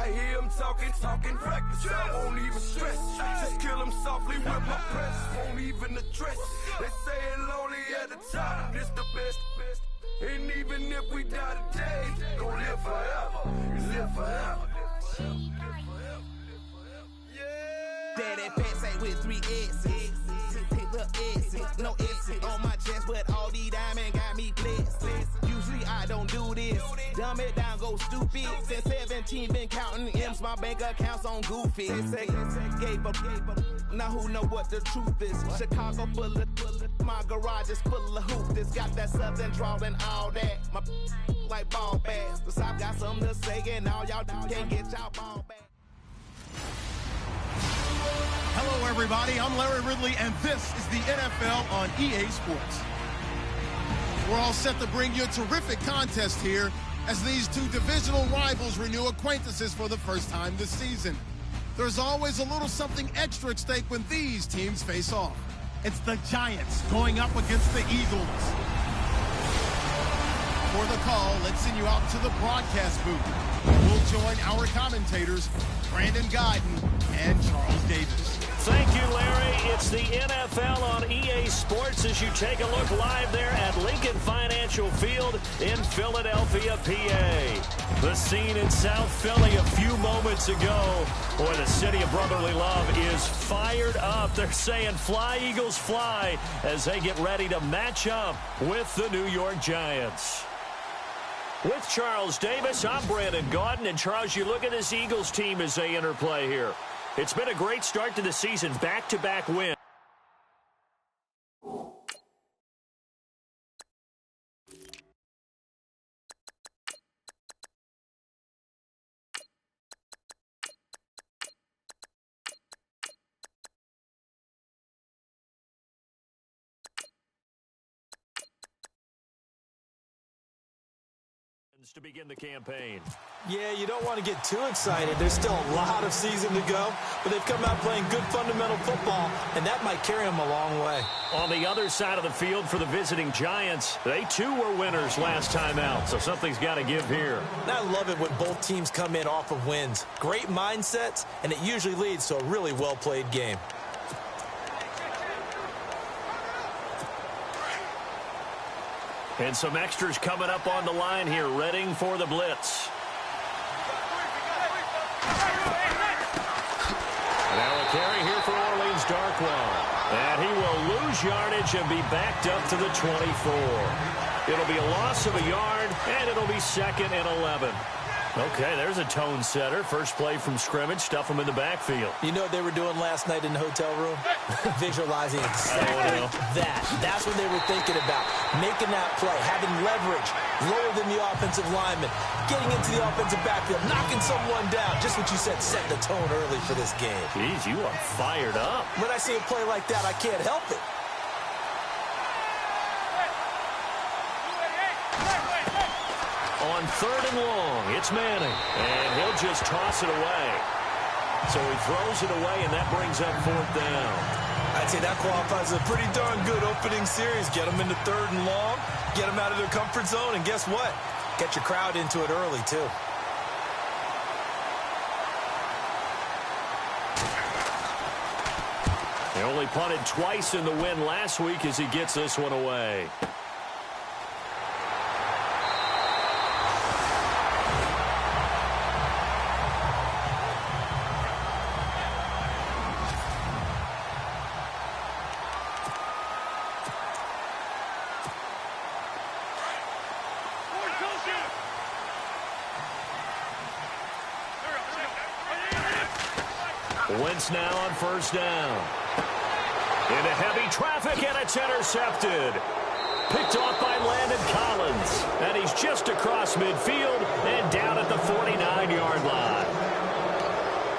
I hear him talking reckless. I won't even stress. Just kill him softly with my press. Won't even address. They say it lonely at the top. This the best. And even if we die today, gon' live forever. Live forever. Daddy pants say with 3 S's. The S's, no S's on my chest, but all these diamonds got me blessed. Usually I don't do this. Dumb it down, go stupid. Since 17, been counting M's, my bank accounts on Goofy. They say gave up. Now who know what the truth is? Chicago full of, my garage is full of hoopers. Got that southern drawl and all that. My like ball bags. The South got something to say, and all y'all can't get y'all ball back. Hello, everybody. I'm Larry Ridley, and this is the NFL on EA Sports. We're all set to bring you a terrific contest here as these two divisional rivals renew acquaintances for the first time this season. There's always a little something extra at stake when these teams face off. It's the Giants going up against the Eagles. For the call, let's send you out to the broadcast booth. We'll join our commentators, Brandon Guyton and Charles Davis. Thank you, Larry. It's the NFL on EA Sports as you take a look live there at Lincoln Financial Field in Philadelphia, PA. The scene in South Philly a few moments ago. Boy, the city of brotherly love is fired up. They're saying fly, Eagles, fly as they get ready to match up with the New York Giants. With Charles Davis, I'm Brandon Guyton. And, Charles, you look at this Eagles team as they interplay here. It's been a great start to the season, back-to-back win. To begin the campaign. Yeah, you don't want to get too excited. There's still a lot of season to go, but they've come out playing good fundamental football, and that might carry them a long way. On the other side of the field for the visiting Giants, they too were winners last time out, so something's got to give here. And I love it when both teams come in off of wins. Great mindsets, and it usually leads to a really well-played game. And some extras coming up on the line here, readying for the blitz. Now a carry here for Orleans Darkwa. And he will lose yardage and be backed up to the 24. It'll be a loss of a yard, and it'll be 2nd and 11. Okay, there's a tone setter. First play from scrimmage, stuff them in the backfield. You know what they were doing last night in the hotel room? Visualizing exactly that. That's what they were thinking about. Making that play, having leverage, lower than the offensive lineman, getting into the offensive backfield, knocking someone down. Just what you said, set the tone early for this game. Jeez, you are fired up. When I see a play like that, I can't help it. On 3rd and long, it's Manning, and he'll just toss it away. So he throws it away, and that brings up 4th down. I'd say that qualifies as a pretty darn good opening series. Get them into 3rd and long, get them out of their comfort zone, and guess what? Get your crowd into it early, too. He only punted twice in the win last week as he gets this one away. Wentz now on 1st down. Into heavy traffic, and it's intercepted. Picked off by Landon Collins. And he's just across midfield and down at the 49-yard line.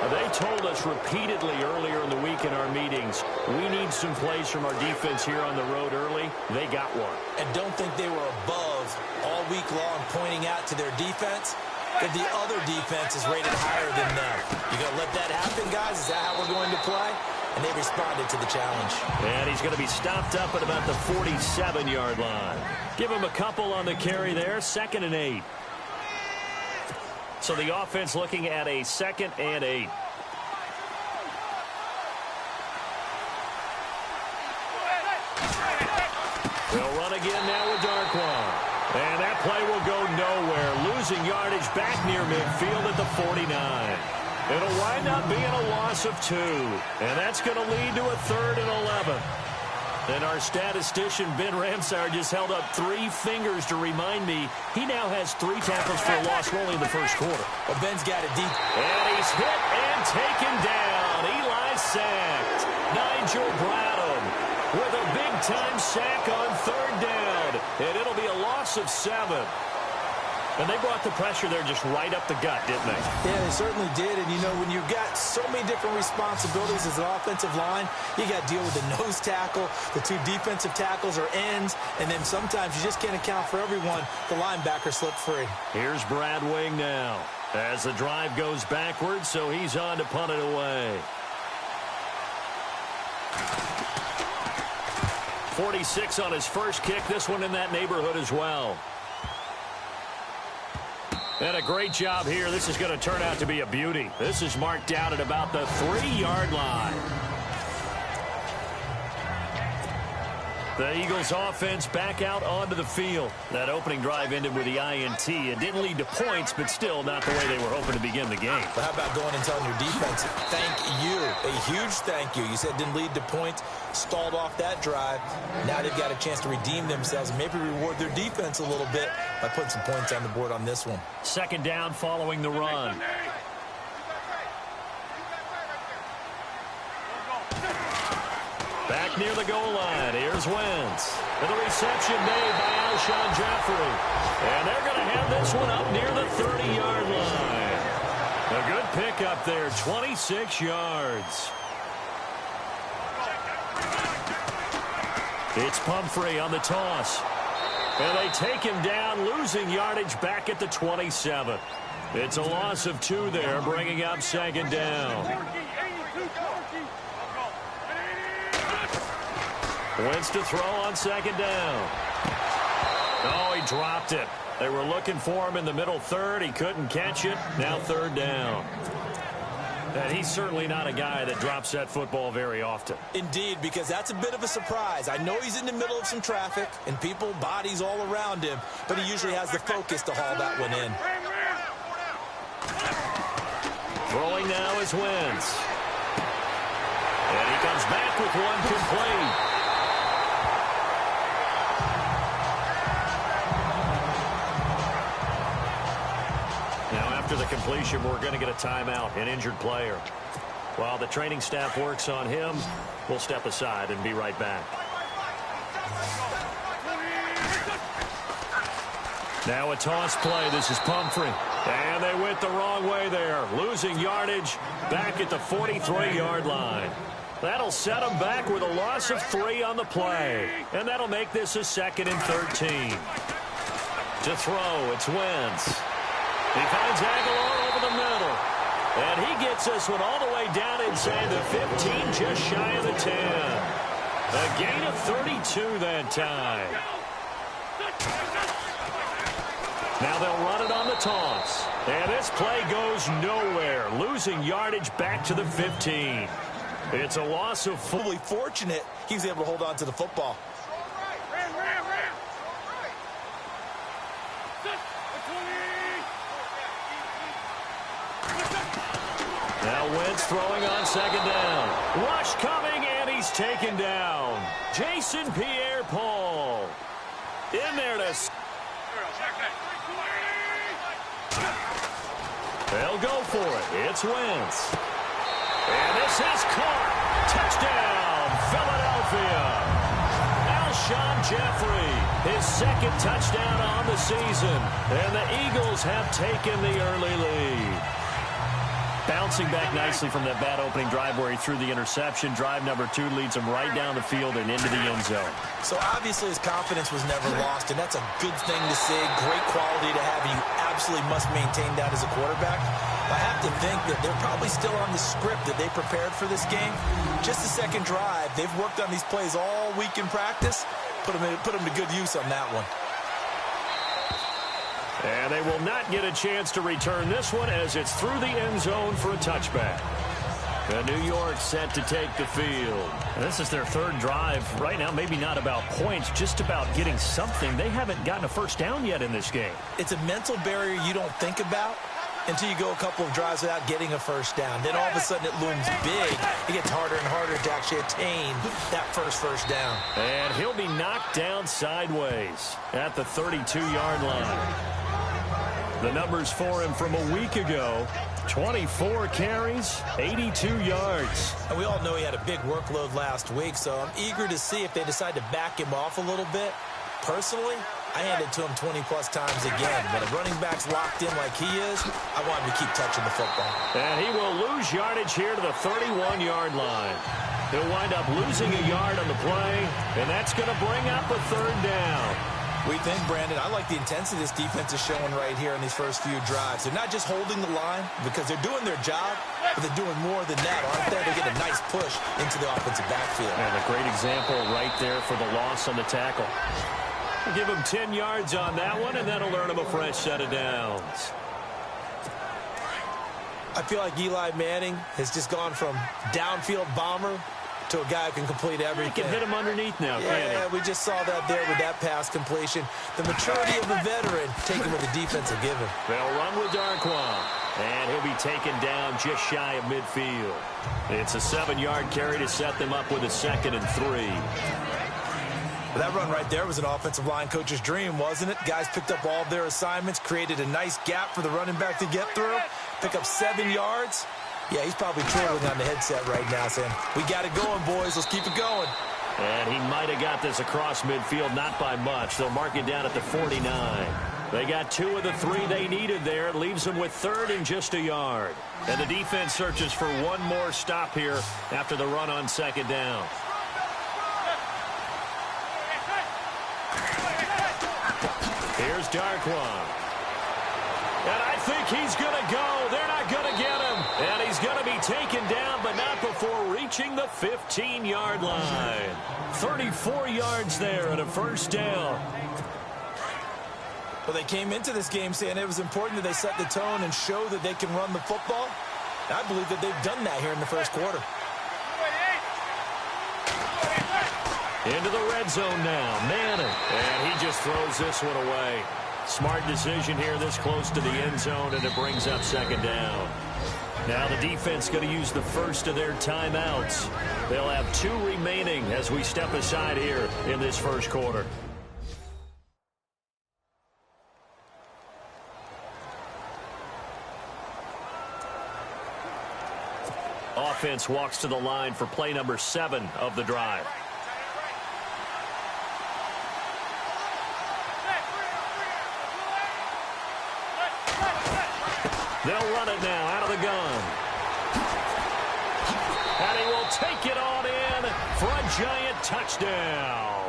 They told us repeatedly earlier in the week in our meetings, we need some plays from our defense here on the road early. They got one. And don't think they were above all week long pointing out to their defense that the other defense is rated higher than them. You going to let that happen, guys? Is that how we're going to play? And they responded to the challenge. And he's going to be stopped up at about the 47-yard line. Give him a couple on the carry there. 2nd and 8. So the offense looking at a 2nd and 8. They'll run again now with Darkwan. And that play will go nowhere. Losing yardage back near midfield at the 49. It'll wind up being a loss of 2. And that's going to lead to a 3rd and 11. And our statistician, Ben Ramsauer, just held up 3 fingers to remind me he now has 3 tackles for a loss only in the first quarter. Well, Ben's got it deep. And he's hit and taken down. Eli sacked. Nigel Bradham with a big-time sack on 3rd down. And it'll be a loss of 7. And they brought the pressure there just right up the gut, didn't they? Yeah, they certainly did. And, you know, when you've got so many different responsibilities as an offensive line, you got to deal with the nose tackle, the 2 defensive tackles or ends, and then sometimes you just can't account for everyone. The linebacker slipped free. Here's Brad Wing now as the drive goes backwards, so he's on to punt it away. 46 on his first kick. This one in that neighborhood as well. And a great job here. This is going to turn out to be a beauty. This is marked out at about the 3-yard line. The Eagles offense back out onto the field. That opening drive ended with the INT. It didn't lead to points, but still not the way they were hoping to begin the game. But how about going and telling your defense, thank you, a huge thank you. You said it didn't lead to points, stalled off that drive. Now they've got a chance to redeem themselves and maybe reward their defense a little bit by putting some points on the board on this one. 2nd down following the run. Back near the goal line. Here's Wentz. And the reception made by Alshon Jeffrey. And they're going to have this one up near the 30-yard line. A good pickup there, 26 yards. It's Pumphrey on the toss. And they take him down, losing yardage back at the 27. It's a loss of 2 there, bringing up 2nd down. Wentz to throw on 2nd down. Oh, he dropped it. They were looking for him in the middle 3rd. He couldn't catch it. Now 3rd down. And he's certainly not a guy that drops that football very often. Indeed, because that's a bit of a surprise. I know he's in the middle of some traffic and people, bodies all around him, but he usually has the focus to haul that one in. Throwing now is Wentz. And he comes back with one complete. After the completion, we're going to get a timeout, an injured player. While the training staff works on him, we'll step aside and be right back. Now a toss play. This is Pumphrey. And they went the wrong way there. Losing yardage back at the 43-yard line. That'll set them back with a loss of 3 on the play. And that'll make this a 2nd and 13. To throw, it's Wentz. He finds Aguilar over the middle. And he gets this one all the way down inside the 15, just shy of the 10. A gain of 32 that time. Now they'll run it on the toss. And this play goes nowhere. Losing yardage back to the 15. It's a loss of 4. Fully fortunate he was able to hold on to the football. Now Wentz throwing on 2nd down. Rush coming, and he's taken down. Jason Pierre-Paul in there to... They'll go for it. It's Wentz. And this is caught. Touchdown, Philadelphia. Alshon Jeffrey, his 2nd touchdown on the season. And the Eagles have taken the early lead. Bouncing back nicely from that bad opening drive where he threw the interception. Drive number 2 leads him right down the field and into the end zone. So obviously his confidence was never lost, and that's a good thing to see. Great quality to have, and you absolutely must maintain that as a quarterback. I have to think that they're probably still on the script that they prepared for this game. Just the 2nd drive. They've worked on these plays all week in practice. Put them to good use on that one. And they will not get a chance to return this one as it's through the end zone for a touchback. And New York set to take the field. And this is their third drive. Right now, maybe not about points, just about getting something. They haven't gotten a first down yet in this game. It's a mental barrier you don't think about until you go a couple of drives without getting a first down. Then all of a sudden it looms big. It gets harder and harder to actually attain that first down. And he'll be knocked down sideways at the 32-yard line. The numbers for him from a week ago: 24 carries, 82 yards. And we all know he had a big workload last week, so I'm eager to see if they decide to back him off a little bit. Personally, I hand it to him 20-plus times again. When a running back's locked in like he is, I want him to keep touching the football. And he will lose yardage here to the 31-yard line. He'll wind up losing a yard on the play, and that's going to bring up a third down. We think, Brandon, I like the intensity this defense is showing right here in these first few drives. They're not just holding the line because they're doing their job, but they're doing more than that, aren't they? They get a nice push into the offensive backfield. And a great example right there for the loss on the tackle. Give him 10 yards on that one, and that'll earn him a fresh set of downs. I feel like Eli Manning has just gone from downfield bomber to a guy who can complete everything. He can hit him underneath now, can't he? Yeah, we just saw that there with that pass completion. The maturity of a veteran taken with the defense will give him. They'll run with Darquan, and he'll be taken down just shy of midfield. It's a 7-yard carry to set them up with a 2nd and 3. Well, that run right there was an offensive line coach's dream, wasn't it? Guys picked up all of their assignments, created a nice gap for the running back to get through, pick up 7 yards. Yeah, he's probably trailing on the headset right now saying, we got it going, boys. Let's keep it going. And he might have got this across midfield, not by much. They'll mark it down at the 49. They got 2 of the 3 they needed there. It leaves them with 3rd and just a yard. And the defense searches for one more stop here after the run on 2nd down. Here's Darquan. And I think he's going to go. They're not going to get him. And he's going to be taken down, but not before reaching the 15-yard line. 34 yards there and a first down. Well, they came into this game saying it was important that they set the tone and show that they can run the football. I believe that they've done that here in the first quarter. Into the red zone now, Manning. And he just throws this one away. Smart decision here this close to the end zone, and it brings up 2nd down. Now the defense going to use the first of their timeouts. They'll have 2 remaining as we step aside here in this first quarter. Offense walks to the line for play number 7 of the drive. They'll run it now out of the gun. And he will take it on in for a giant touchdown.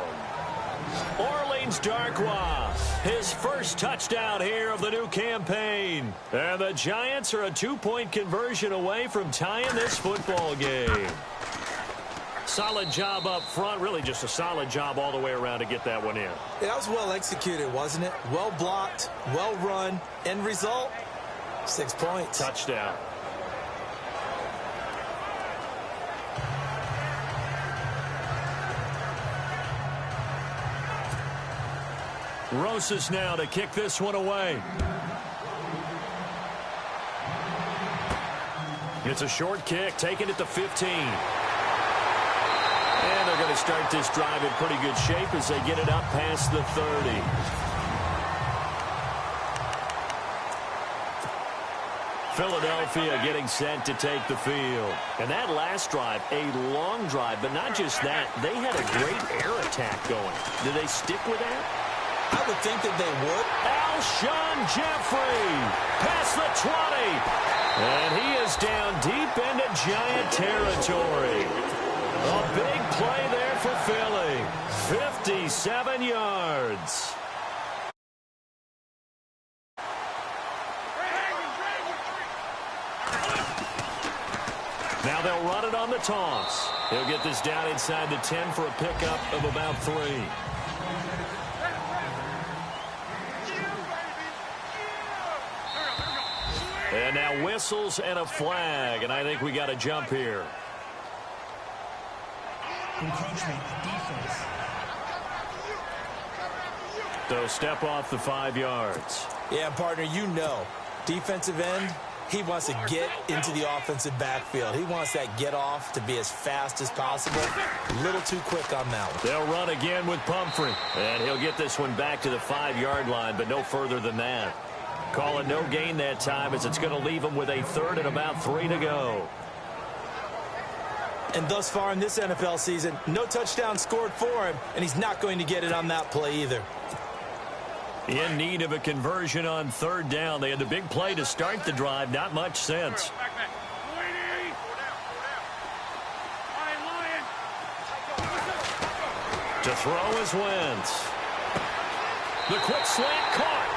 Orleans Darquan, his first touchdown here of the new campaign. And the Giants are a 2-point conversion away from tying this football game. Solid job up front, really just a solid job all the way around to get that one in. That was well executed, wasn't it? Well blocked, well run. End result, 6 points. Touchdown. Rosas now to kick this one away. It's a short kick, taking it to 15. And they're going to start this drive in pretty good shape as they get it up past the 30. Philadelphia getting set to take the field. And that last drive, a long drive, but not just that. They had a great air attack going. Did they stick with that? I would think that they would. Alshon Jeffrey past the 20. And he is down deep into Giant territory. A big play there for Philly. 57 yards. Now they'll run it on the toss. He'll get this down inside the 10 for a pickup of about 3. And now whistles and a flag, and I think we got a jump here. Encroachment, defense. So step off the 5 yards. Yeah, partner, you know, defensive end, he wants to get into the offensive backfield. He wants that get off to be as fast as possible. A little too quick on that one. They'll run again with Pumphrey. And he'll get this one back to the 5-yard line, but no further than that. Call it no gain that time as it's going to leave him with a 3rd and about 3 to go. And thus far in this NFL season, no touchdown scored for him, and he's not going to get it on that play either. In need of a conversion on 3rd down. They had the big play to start the drive. Not much sense. To throw is Wentz. The quick slant caught.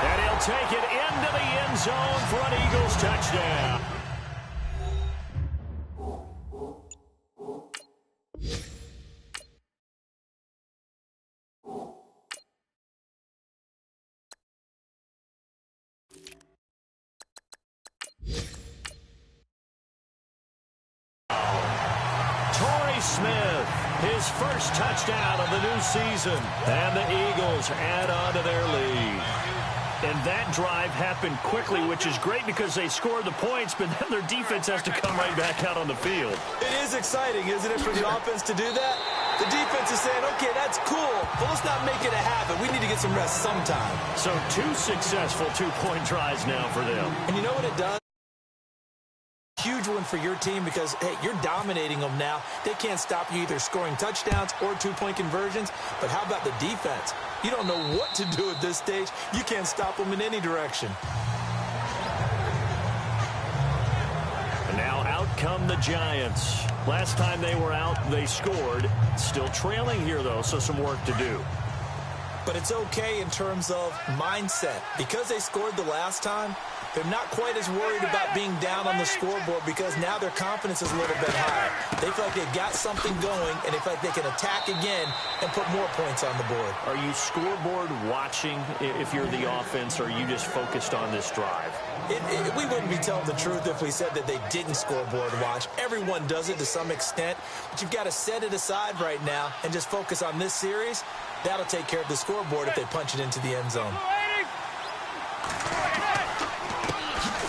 And he'll take it into the end zone for an Eagles touchdown. Smith, his first touchdown of the new season, and the Eagles add on to their lead. And that drive happened quickly, which is great because they scored the points, but then their defense has to come right back out on the field. It is exciting, isn't it, for the offense to do that? The defense is saying, okay, that's cool, but let's not make it a habit. We need to get some rest sometime. So 2 successful 2-point tries now for them. And you know what it does? Huge one for your team because, hey, you're dominating them now. They can't stop you either scoring touchdowns or 2-point conversions. But how about the defense? You don't know what to do at this stage. You can't stop them in any direction. And now out come the Giants. Last time they were out, they scored. Still trailing here, though, so some work to do. But it's okay in terms of mindset. Because they scored the last time, they're not quite as worried about being down on the scoreboard because now their confidence is a little bit higher. They feel like they've got something going, and they feel like they can attack again and put more points on the board. Are you scoreboard watching if you're the offense, or are you just focused on this drive? We wouldn't be telling the truth if we said that they didn't scoreboard watch. Everyone does it to some extent, but you've got to set it aside right now and just focus on this series. That'll take care of the scoreboard if they punch it into the end zone.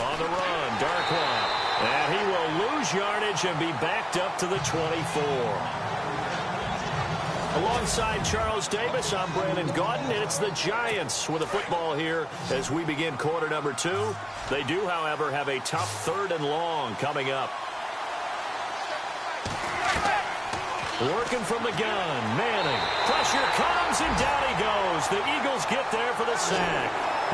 On the run, Darkwa. And he will lose yardage and be backed up to the 24. Alongside Charles Davis, I'm Brandon Gaudin, and it's the Giants with a football here as we begin quarter number 2. They do, however, have a tough 3rd and long coming up. Working from the gun, Manning. Pressure comes, and down he goes. The Eagles get there for the sack.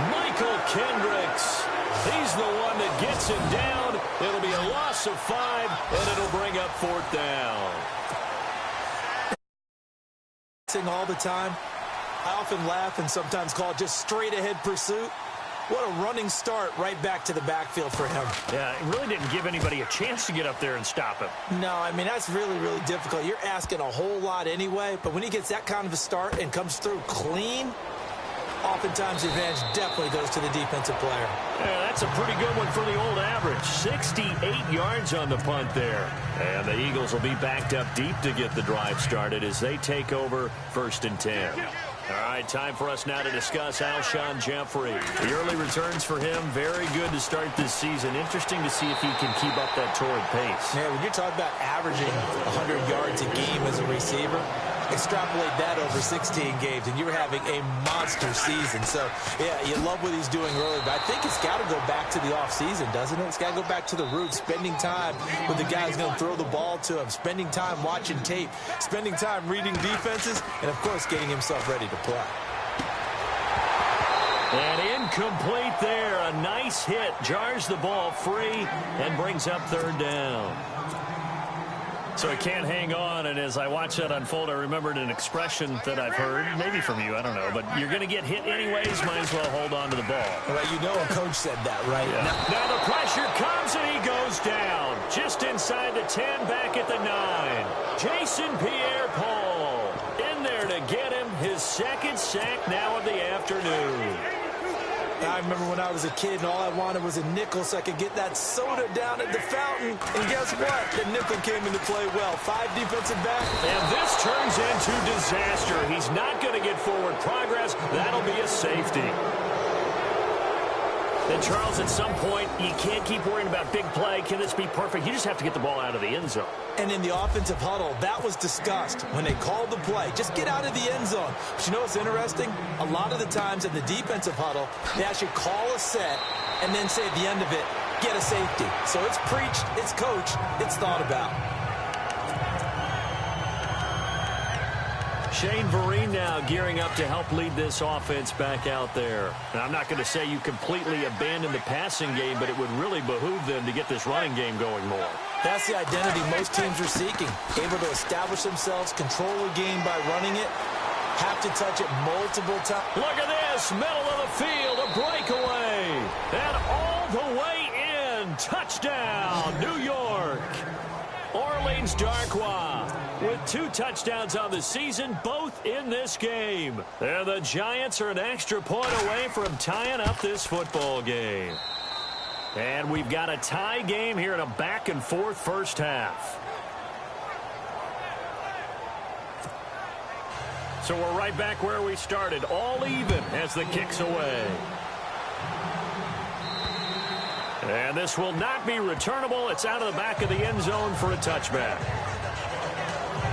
Michael Kendricks. He's the one that gets it down. It'll be a loss of 5, and it'll bring up 4th down. All the time. I often laugh and sometimes call it just straight-ahead pursuit. What a running start right back to the backfield for him. Yeah, it really didn't give anybody a chance to get up there and stop him. No, I mean, that's really, really difficult. You're asking a whole lot anyway, but when he gets that kind of a start and comes through clean, oftentimes the advantage definitely goes to the defensive player. Yeah, that's a pretty good one for the old average. 68 yards on the punt there. And the Eagles will be backed up deep to get the drive started as they take over 1st and 10. All right, time for us now to discuss Alshon Jeffrey. The early returns for him, very good to start this season. Interesting to see if he can keep up that torrid pace. Yeah, when you're talking about averaging 100 yards a game as a receiver, extrapolate that over 16 games, and you're having a monster season. So, yeah, you love what he's doing early, but I think it's got to go back to the offseason, doesn't it? It's got to go back to the roots, spending time with the guy who's going to throw the ball to him, spending time watching tape, spending time reading defenses, and, of course, getting himself ready to play. And incomplete there. A nice hit. Jars the ball free and brings up 3rd down. So he can't hang on, and as I watch that unfold, I remembered an expression that I've heard, maybe from you, I don't know, but you're going to get hit anyways, might as well hold on to the ball. Well, you know a coach said that, right? Yeah. Now the pressure comes, and he goes down. Just inside the 10, back at the 9. Jason Pierre-Paul in there to get him his 2nd sack now of the afternoon. I remember when I was a kid and all I wanted was a nickel so I could get that soda down at the fountain. And guess what? The nickel came into play well. 5 defensive back. And this turns into disaster. He's not going to get forward progress. That'll be a safety. And Charles, at some point, you can't keep worrying about big play. Can this be perfect? You just have to get the ball out of the end zone. And in the offensive huddle, that was discussed when they called the play. Just get out of the end zone. But you know what's interesting? A lot of the times in the defensive huddle, they actually call a set and then say at the end of it, get a safety. So it's preached, it's coached, it's thought about. Shane Vereen now gearing up to help lead this offense back out there. Now, I'm not going to say you completely abandon the passing game, but it would really behoove them to get this running game going more. That's the identity most teams are seeking. Able to establish themselves, control the game by running it, have to touch it multiple times. Look at this, middle of the field, a breakaway, and all the way in. Touchdown, New York. Orleans Darkwa with 2 touchdowns on the season, both in this game. And the Giants are an extra point away from tying up this football game. And we've got a tie game here in a back-and-forth first half. So we're right back where we started, all even as the kick's away. And this will not be returnable. It's out of the back of the end zone for a touchback.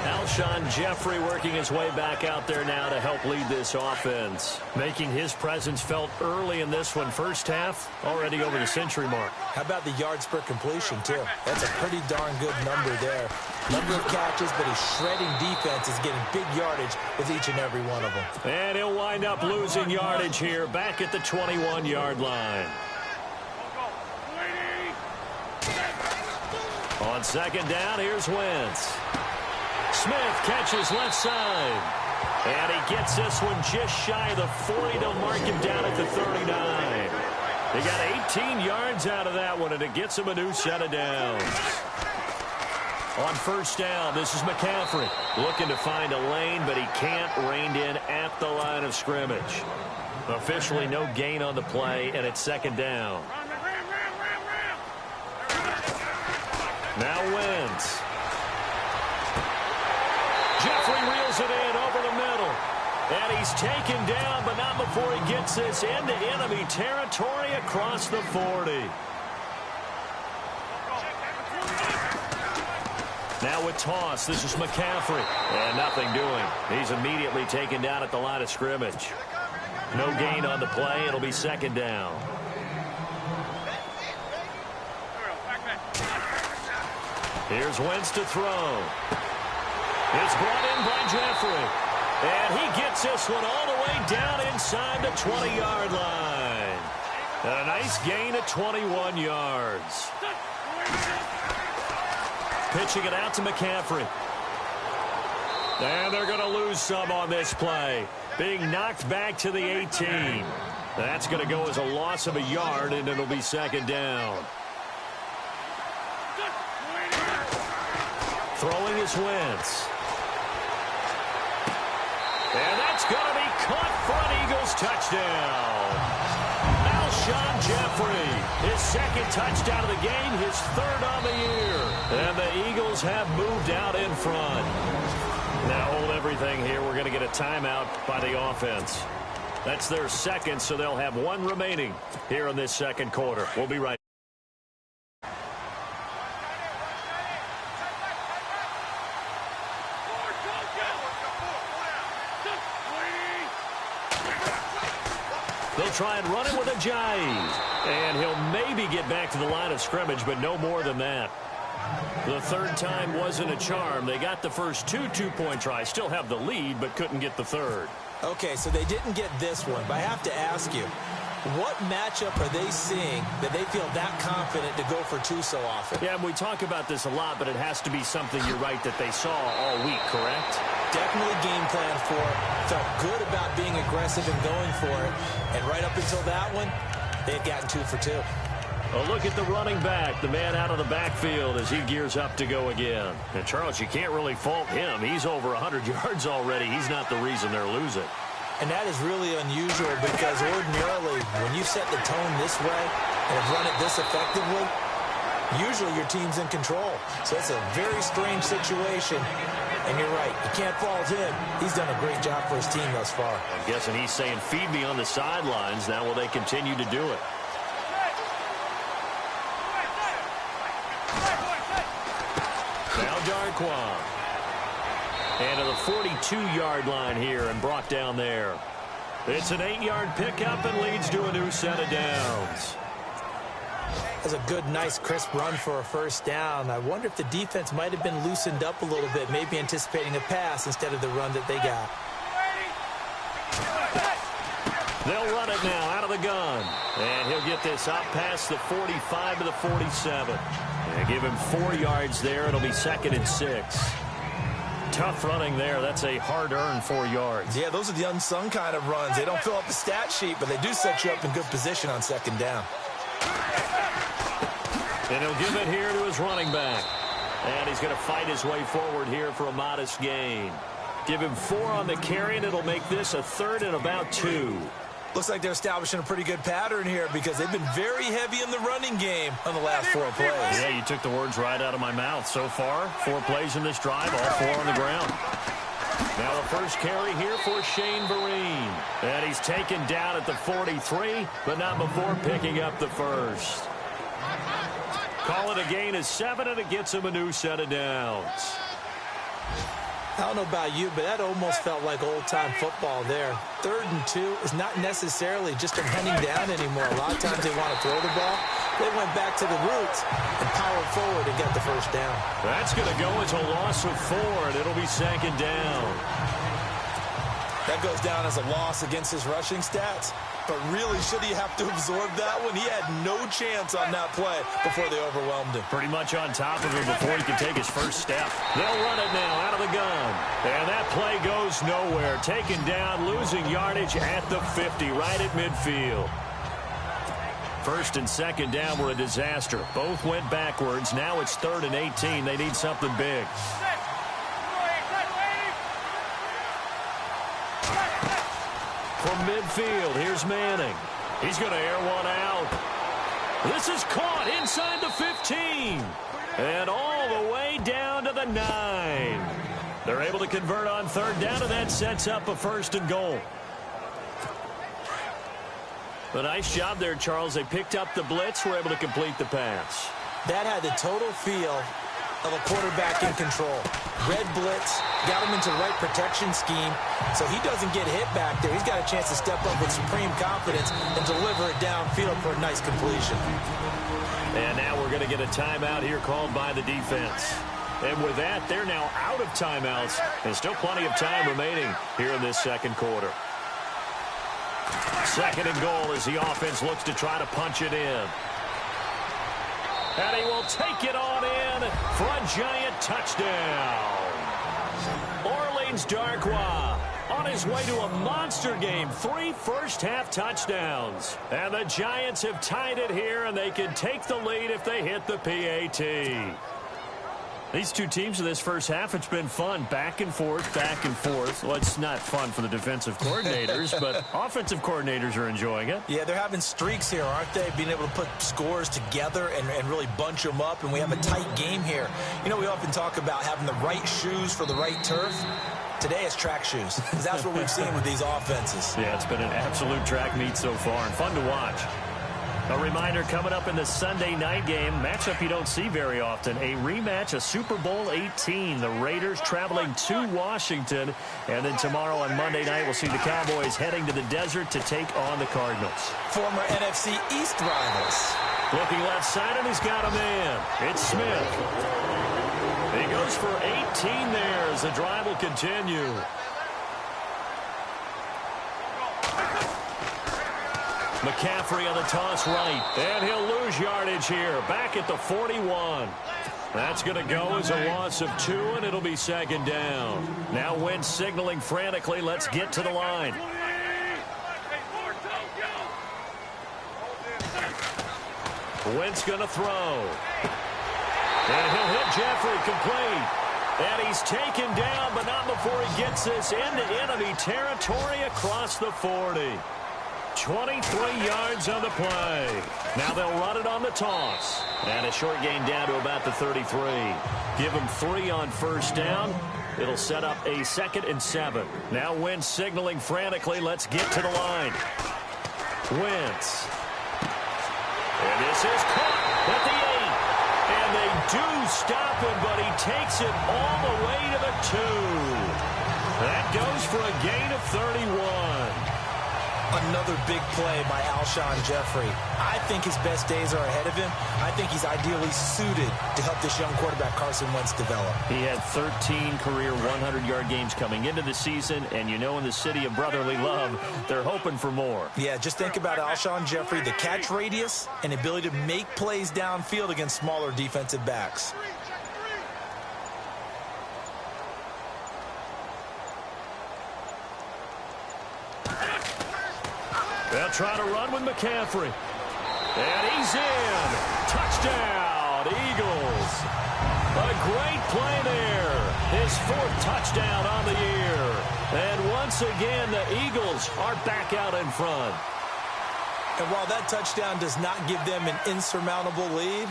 Alshon Jeffrey working his way back out there now to help lead this offense. Making his presence felt early in this one. First half, already over the century mark. How about the yards per completion, too? That's a pretty darn good number there. Number of catches, but his shredding defense is getting big yardage with each and every one of them. And he'll wind up losing yardage here back at the 21-yard line. On second down, here's Wentz. Smith catches left side. And he gets this one just shy of the 40 to mark him down at the 39. They got 18 yards out of that one, and it gets him a new set of downs. On first down, this is McCaffrey. Looking to find a lane, but he can't. Reined in at the line of scrimmage. Officially no gain on the play, and it's second down. Now Wentz. Jeffrey reels it in over the middle. And he's taken down, but not before he gets this into enemy territory across the 40. Now with toss, this is McCaffrey. And nothing doing. He's immediately taken down at the line of scrimmage. No gain on the play. It'll be second down. Here's Wentz to throw. It's brought in by Jeffrey. And he gets this one all the way down inside the 20-yard line. And a nice gain of 21 yards. Pitching it out to McCaffrey. And they're going to lose some on this play. Being knocked back to the 18. That's going to go as a loss of a yard, and it'll be second down. Throwing is Wentz. And that's going to be caught for an Eagles touchdown. Alshon Jeffrey, his second touchdown of the game, his third on the year. And the Eagles have moved out in front. Now hold everything here. We're going to get a timeout by the offense. That's their second, so they'll have one remaining here in this second quarter. We'll be right back. They'll try and run it with a jive. And he'll maybe get back to the line of scrimmage, but no more than that. The third time wasn't a charm. They got the first two-point tries. Still have the lead, but couldn't get the third. Okay, so they didn't get this one, but I have to ask you, what matchup are they seeing that they feel that confident to go for two so often? Yeah, and we talk about this a lot, but it has to be something, you're right, that they saw all week, correct? Definitely game plan for it. Felt good about being aggressive and going for it. And right up until that one, they've gotten 2 for 2. A look at the running back, the man out of the backfield as he gears up to go again. And Charles, you can't really fault him. He's over 100 yards already. He's not the reason they're losing. And that is really unusual because ordinarily when you set the tone this way and have run it this effectively, usually your team's in control. So it's a very strange situation. And you're right, you can't fault him. He's done a great job for his team thus far. I'm guessing he's saying, feed me on the sidelines. Now will they continue to do it? Now Darquan. And to the 42-yard line here and brought down there. It's an 8-yard pickup and leads to a new set of downs. That's a good, nice, crisp run for a first down. I wonder if the defense might have been loosened up a little bit, maybe anticipating a pass instead of the run that they got. They'll run it now out of the gun. And he'll get this up past the 45 to the 47. And give him 4 yards there. It'll be 2nd and 6. Tough running there. That's a hard-earned 4 yards. Yeah, those are the unsung kind of runs. They don't fill up the stat sheet, but they do set you up in good position on 2nd down. And he'll give it here to his running back. And he's going to fight his way forward here for a modest gain. Give him 4 on the carry, and it'll make this a 3rd and about 2. Looks like they're establishing a pretty good pattern here because they've been very heavy in the running game on the last 4 plays. Yeah, you took the words right out of my mouth. So far, 4 plays in this drive, all 4 on the ground. Now the first carry here for Shane Vereen. And he's taken down at the 43, but not before picking up the first. Call it a gain of 7, and it gets him a new set of downs. I don't know about you, but that almost felt like old-time football there. 3rd and 2 is not necessarily just a hunting down anymore. A lot of times they want to throw the ball. They went back to the roots and powered forward and got the first down. That's going to go into a loss of 4, and it'll be 2nd down. That goes down as a loss against his rushing stats. But really, should he have to absorb that one? He had no chance on that play before they overwhelmed him. Pretty much on top of him before he could take his first step. They'll run it now out of the gun. And that play goes nowhere. Taken down, losing yardage at the 50, right at midfield. 1st and 2nd down were a disaster. Both went backwards. Now it's 3rd and 18. They need something big. From midfield, here's Manning. He's going to air one out. This is caught inside the 15. And all the way down to the 9. They're able to convert on 3rd down, and that sets up a 1st and goal. A nice job there, Charles. They picked up the blitz, were able to complete the pass. That had the total feel of a quarterback in control. Red blitz, got him into the right protection scheme, so he doesn't get hit back there. He's got a chance to step up with supreme confidence and deliver it downfield for a nice completion. And now we're going to get a timeout here called by the defense. And with that, they're now out of timeouts, and still plenty of time remaining here in this 2nd quarter. 2nd and goal as the offense looks to try to punch it in. And he will take it on in for a giant touchdown. Orleans Darquan on his way to a monster game. 3 first-half touchdowns. And the Giants have tied it here, and they can take the lead if they hit the PAT. These two teams in this first half, it's been fun. Back and forth, back and forth. Well, it's not fun for the defensive coordinators, but offensive coordinators are enjoying it. Yeah, they're having streaks here, aren't they? Being able to put scores together and really bunch them up, and we have a tight game here. You know, we often talk about having the right shoes for the right turf. Today it's track shoes, because that's what we've seen with these offenses. Yeah, it's been an absolute track meet so far, and fun to watch. A reminder coming up in the Sunday night game, matchup you don't see very often, a rematch of Super Bowl 18. The Raiders traveling to Washington, and then tomorrow on Monday night we'll see the Cowboys heading to the desert to take on the Cardinals. Former NFC East rivals. Looking left side, and he's got a man. It's Smith. He goes for 18 there as the drive will continue. McCaffrey on the toss right, and he'll lose yardage here, back at the 41. That's going to go as a loss of 2, and it'll be 2nd down. Now Wentz signaling frantically, let's get to the line. Wentz going to throw. And he'll hit Jeffrey complete. And he's taken down, but not before he gets this into enemy territory across the 40. 23 yards on the play. Now they'll run it on the toss. And a short gain down to about the 33. Give him 3 on first down. It'll set up a 2nd and 7. Now Wentz signaling frantically, let's get to the line. Wentz. And this is caught at the 8. And they do stop him, but he takes it all the way to the 2. That goes for a gain of 31. Another big play by Alshon Jeffrey. I think his best days are ahead of him. I think he's ideally suited to help this young quarterback Carson Wentz develop. He had 13 career 100-yard games coming into the season, and you know in the city of brotherly love, they're hoping for more. Yeah, just think about Alshon Jeffrey, the catch radius and ability to make plays downfield against smaller defensive backs. They'll try to run with McCaffrey. And he's in. Touchdown, Eagles. A great play there. His 4th touchdown on the year. And once again, the Eagles are back out in front. And while that touchdown does not give them an insurmountable lead,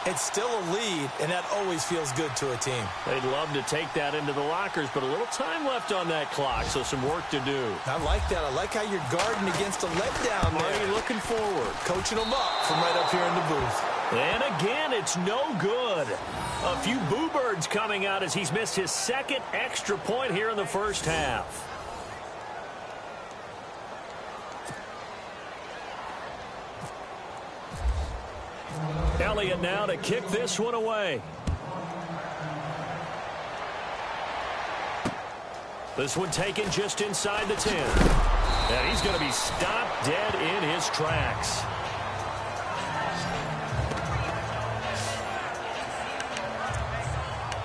it's still a lead, and that always feels good to a team. They'd love to take that into the lockers, but a little time left on that clock, so some work to do. I like that. I like how you're guarding against a letdown there. Are you looking forward? Coaching them up from right up here in the booth. And again, it's no good. A few boo birds coming out as he's missed his 2nd extra point here in the first half. Elliott now to kick this one away. This one taken just inside the 10. And he's going to be stopped dead in his tracks.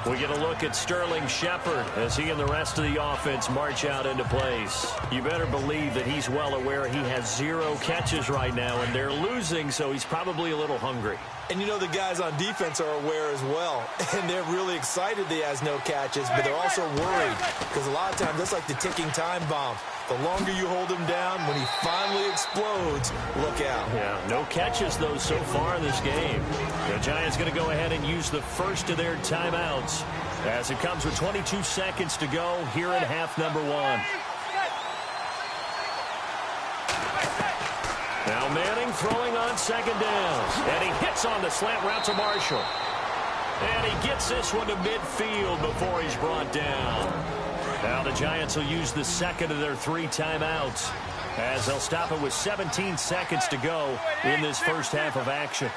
We get a look at Sterling Shepard as he and the rest of the offense march out into place. You better believe that he's well aware he has 0 catches right now, and they're losing, so he's probably a little hungry. And you know the guys on defense are aware as well. And they're really excited that he has no catches, but they're also worried. Because a lot of times that's like the ticking time bomb. The longer you hold him down, when he finally explodes, look out. Yeah, no catches, though, so far in this game. The Giants going to go ahead and use the first of their timeouts as it comes with 22 seconds to go here in half number 1. Now Manning throwing on 2nd down. And he hits on the slant route to Marshall. And he gets this one to midfield before he's brought down. Now the Giants will use the 2nd of their 3 timeouts as they'll stop it with 17 seconds to go in this first half of action.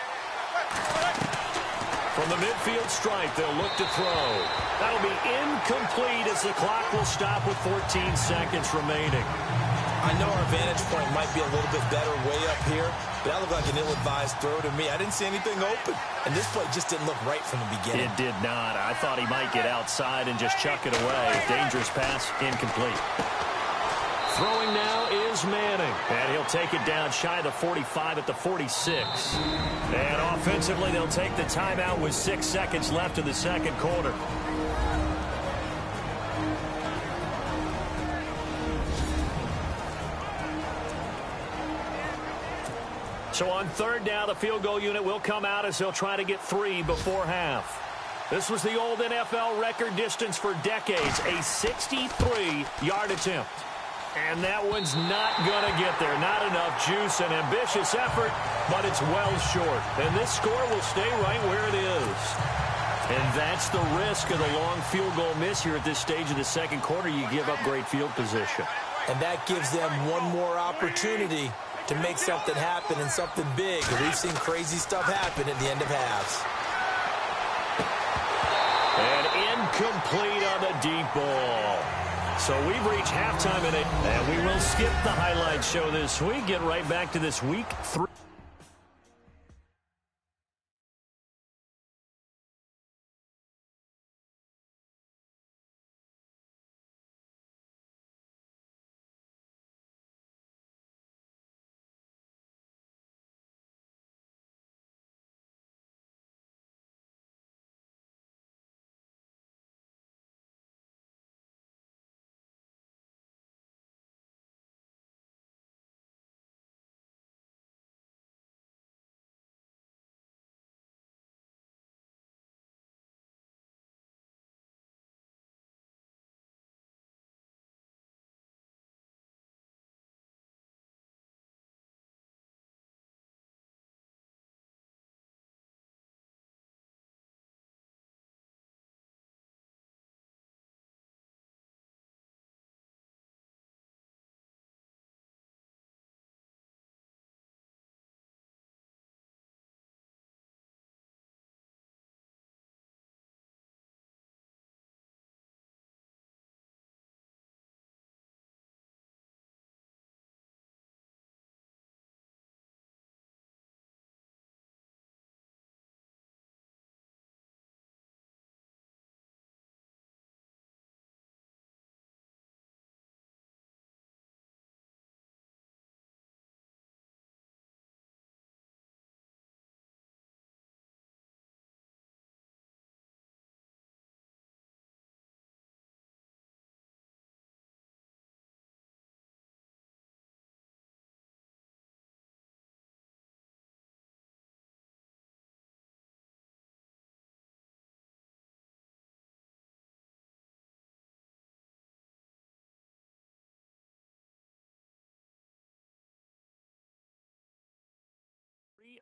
From the midfield stripe, they'll look to throw. That'll be incomplete as the clock will stop with 14 seconds remaining. I know our vantage point might be a little bit better way up here, but that looked like an ill-advised throw to me. I didn't see anything open, and this play just didn't look right from the beginning. It did not. I thought he might get outside and just chuck it away. Dangerous pass, incomplete. Throwing now is Manning, and he'll take it down shy of the 45 at the 46. And offensively, they'll take the timeout with 6 seconds left in the second quarter. So on 3rd down, the field goal unit will come out as they'll try to get 3 before half. This was the old NFL record distance for decades, a 63-yard attempt. And that one's not going to get there. Not enough juice and ambitious effort, but it's well short. And this score will stay right where it is. And that's the risk of the long field goal miss here at this stage of the second quarter. You give up great field position. And that gives them one more opportunity to make something happen and something big. We've seen crazy stuff happen at the end of halves. And incomplete on the deep ball. So we've reached halftime in it, and we will skip the highlight show this week. Get right back to this week 3.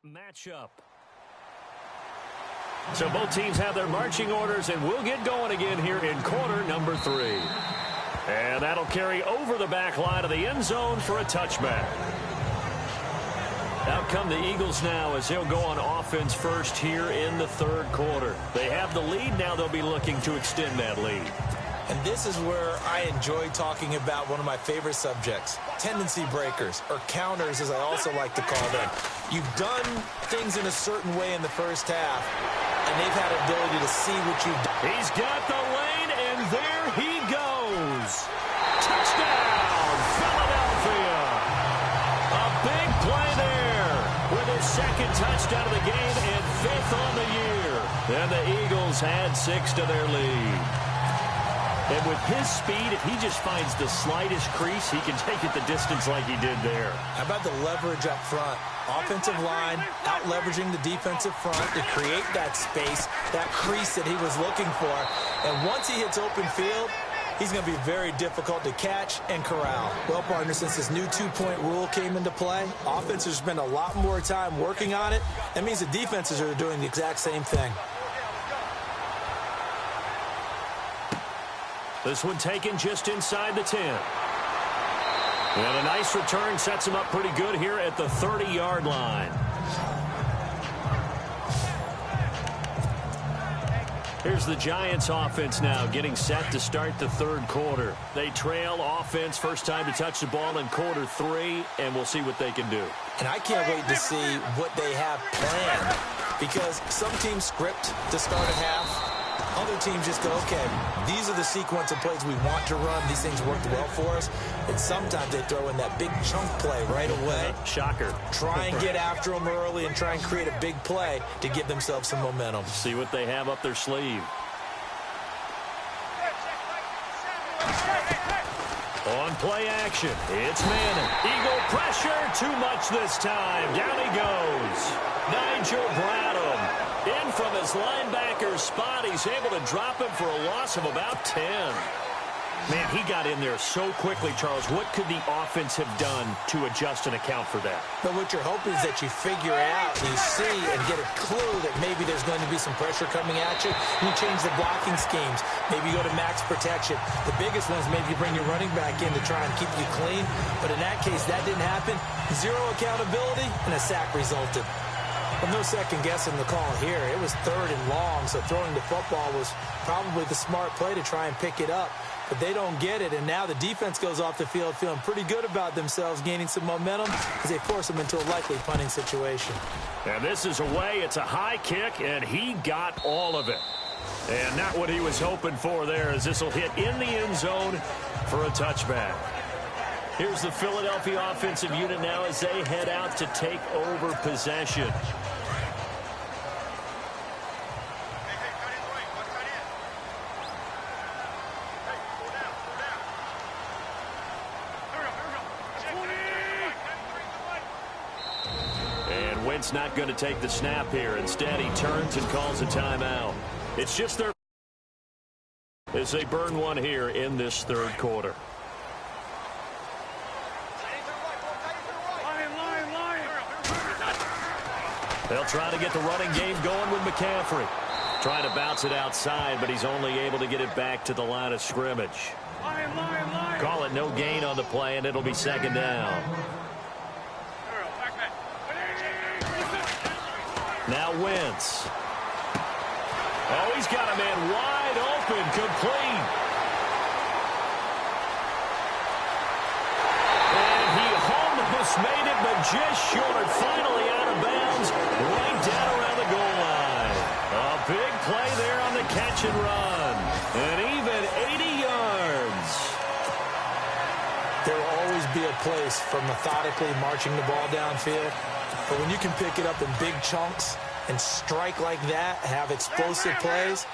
matchup. So both teams have their marching orders, and we'll get going again here in quarter number 3. And that'll carry over the back line of the end zone for a touchback. Out come the Eagles now as they'll go on offense first here in the third quarter. They have the lead. Now they'll be looking to extend that lead. And this is where I enjoy talking about one of my favorite subjects, tendency breakers, or counters as I also like to call them. You've done things in a certain way in the first half, and they've had an ability to see what you've done. He's got the lane, and there he goes. Touchdown, Philadelphia. A big play there with his second touchdown of the game and 5th on the year. And the Eagles add 6 to their lead. And with his speed, if he just finds the slightest crease, he can take it the distance like he did there. How about the leverage up front? Offensive line out-leveraging the defensive front to create that space, that crease that he was looking for. And once he hits open field, he's going to be very difficult to catch and corral. Well, partner, since this new 2-point rule came into play, offenses spend a lot more time working on it. That means the defenses are doing the exact same thing. This one taken just inside the 10. And a nice return sets him up pretty good here at the 30-yard line. Here's the Giants offense now getting set to start the third quarter. They trail offense first time to touch the ball in quarter 3, and we'll see what they can do. And I can't wait to see what they have planned, because some teams script to start a half. Other teams just go, okay, these are the sequence of plays we want to run. These things worked well for us. And sometimes they throw in that big chunk play right away. Shocker. Try and get after them early and try and create a big play to give themselves some momentum. See what they have up their sleeve. On play action, it's Manning. Eagle pressure, too much this time. Down he goes. Nigel Bradham. In from his linebacker's spot, he's able to drop him for a loss of about 10. Man, he got in there so quickly, Charles. What could the offense have done to adjust and account for that? But what you're hoping is that you figure out, you see, and get a clue that maybe there's going to be some pressure coming at you. You change the blocking schemes. Maybe you go to max protection. The biggest one is maybe you bring your running back in to try and keep you clean. But in that case, that didn't happen. 0 accountability, and a sack resulted. Well, no second guessing the call here. It was 3rd and long, so throwing the football was probably the smart play to try and pick it up. But they don't get it, and now the defense goes off the field feeling pretty good about themselves, gaining some momentum as they force them into a likely punting situation. And this is away. It's a high kick, and he got all of it. And not what he was hoping for there, as this will hit in the end zone for a touchback. Here's the Philadelphia offensive unit now as they head out to take over possession. And Wentz not going to take the snap here. Instead, he turns and calls a timeout. It's just their as they burn one here in this third quarter. They'll try to get the running game going with McCaffrey. Trying to bounce it outside, but he's only able to get it back to the line of scrimmage. Call it no gain on the play, and it'll be second down. Now Wentz. Oh, he's got a man wide open, complete. And he almost made it, but just short. Finally out of bounds, right down around the goal line. A big play there on the catch and run. And even 80 yards. There will always be a place for methodically marching the ball downfield. But when you can pick it up in big chunks and strike like that, have explosive plays,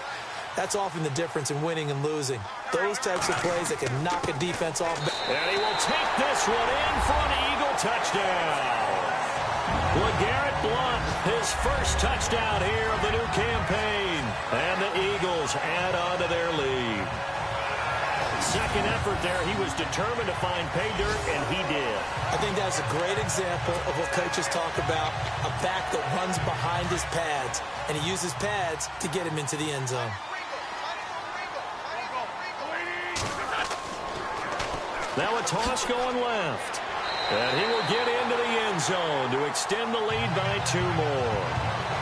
that's often the difference in winning and losing. Those types of plays that can knock a defense off. And he will take this one in for an Eagle touchdown. LeGarrette Blount, his first touchdown here of the new campaign. And the Eagles add on to their lead. Second effort there, he was determined to find pay dirt, and he did. I think that's a great example of what coaches talk about, a back that runs behind his pads, and he uses pads to get him into the end zone. Now a toss going left. And he will get into the end zone to extend the lead by 2 more.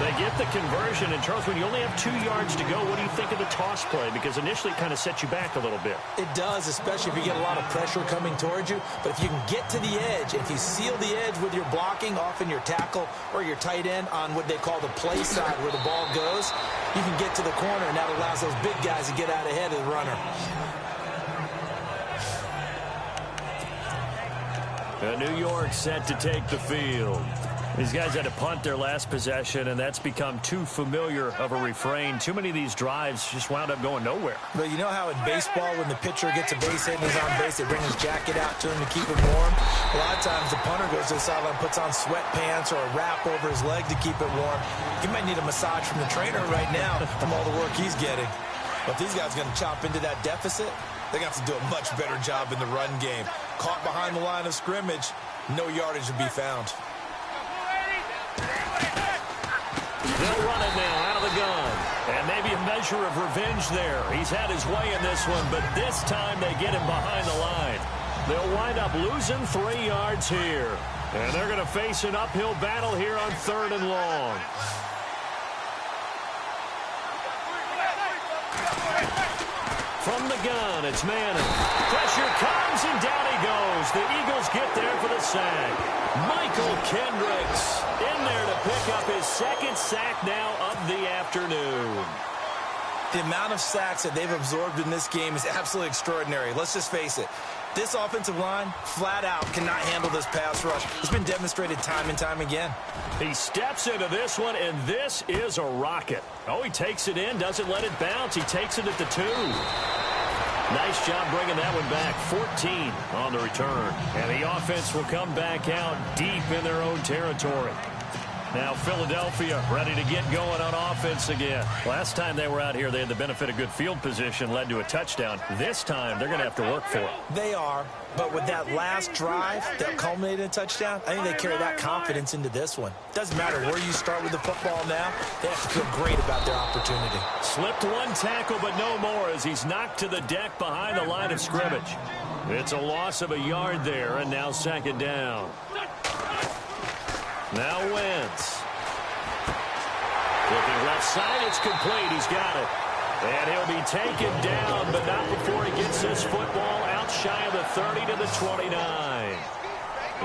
They get the conversion. And, Charles, when you only have 2 yards to go, what do you think of the toss play? Because initially it kind of sets you back a little bit. It does, especially if you get a lot of pressure coming towards you. But if you can get to the edge, if you seal the edge with your blocking, often your tackle or your tight end on what they call the play side where the ball goes, you can get to the corner, and that allows those big guys to get out ahead of the runner. New York set to take the field. These guys had to punt their last possession, and that's become too familiar of a refrain. Too many of these drives just wound up going nowhere. But you know how in baseball, when the pitcher gets a base hit and he's on base, they bring his jacket out to him to keep him warm? A lot of times the punter goes to the sideline, puts on sweatpants or a wrap over his leg to keep it warm. He might need a massage from the trainer right now from all the work he's getting. But if these guys are going to chop into that deficit, they're going to have to do a much better job in the run game. Caught behind the line of scrimmage, no yardage to be found. They'll run it now out of the gun. And maybe a measure of revenge there. He's had his way in this one, but this time they get him behind the line. They'll wind up losing 3 yards here. And they're going to face an uphill battle here on 3rd and long. From the gun, it's Manning. Pressure comes, and down he goes. The Eagles get there for the sack. Michael Kendricks in there to pick up his 2nd sack now of the afternoon. The amount of sacks that they've absorbed in this game is absolutely extraordinary. Let's just face it. This offensive line, flat out, cannot handle this pass rush. It's been demonstrated time and time again. He steps into this one, and this is a rocket. Oh, he takes it in, doesn't let it bounce. He takes it at the 2. Nice job bringing that one back. 14 on the return. And the offense will come back out deep in their own territory. Now Philadelphia ready to get going on offense again. Last time they were out here, they had the benefit of good field position, led to a touchdown. This time, they're going to have to work for it. They are, but with that last drive that culminated in a touchdown, I think they carry that confidence into this one. Doesn't matter where you start with the football now, they have to feel great about their opportunity. Slipped one tackle, but no more as he's knocked to the deck behind the line of scrimmage. It's a loss of a yard there, and now 2nd down. Now Wentz. Looking left side, it's complete. He's got it. And he'll be taken down, but not before he gets this football out shy of the 30 to the 29.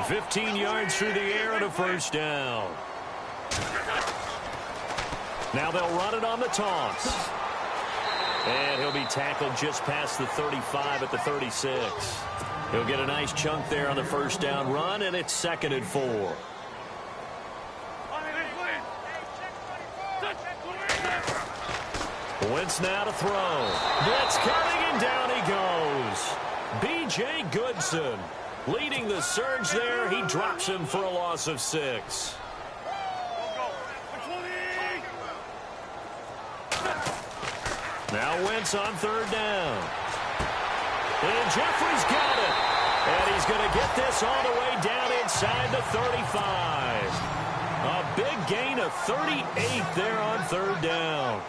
15 yards through the air and a 1st down. Now they'll run it on the toss. And he'll be tackled just past the 35 at the 36. He'll get a nice chunk there on the 1st down run, and it's 2nd and 4. Wentz now to throw. Blitz coming, and down he goes. B.J. Goodson leading the surge there. He drops him for a loss of 6. Now Wentz on 3rd down. And Jeffrey's got it. And he's going to get this all the way down inside the 35. A big gain of 38 there on 3rd down.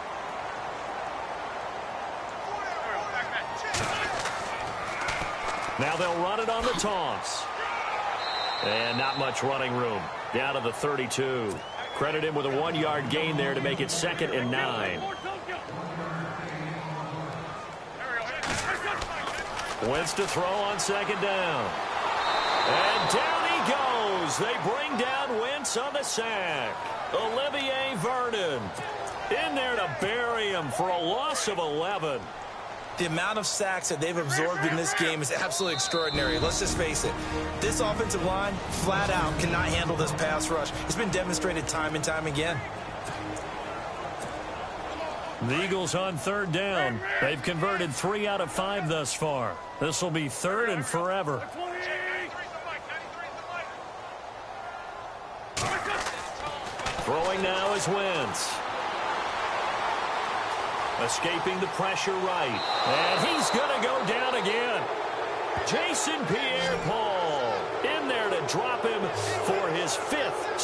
Now they'll run it on the toss. And not much running room. Down to the 32. Credit him with a 1-yard gain there to make it 2nd and 9. Wentz to throw on 2nd down. And down he goes. They bring down Wentz on the sack. Olivier Vernon in there to bury him for a loss of 11. The amount of sacks that they've absorbed in this game is absolutely extraordinary. Let's just face it. This offensive line, flat out, cannot handle this pass rush. It's been demonstrated time and time again. The Eagles on 3rd down. They've converted 3 out of 5 thus far. This will be 3rd and forever. Throwing now is Wentz. Escaping the pressure right. And he's going to go down again. Jason Pierre-Paul in there to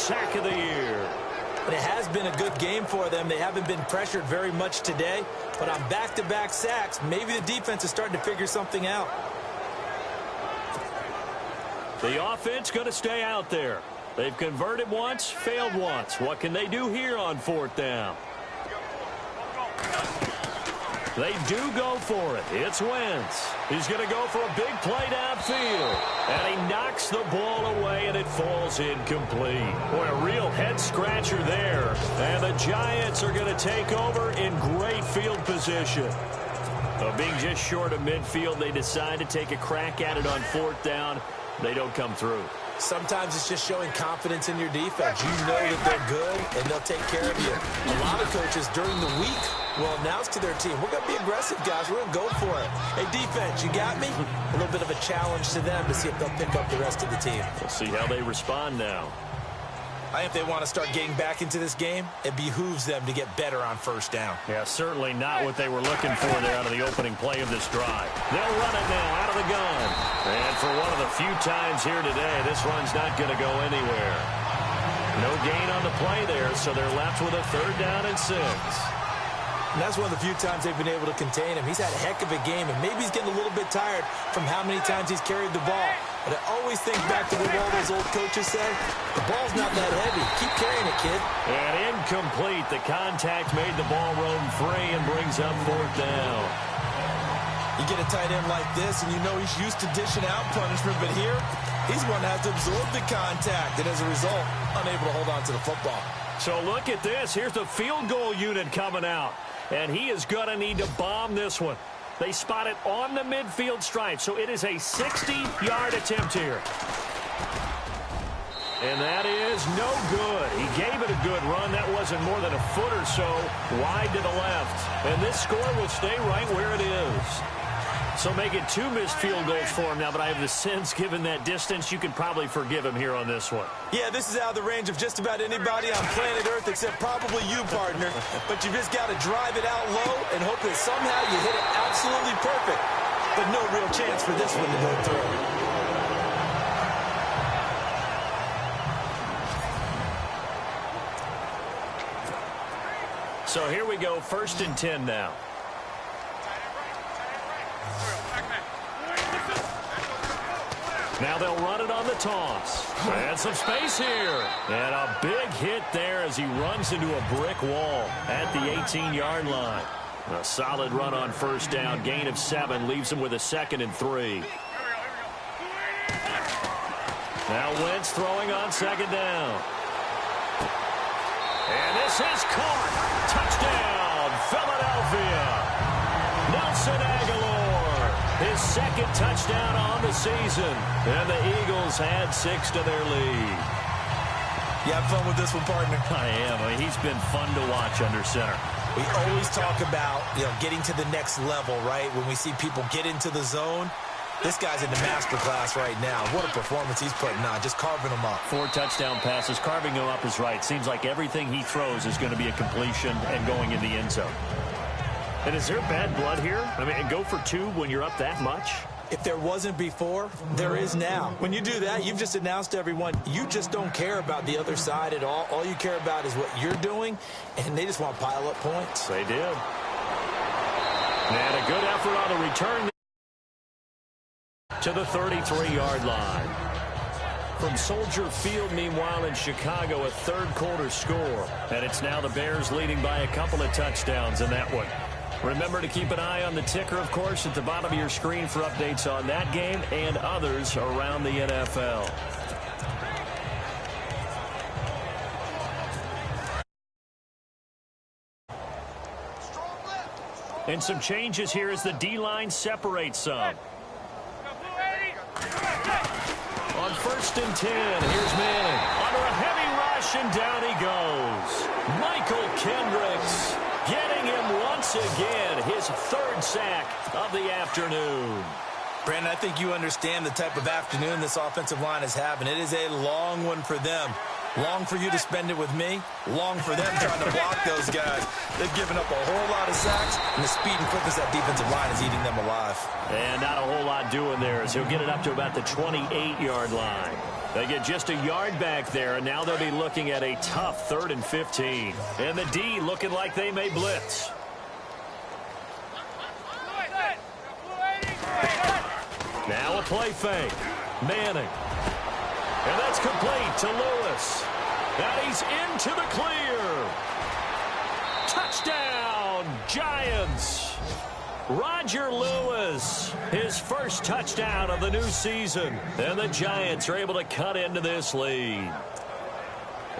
sack of the year. But it has been a good game for them. They haven't been pressured very much today. But on back-to-back sacks, maybe the defense is starting to figure something out. The offense going to stay out there. They've converted once, failed once. What can they do here on 4th down? They do go for it. It's Wentz. He's going to go for a big play downfield. And he knocks the ball away, and it falls incomplete. Boy, a real head-scratcher there. And the Giants are going to take over in great field position. Being just short of midfield, they decide to take a crack at it on 4th down. They don't come through. Sometimes it's just showing confidence in your defense. You know that they're good, and they'll take care of you. A lot of coaches during the week will announce to their team, we're going to be aggressive, guys. We're going to go for it. Hey, defense, you got me? A little bit of a challenge to them to see if they'll pick up the rest of the team. We'll see how they respond now. I think if they want to start getting back into this game, it behooves them to get better on 1st down. Yeah, certainly not what they were looking for there out of the opening play of this drive. They'll run it now out of the gun. And for one of the few times here today, this run's not going to go anywhere. No gain on the play there, so they're left with a 3rd down and 6. And that's one of the few times they've been able to contain him. He's had a heck of a game, and maybe he's getting a little bit tired from how many times he's carried the ball. But I always think back to what all those old coaches say. The ball's not that heavy. Keep carrying it, kid. And incomplete. The contact made the ball roam free and brings up 4th down. You get a tight end like this, and you know he's used to dishing out punishment. But here, he's one that has to absorb the contact. And as a result, unable to hold on to the football. So look at this. Here's the field goal unit coming out. And he is going to need to bomb this one. They spot it on the midfield stripe, so it is a 60-yard attempt here. And that is no good. He gave it a good run. That wasn't more than a foot or so wide to the left. And this score will stay right where it is. So make it 2 missed field goals for him now, but I have the sense, given that distance, you can probably forgive him here on this one. Yeah, this is out of the range of just about anybody on planet Earth except probably you, partner. But you just got to drive it out low and hope that somehow you hit it absolutely perfect. But no real chance for this one to go through. So here we go, 1st and 10 now. Now they'll run it on the toss. And some space here. And a big hit there as he runs into a brick wall at the 18-yard line. A solid run on 1st down. Gain of 7 leaves him with a 2nd and 3. Now Wentz throwing on 2nd down. And this is caught. Touchdown, Philadelphia. Nelson Aguilar. His 2nd touchdown on the season. And the Eagles add 6 to their lead. You have fun with this one, partner? I am. I mean, he's been fun to watch under center. We always talk about, getting to the next level, right? When we see people get into the zone. This guy's in the master class right now. What a performance he's putting on, just carving them up. 4 touchdown passes. Carving them up is right. Seems like everything he throws is going to be a completion and going in the end zone. And is there bad blood here? I mean, go for 2 when you're up that much? If there wasn't before, there is now. When you do that, you've just announced to everyone, you just don't care about the other side at all. All you care about is what you're doing, and they just want to pile up points. They did. And a good effort on the return to the 33-yard line. From Soldier Field, meanwhile, in Chicago, a 3rd quarter score. And it's now the Bears leading by a couple of touchdowns in that one. Remember to keep an eye on the ticker, of course, at the bottom of your screen for updates on that game and others around the NFL. And some changes here as the D-line separates some. On 1st and 10, here's Manning. Under a heavy rush, and down he goes. Michael Kendricks getting him once again, his 3rd sack of the afternoon. Brandon, I think you understand the type of afternoon this offensive line is having. It is a long one for them. Long for you to spend it with me. Long for them trying to block those guys. They've given up a whole lot of sacks, and the speed and quickness of that defensive line is eating them alive. And not a whole lot doing there as he'll get it up to about the 28-yard line. They get just a yard back there, and now they'll be looking at a tough 3rd and 15. And the D looking like they may blitz. Now a play fake. Manning. And that's complete to Lewis. And he's into the clear. Touchdown, Giants. Roger Lewis, his first touchdown of the new season. And the Giants are able to cut into this lead.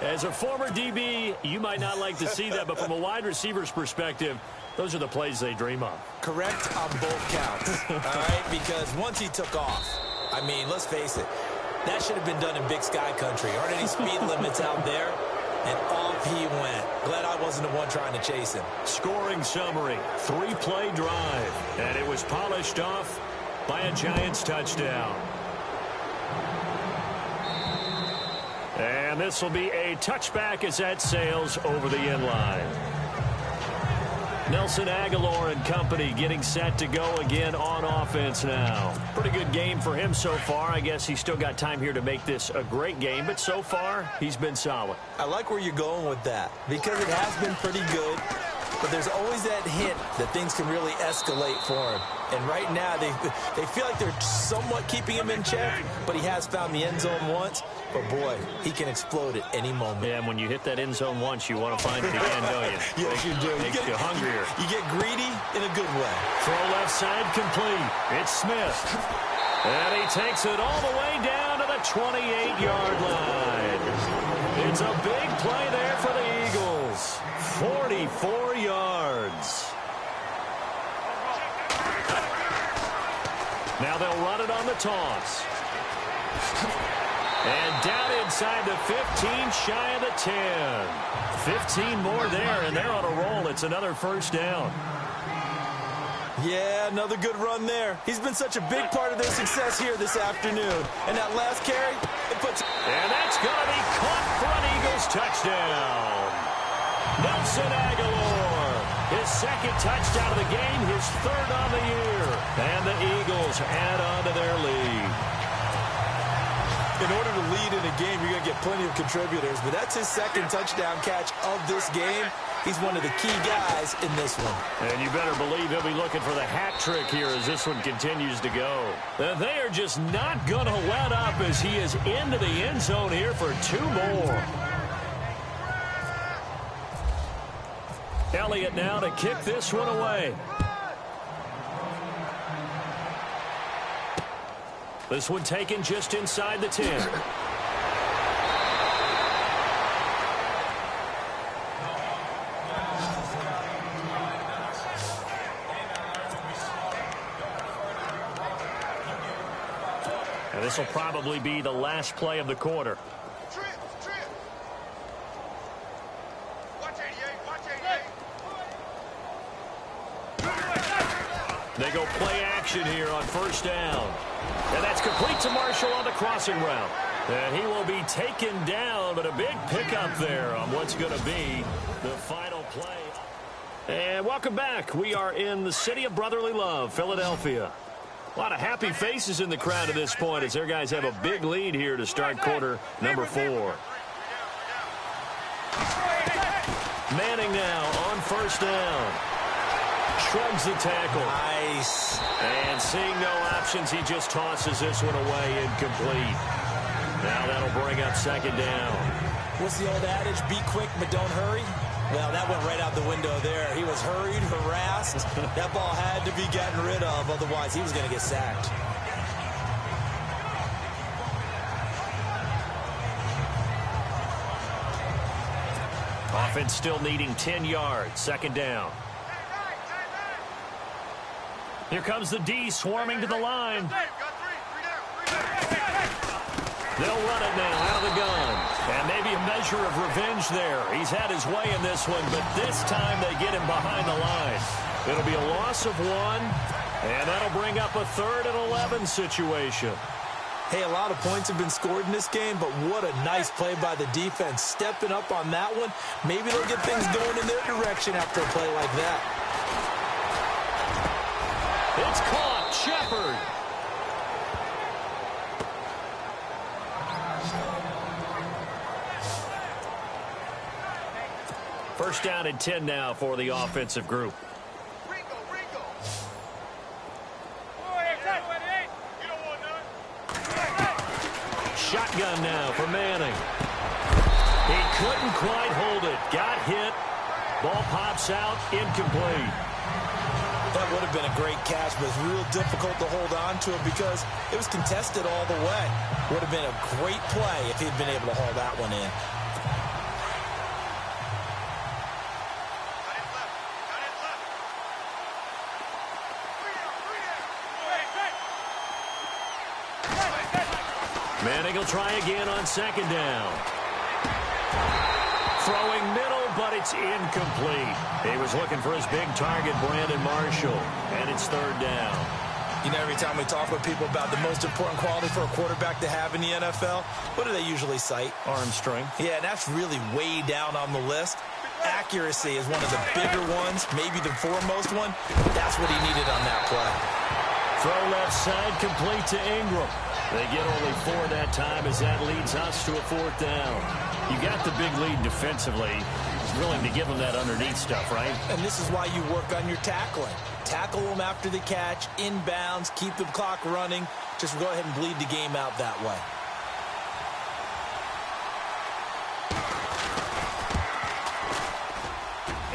As a former DB, you might not like to see that, but from a wide receiver's perspective, those are the plays they dream of. Correct on both counts, all right? Because once he took off, I mean, let's face it, that should have been done in Big Sky Country. Aren't any speed limits out there? And off he went. Glad I wasn't the one trying to chase him. Scoring summary, 3-play drive. And it was polished off by a Giants touchdown. And this will be a touchback as that sails over the end line. Nelson Aguilar and company getting set to go again on offense now. Pretty good game for him so far. I guess he's still got time here to make this a great game, but so far he's been solid. I like where you're going with that because it has been pretty good, but there's always that hint that things can really escalate for him. And right now they feel like they're somewhat keeping him in check, but he has found the end zone once. But, boy, he can explode at any moment. Yeah, and when you hit that end zone once, you want to find it again, don't you? Yes, you do. Makes you hungrier. You get greedy in a good way. Throw left side complete. It's Smith. And he takes it all the way down to the 28-yard line. It's a big play there for the Eagles. 44 yards. Now they'll run it on the toss. And down inside the 15, shy of the 10. 15 more there, and they're on a roll. It's another first down. Yeah, another good run there. He's been such a big part of their success here this afternoon. And that last carry, it puts... And that's going to be caught for an Eagles touchdown. Nelson Aguilar, his second touchdown of the game, his 3rd on the year. And the Eagles add on to their lead. In order to lead in a game, you're going to get plenty of contributors, but that's his 2nd touchdown catch of this game. He's one of the key guys in this one. And you better believe he'll be looking for the hat trick here as this one continues to go. They are just not going to let up as he is into the end zone here for 2 more. Elliott now to kick this one away. This one taken just inside the 10. And this will probably be the last play of the quarter. They go play action here on first down. And that's complete to Marshall on the crossing route. And he will be taken down, but a big pickup there on what's going to be the final play. And welcome back. We are in the city of brotherly love, Philadelphia. A lot of happy faces in the crowd at this point as their guys have a big lead here to start quarter number 4. Manning now on first down. Shrugs the tackle. Nice. And seeing no options, he just tosses this one away incomplete. Now that'll bring up 2nd down. What's the old adage? Be quick, but don't hurry. Well, that went right out the window there. He was hurried, harassed. That ball had to be gotten rid of, otherwise he was going to get sacked. Offense still needing 10 yards. 2nd down. Here comes the D swarming to the line. They'll run it now out of the gun. And maybe a measure of revenge there. He's had his way in this one, but this time they get him behind the line. It'll be a loss of 1, and that'll bring up a 3rd and 11 situation. Hey, a lot of points have been scored in this game, but what a nice play by the defense. Stepping up on that one. Maybe they'll get things going in their direction after a play like that. It's caught. Shepard. First down and 10 now for the offensive group. Shotgun now for Manning. He couldn't quite hold it. Got hit. Ball pops out. Incomplete. That would have been a great catch, but it's real difficult to hold on to it because it was contested all the way. Would have been a great play if he'd been able to haul that one in. Manning will try again on second down. Throwing middle, but it's incomplete. He was looking for his big target, Brandon Marshall, and it's third down. You know, every time we talk with people about the most important quality for a quarterback to have in the NFL, what do they usually cite? Arm strength. Yeah, and that's really way down on the list. Accuracy is one of the bigger ones, maybe the foremost one. That's what he needed on that play. Throw left side, complete to Ingram. They get only 4 that time as that leads us to a fourth down. You got the big lead defensively. He's willing to give them that underneath stuff, right? And this is why you work on your tackling. Tackle them after the catch, inbounds, keep the clock running. Just go ahead and bleed the game out that way.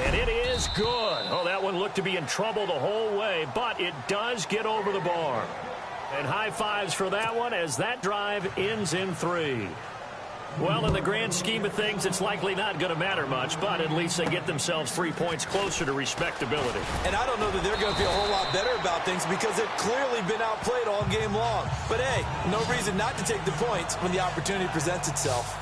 And it is good. Oh, that one looked to be in trouble the whole way, but it does get over the bar. And high fives for that one as that drive ends in 3. Well, in the grand scheme of things, it's likely not going to matter much, but at least they get themselves 3 points closer to respectability. And I don't know that they're going to feel a whole lot better about things because they've clearly been outplayed all game long. But, hey, no reason not to take the points when the opportunity presents itself.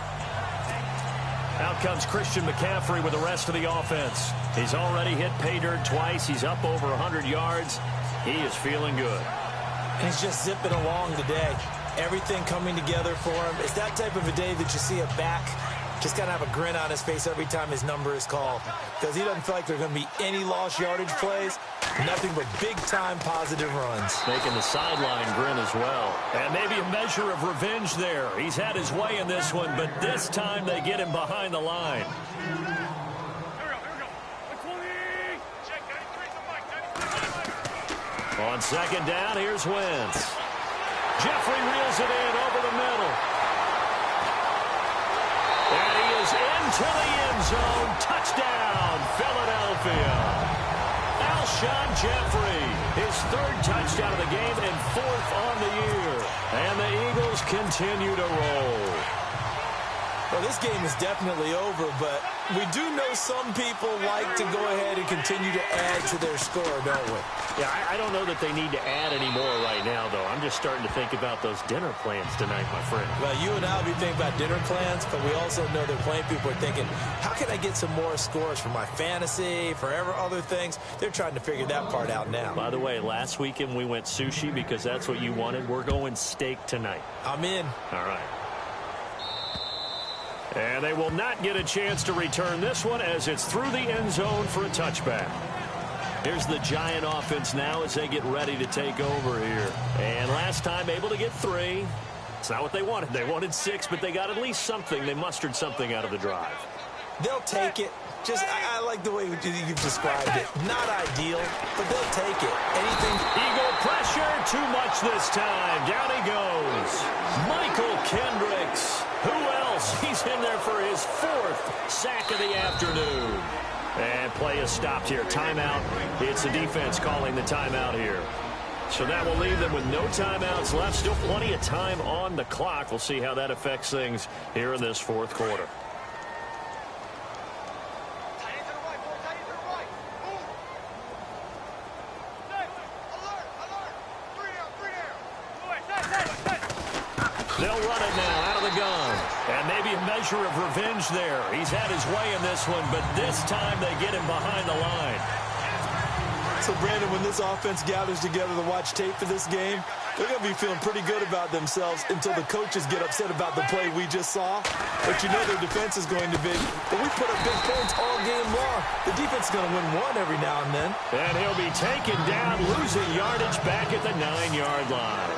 Out comes Christian McCaffrey with the rest of the offense. He's already hit pay dirt twice. He's up over 100 yards. He is feeling good. And he's just zipping along today. Everything coming together for him. It's that type of a day that you see a back just kind of have a grin on his face every time his number is called because he doesn't feel like there are going to be any lost yardage plays, nothing but big-time positive runs. Making the sideline grin as well. And maybe a measure of revenge there. He's had his way in this one, but this time they get him behind the line. On second down, here's Wentz. Jeffrey reels it in over the middle. And he is into the end zone. Touchdown, Philadelphia. Alshon Jeffrey, his 3rd touchdown of the game and 4th on the year. And the Eagles continue to roll. Well, this game is definitely over, but we do know some people like to go ahead and continue to add to their score, don't we? Yeah, I don't know that they need to add any more right now, though. I'm just starting to think about those dinner plans tonight, my friend. Well, you and I will be thinking about dinner plans, but we also know that plenty of people are thinking, how can I get some more scores for my fantasy, for other things? They're trying to figure that part out now. By the way, last weekend we went sushi because that's what you wanted. We're going steak tonight. I'm in. All right. And they will not get a chance to return this one as it's through the end zone for a touchback. Here's the Giant offense now as they get ready to take over here. And last time able to get 3. It's not what they wanted. They wanted 6, but they got at least something. They mustered something out of the drive. They'll take it. Just, I like the way you've described it. Not ideal, but they'll take it. Anything. Eagle pressure, too much this time. Down he goes. Michael Kendricks. Who else? He's in there for his 4th sack of the afternoon. And play is stopped here. Timeout. It's the defense calling the timeout here. So that will leave them with no timeouts left. Still plenty of time on the clock. We'll see how that affects things here in this 4th quarter. They'll run it now out of the gun. And maybe a measure of revenge there. He's had his way in this one, but this time they get him behind the line. So, Brandon, when this offense gathers together to watch tape for this game, they're going to be feeling pretty good about themselves until the coaches get upset about the play we just saw. But you know their defense is going to be. But we put up big points all game long. The defense is going to win one every now and then. And he'll be taken down, losing yardage back at the 9-yard line.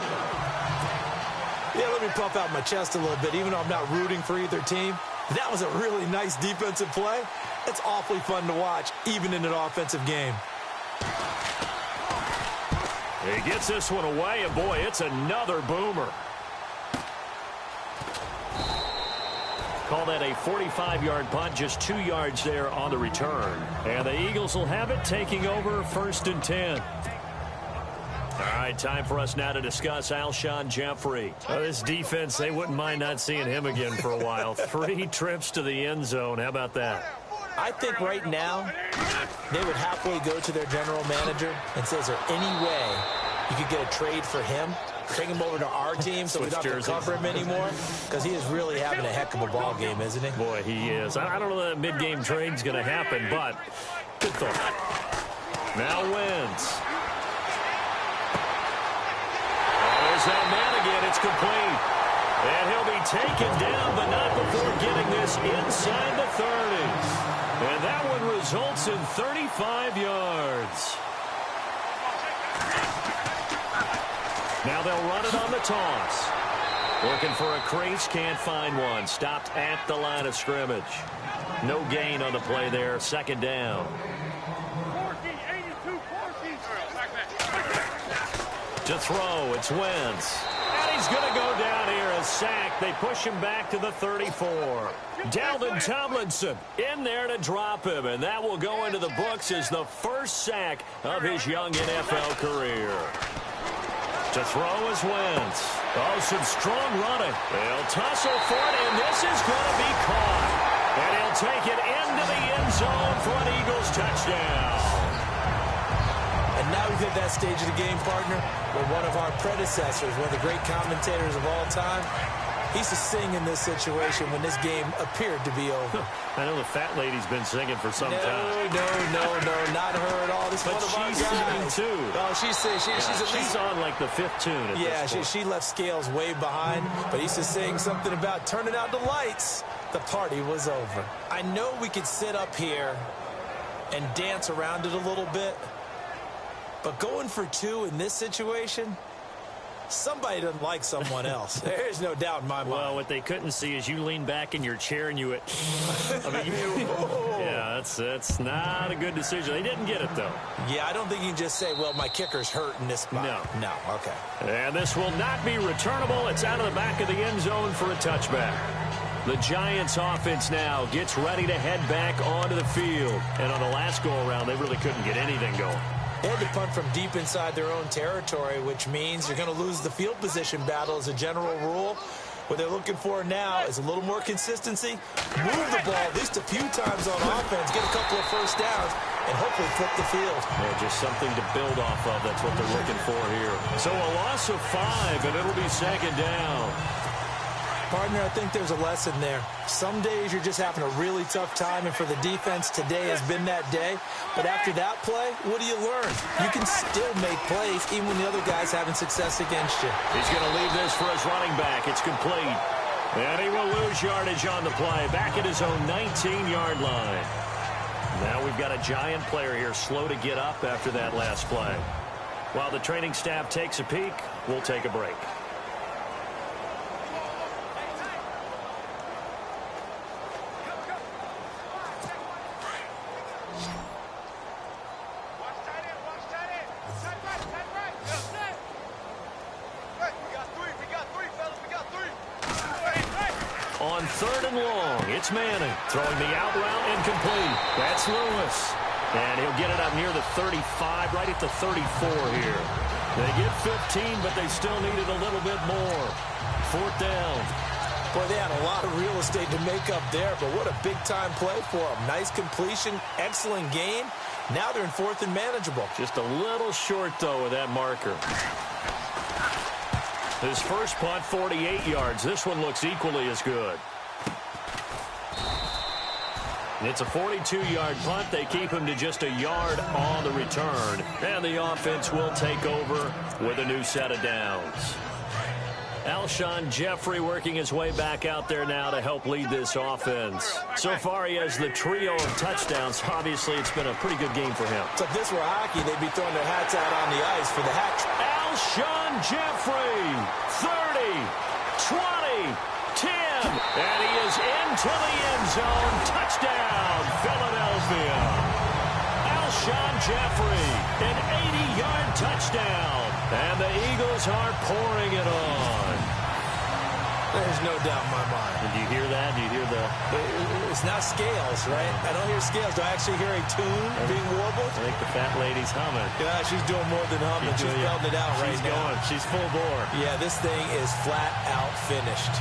Yeah, let me puff out my chest a little bit, even though I'm not rooting for either team. That was a really nice defensive play. It's awfully fun to watch, even in an offensive game. He gets this one away, and boy, it's another boomer. Call that a 45-yard punt, just 2 yards there on the return. And the Eagles will have it, taking over 1st and 10. All right, time for us now to discuss Alshon Jeffrey. This defense, they wouldn't mind not seeing him again for a while. 3 trips to the end zone. How about that? I think right now they would halfway go to their general manager and say, is there any way you could get a trade for him? Bring him over to our team so we don't have to cover him anymore? Because he is really having a heck of a ball game, isn't he? Boy, he is. I don't know that mid-game trade's going to happen, but good thought. Now Wentz. There's that man again. It's complete. And he'll be taken down, but not before getting this inside the 30. And that one results in 35 yards. Now they'll run it on the toss. Looking for a crease, can't find one. Stopped at the line of scrimmage. No gain on the play there. 2nd down. To throw, it's Wentz. And he's going to go down here. A sack. They push him back to the 34. Dalvin Tomlinson in there to drop him. And that will go into the books as the first sack of his young NFL career. To throw is Wentz. Oh, some strong running. They'll tussle for it, and this is going to be caught. And he'll take it into the end zone for an Eagles touchdown. And now we've hit that stage of the game, partner, where one of our predecessors, one of the great commentators of all time, he used to sing in this situation when this game appeared to be over. I know the fat lady's been singing for some time. No, not her at all. This is one of our guys. She's singing too. Oh, she's on like the 5th tune at this point. She left Scales way behind, but he used to sing something about turning out the lights. The party was over. I know we could sit up here and dance around it a little bit, but going for 2 in this situation, somebody doesn't like someone else. There's no doubt in my mind. Well, what they couldn't see is you lean back in your chair and you went, yeah, that's not a good decision. They didn't get it, though. Yeah, I don't think you can just say, well, my kicker's hurt in this spot. No, okay. And this will not be returnable. It's out of the back of the end zone for a touchback. The Giants offense now gets ready to head back onto the field. And on the last go-around, they really couldn't get anything going. They had to punt from deep inside their own territory, which means you're going to lose the field position battle as a general rule. What they're looking for now is a little more consistency, move the ball at least a few times on offense, get a couple of first downs, and hopefully flip the field. Yeah, just something to build off of. That's what they're looking for here. So a loss of 5, and it'll be 2nd down. Partner, I think there's a lesson there. Some days you're just having a really tough time, and for the defense, today has been that day. But after that play, what do you learn? You can still make plays even when the other guy's having success against you. He's going to leave this for his running back. It's complete. And he will lose yardage on the play, back at his own 19-yard line. Now we've got a Giant player here slow to get up after that last play. While the training staff takes a peek, we'll take a break. On 3rd and long, it's Manning throwing the out route incomplete. That's Lewis. And he'll get it up near the 35, right at the 34 here. They get 15, but they still needed a little bit more. 4th down. Boy, they had a lot of real estate to make up there, but what a big-time play for them. Nice completion, excellent gain. Now they're in 4th and manageable. Just a little short, though, with that marker. His first punt, 48 yards. This one looks equally as good. It's a 42-yard punt. They keep him to just a yard on the return. And the offense will take over with a new set of downs. Alshon Jeffrey working his way back out there now to help lead this offense. So far, he has the trio of touchdowns. Obviously, it's been a pretty good game for him. So if this were hockey, they'd be throwing their hats out on the ice for the hat trick. Alshon Jeffrey, 30, 20, 10, and he is in into the end zone. Touchdown, Philadelphia. Alshon Jeffrey, an 80-yard touchdown. And the Eagles are pouring it on. There's no doubt in my mind. Did you hear that? Do you hear the... It's not scales, right? I don't hear scales. Do I actually hear a tune being warbled? I think the fat lady's humming. Yeah, she's doing more than humming. She's belting it out right now. She's going. She's full bore. Yeah, this thing is flat out finished.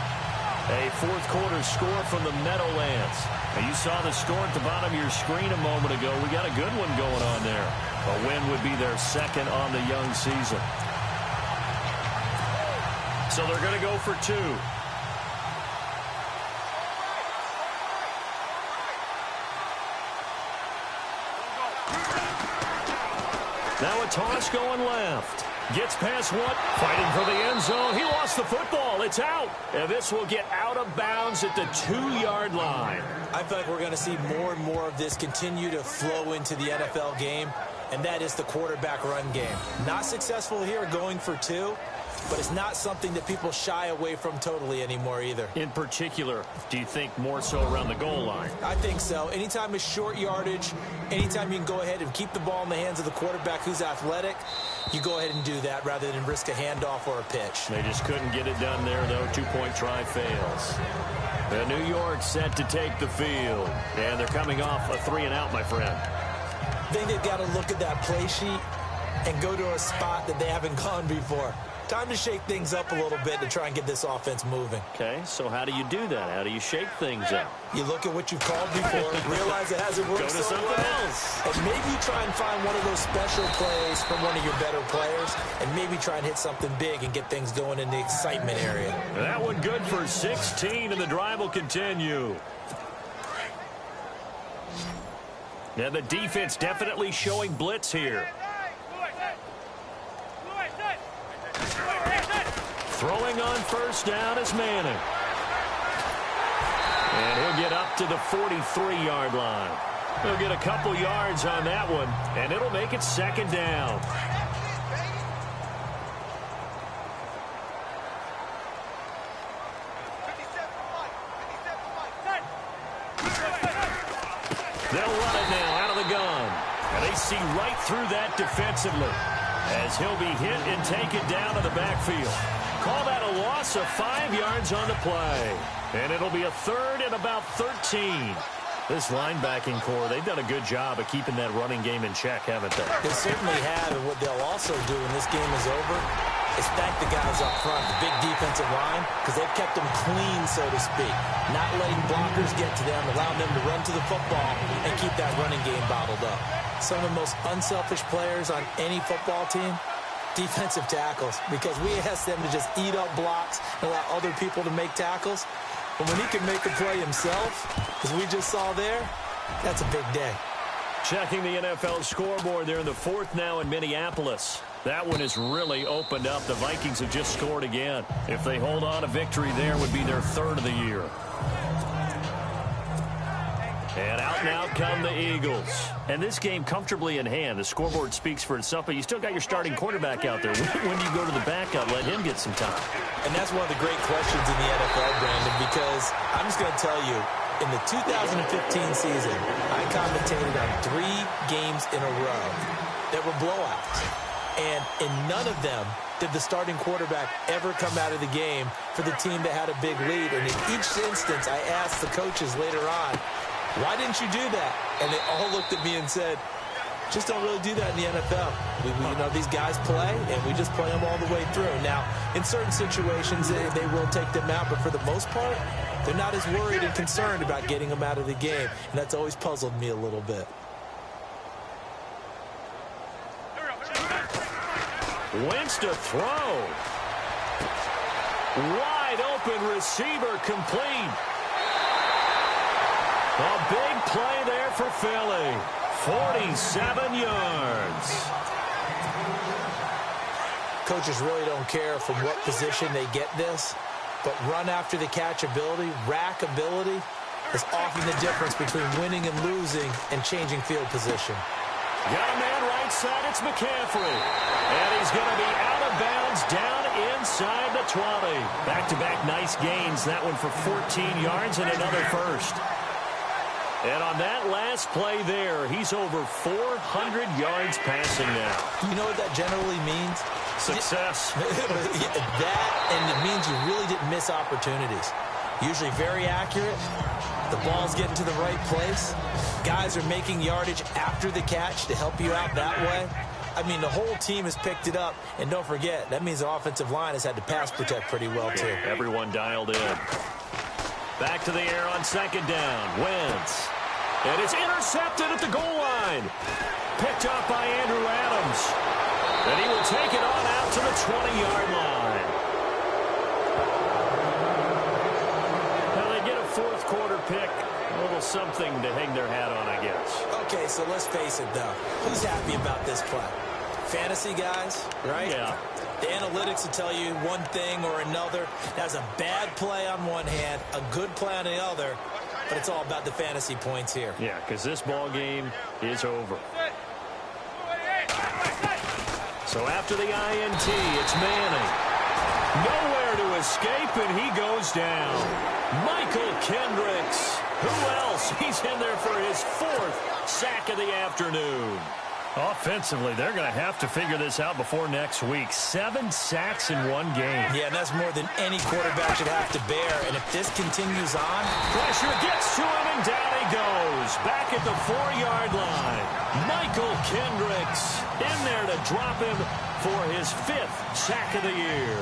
A fourth quarter score from the Meadowlands. Now, you saw the score at the bottom of your screen a moment ago. We got a good one going on there. A win would be their second on the young season. So they're going to go for two. Now a toss going left. Gets past one. Fighting for the end zone. He lost the football. It's out. And this will get out of bounds at the 2-yard line. I feel like we're going to see more and more of this continue to flow into the NFL game, and that is the quarterback run game. Not successful here going for two, but it's not something that people shy away from totally anymore either. In particular, do you think more so around the goal line? I think so. Anytime it's short yardage, anytime you can go ahead and keep the ball in the hands of the quarterback who's athletic, you go ahead and do that rather than risk a handoff or a pitch. They just couldn't get it done there, though. 2-point try fails. The New York set to take the field. And they're coming off a 3-and-out, my friend. I think they've got to look at that play sheet and go to a spot that they haven't gone before. Time to shake things up a little bit to try and get this offense moving. Okay, so how do you do that? How do you shake things up? You look at what you've called before, realize it hasn't worked Go to so something well, else. and maybe you try and find one of those special plays from one of your better players, and maybe try and hit something big and get things going in the excitement area. That one good for 16, and the drive will continue. And the defense definitely showing blitz here. Throwing on first down is Manning. And he'll get up to the 43-yard line. He'll get a couple yards on that one, and it'll make it second down. They'll run it now out of the gun. And they see right through that defensively as he'll be hit and taken down to the backfield. Call that a loss of 5 yards on the play. And it'll be a third and about 13. This linebacking core, they've done a good job of keeping that running game in check, haven't they? They certainly have, and what they'll also do when this game is over is thank the guys up front, the big defensive line, because they've kept them clean, so to speak. Not letting blockers get to them, allowing them to run to the football and keep that running game bottled up. Some of the most unselfish players on any football team, defensive tackles, because we ask them to just eat up blocks and allow other people to make tackles. But when he can make a play himself, as we just saw there, that's a big day. Checking the NFL scoreboard there in the fourth now in Minneapolis. That one has really opened up. The Vikings have just scored again. If they hold on, a victory there would be their third of the year. And out come the Eagles. And this game comfortably in hand. The scoreboard speaks for itself, but you still got your starting quarterback out there. When do you go to the backup, let him get some time? And that's one of the great questions in the NFL, Brandon, because I'm just going to tell you, in the 2015 season, I commentated on 3 games in a row that were blowouts. And in none of them did the starting quarterback ever come out of the game for the team that had a big lead. And in each instance, I asked the coaches later on, why didn't you do that? And they all looked at me and said, just don't really do that in the NFL. You know, these guys play, and we just play them all the way through. Now, in certain situations, they will take them out, but for the most part, they're not as worried and concerned about getting them out of the game, and that's always puzzled me a little bit. Wentz to throw. Wide open receiver complete. A big play there for Philly. 47 yards. Coaches really don't care from what position they get this, but run after the catch ability, rack ability, is often the difference between winning and losing and changing field position. Got a man right side, it's McCaffrey. And he's going to be out of bounds down inside the 20. Back-to-back nice gains. That one for 14 yards and another first. And on that last play there, he's over 400 yards passing now. You know what that generally means? Success. That, and it means you really didn't miss opportunities. Usually very accurate. The ball's getting to the right place. Guys are making yardage after the catch to help you out that way. I mean, the whole team has picked it up. And don't forget, that means the offensive line has had to pass protect pretty well, too. Everyone dialed in. Back to the air on second down. Wentz. And it's intercepted at the goal line. Picked up by Andrew Adams. And he will take it on out to the 20-yard line. Now they get a fourth quarter pick. A little something to hang their hat on, I guess. Okay, so let's face it, though. Who's happy about this play? Fantasy guys, right? Yeah. The analytics will tell you one thing or another. That's a bad play on one hand, a good play on the other, but it's all about the fantasy points here. Yeah, because this ball game is over. So after the INT, it's Manning. Nowhere to escape, and he goes down. Michael Kendricks. Who else? He's in there for his fourth sack of the afternoon. Offensively, they're going to have to figure this out before next week. 7 sacks in one game. Yeah, and that's more than any quarterback should have to bear. And if this continues on, pressure gets to him, and down he goes. Back at the 4-yard line. Michael Kendricks in there to drop him for his 5th sack of the year.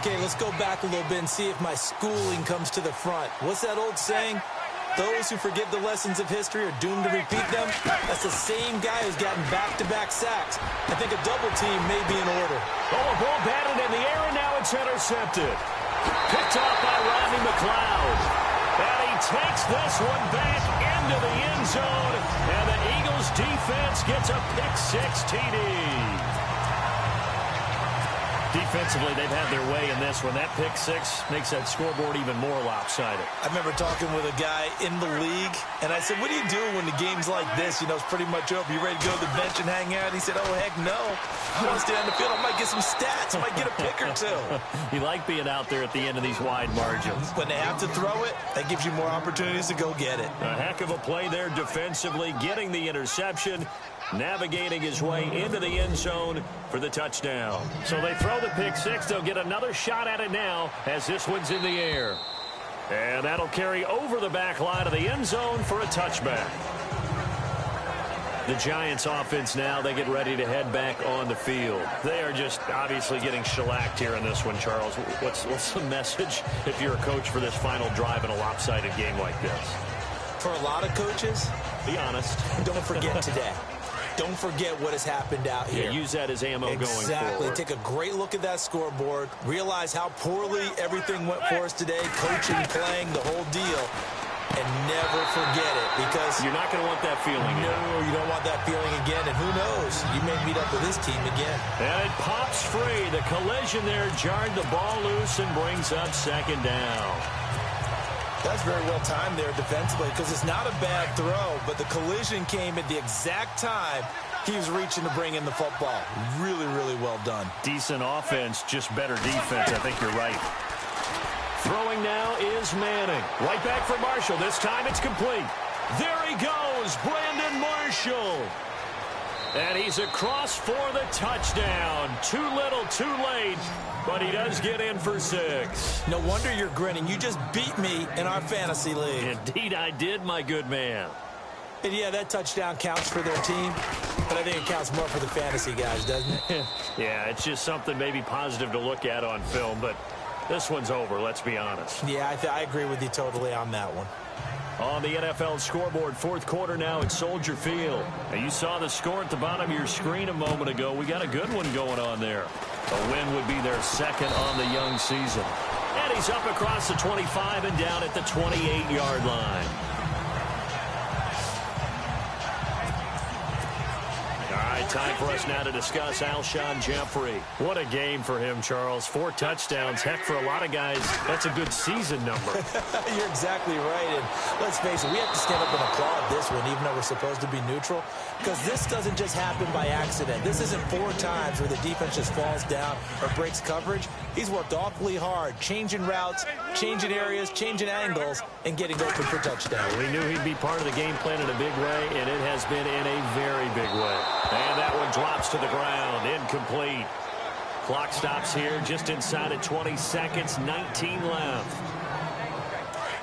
Okay, let's go back a little bit and see if my schooling comes to the front. What's that old saying? Those who forget the lessons of history are doomed to repeat them. That's the same guy who's gotten back-to-back sacks. I think a double team may be in order. Oh, a ball batted in the air, and now it's intercepted. Picked off by Rodney McLeod. And he takes this one back into the end zone. And the Eagles defense gets a pick-6 TD. Defensively, they've had their way in this one. That pick-6 makes that scoreboard even more lopsided. I remember talking with a guy in the league, and I said, what do you do when the game's like this? You know, it's pretty much over. You ready to go to the bench and hang out? He said, oh, heck no. I want to stay on the field. I might get some stats. I might get a pick or two. You like being out there at the end of these wide margins. When they have to throw it, that gives you more opportunities to go get it. A heck of a play there defensively, getting the interception, navigating his way into the end zone for the touchdown. So they throw the pick-6. They'll get another shot at it now as this one's in the air. And that'll carry over the back line of the end zone for a touchback. The Giants offense now, they get ready to head back on the field. They are just obviously getting shellacked here in this one, Charles. What's the message if you're a coach for this final drive in a lopsided game like this? For a lot of coaches, be honest, don't forget today. Don't forget what has happened out here. Yeah, use that as ammo going forward. Exactly. Take a great look at that scoreboard. Realize how poorly everything went for us today. Coaching, playing, the whole deal. And never forget it, because you're not going to want that feeling again. No, you don't want that feeling again. And who knows? You may meet up with this team again. And it pops free. The collision there jarred the ball loose and brings up second down. That's very well timed there defensively, because it's not a bad throw, but the collision came at the exact time he was reaching to bring in the football. Really, really well done. Decent offense, just better defense. I think you're right. Throwing now is Manning. Right back for Marshall. This time it's complete. There he goes, Brandon Marshall. And he's across for the touchdown. Too little, too late. But he does get in for 6. No wonder you're grinning. You just beat me in our fantasy league. Indeed I did, my good man. And yeah, that touchdown counts for their team, but I think it counts more for the fantasy guys, doesn't it? Yeah, it's just something maybe positive to look at on film, but this one's over, let's be honest. Yeah, I agree with you totally on that one. On the NFL scoreboard, fourth quarter now at Soldier Field. Now you saw the score at the bottom of your screen a moment ago. We got a good one going on there. A win would be their second on the young season. And he's up across the 25 and down at the 28-yard line. All right, Time for us now to discuss Alshon Jeffrey. What a game for him, Charles. 4 touchdowns. Heck, for a lot of guys, that's a good season number. You're exactly right. And let's face it, we have to stand up and applaud this one, even though we're supposed to be neutral, because this doesn't just happen by accident. This isn't 4 times where the defense just falls down or breaks coverage. He's worked awfully hard, changing routes, changing areas, changing angles, and getting open for touchdown. We knew he'd be part of the game plan in a big way, and it has been in a very big way. And that one drops to the ground, incomplete. Clock stops here just inside of 20 seconds, 19 left.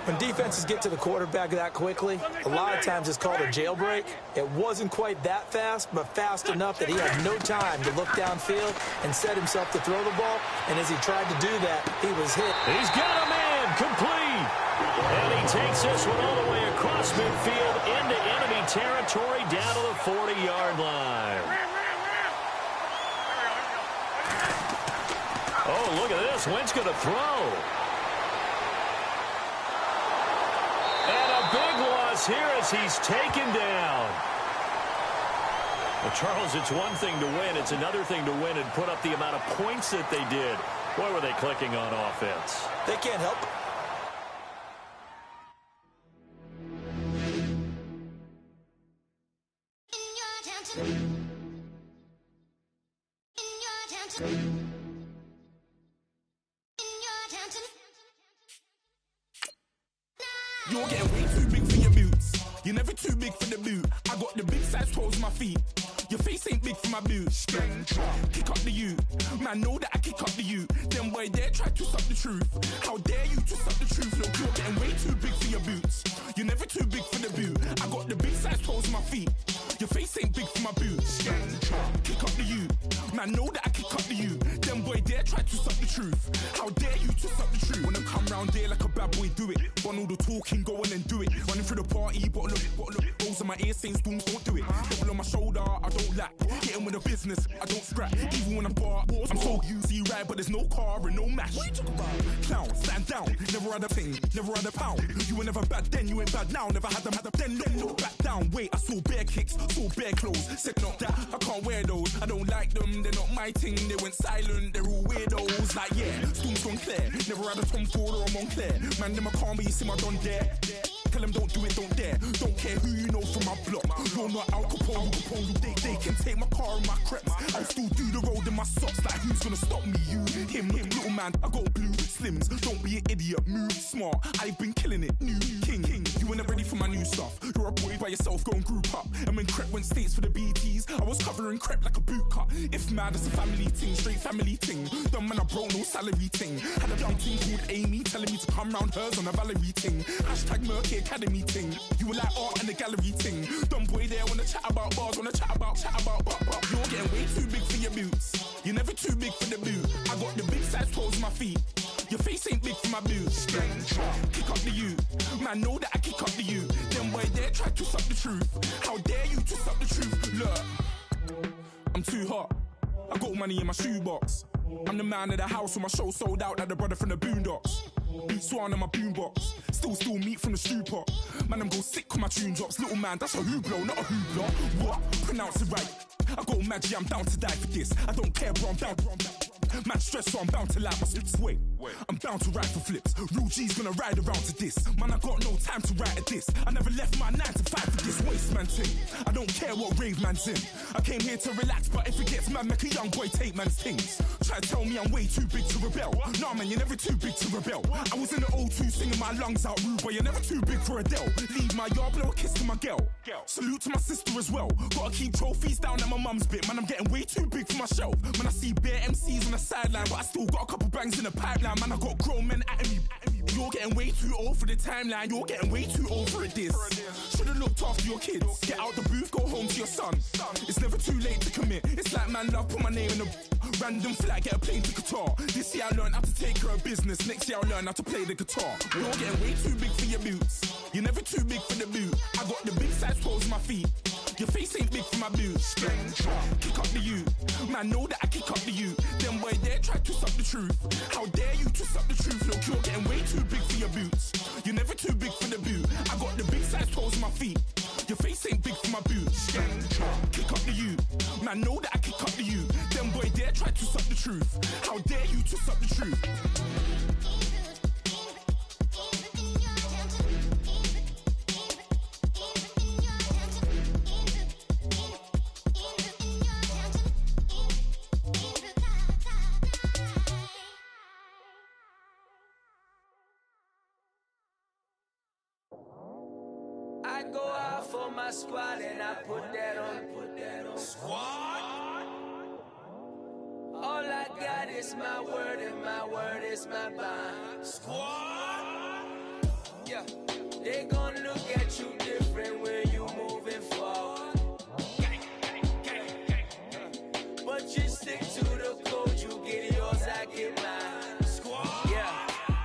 When defenses get to the quarterback that quickly, a lot of times it's called a jailbreak. It wasn't quite that fast, but fast enough that he had no time to look downfield and set himself to throw the ball. And as he tried to do that, he was hit. He's got a man, complete. And he takes this one all the way across midfield into enemy territory down to the 40-yard line. Oh, look at this. Wentz going to throw. And a big loss here as he's taken down. Well, Charles, it's one thing to win. It's another thing to win and put up the amount of points that they did. Boy, were they clicking on offense. They can't help it. You're getting way too big for your boots. You're never too big for the boot. I got the big size toes on my feet. Your face ain't big for my boots. Kick up the you. Man, know that I kick up the you. Them boy there try to twist up the truth. How dare you twist up the truth? Look, you're getting way too big for your boots. You're never too big for the boot. I got the big size toes on my feet. Your face ain't big for my boots. Kick up the you. Man, know that I kick up the you. Them boy there try to twist up the truth. How dare you twist up the truth? Wanna come round there like a bad boy, do it. Want all the talking, go on and do it. Running through the party, bottle up. Those in my ear saying storms, don't do it. Double on my shoulder, I don't lack. Getting with the business, I don't scrap. Even when I'm bar, I'm so easy right, but there's no car and no match. What you talking about? Clown, stand down. Never had a thing, never had a pound. You were never bad then, you ain't bad now. Never had them, then look back down. Wait, I saw bare kicks, saw bare clothes. Said not that, I can't wear those. I don't like them, they're not my thing. They went silent, they're all weirdos. Like yeah, Storm's gone clear. Never had a Tom Ford or a Montclair. Man, them I can't, but you see my done there. Tell them don't do it, don't dare. Don't care who you know from my block. You're not Al Capone, they can take my car and my creps. I'll still do the road in my socks. Like who's gonna stop me? You, him, little man. I got blue slims. Don't be an idiot, move smart. I've been killing it, new king. You ain't ready for my new stuff. You're a boy by yourself, go and group up. And when Crep went states for the BTs, I was covering Crep like a boot cut. If mad, it's a family thing, straight family thing. Dumb man, I broke no salary thing. Had a young thing called Amy telling me to come round hers on a Valerie thing. Hashtag Murky Academy thing. You were like art and the gallery thing. Dumb boy there wanna chat about bars, wanna chat about. You're getting way too big for your boots. You're never too big for the boot. I got the big size toes on my feet. Your face ain't big for my boots. Kick up the you. Man, know that I kick up the you. Them boy there try to twist up the truth. How dare you twist up the truth? Look, I'm too hot. I got money in my shoebox. I'm the man of the house when my show sold out like the brother from the Boondocks. Beat Swan in my boombox. Still meat from the stew pot. Man, I'm go sick when my tune drops. Little man, that's a hooplo, not a hoopla. What? Pronounce it right. I got magic, I'm down to die for this. I don't care, bro, I'm down. Man stressed, so I'm bound to like my slips. Wait, I'm bound to ride for flips. Real G's gonna ride around to this. Man, I got no time to write at this. I never left my 9 to 5 for this waste man thing. I don't care what rave man's in. I came here to relax, but if it gets mad, make a young boy take man's things. Try to tell me I'm way too big to rebel. Nah, man, you're never too big to rebel. I was in the O2 singing my lungs out rude, but you're never too big for Adele. Leave my yard, blow a kiss to my girl. Salute to my sister as well. Gotta keep trophies down at my mum's bit. Man, I'm getting way too big for my shelf. Man, I see bare MCs on the sideline, but I still got a couple bangs in the pipeline. Man, I got grown men at me. You're getting way too old for the timeline. You're getting way too old for a diss. Should've looked after your kids. Get out the booth, go home to your son. It's never too late to commit. It's like man love, put my name in a random flag, get a plane to Qatar. This year I learned how to take care of business. Next year I'll learn how to play the guitar. You're getting way too big for your boots. You're never too big for the boot. I got the big size toes on my feet. Your face ain't big for my boots. Kick up the you. Man, know that I kick up the you. Them boy there try to twist up the truth. How dare you twist up the truth? Look, you're getting way too big for your boots. You're never too big for the boot. I got the big size toes on my feet. Your face ain't big for my boots. Kick up the you. Man, Man, know that I kick up the you. Them boy dare try to suck the truth. How dare you to suck the truth? I go out for my squad and I put that on. Squad. All I got is my word and my word is my bond. Squad. Yeah, they gon' look at you different when you moving forward. But you stick to the code, you get yours, I get mine. Squad. Yeah,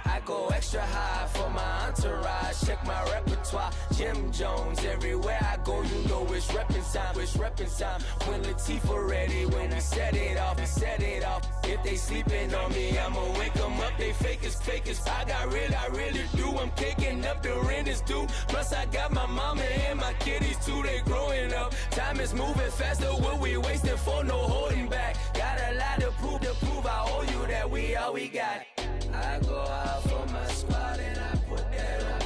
I go extra high for my entourage. Check my repertoire. Jim Jones, everywhere I go, you know it's reppin' time, it's reppin' time. When Latifah ready, when he set it off, he set it off. If they sleeping on me, I'ma wake them up, they fakers. I really do, I'm caking up, the rent is due. Plus I got my mama and my kiddies too, they growing up. Time is moving faster, what we wasting for, no holding back. Got a lot to prove, I owe you that we all we got. I go out for my squad and I put that on.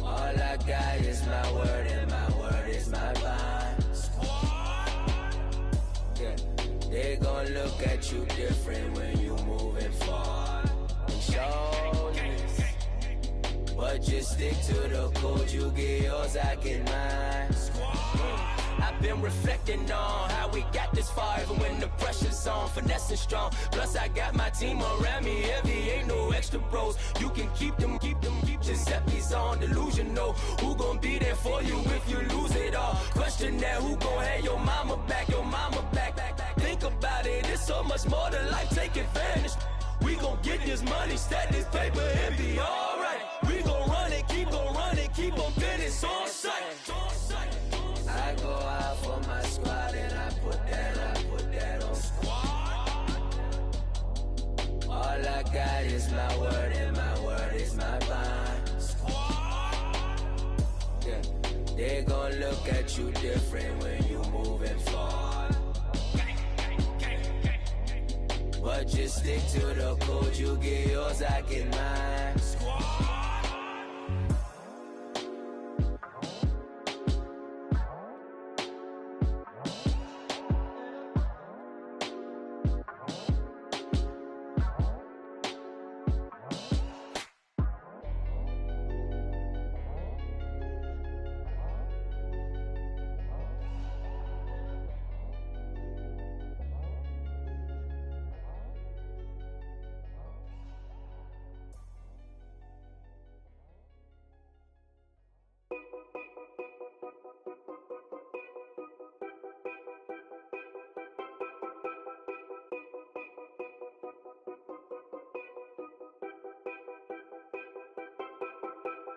All I got is my word and my word is my bond. Yeah, they gon' look at you different when you moving forward. Shoulders, but just stick to the code. You get yours, I get mine. I've been reflecting on how we got this far, even when the pressure's on, finessing strong. Plus I got my team around me heavy, ain't no extra bros. You can keep them. Giuseppe's on delusional. Who gon' be there for you if you lose it all? Question that, who gon' have your mama back? Think about it, it's so much more to life, take advantage. We gon' get this money, stack this paper and be alright. We gon' run it, keep on finish on sight. I go out for my squad and I put that on. All I got is my word and my word is my bond. Yeah, they gon' look at you different when you moving forward. But just stick to the code, you get yours, I get mine.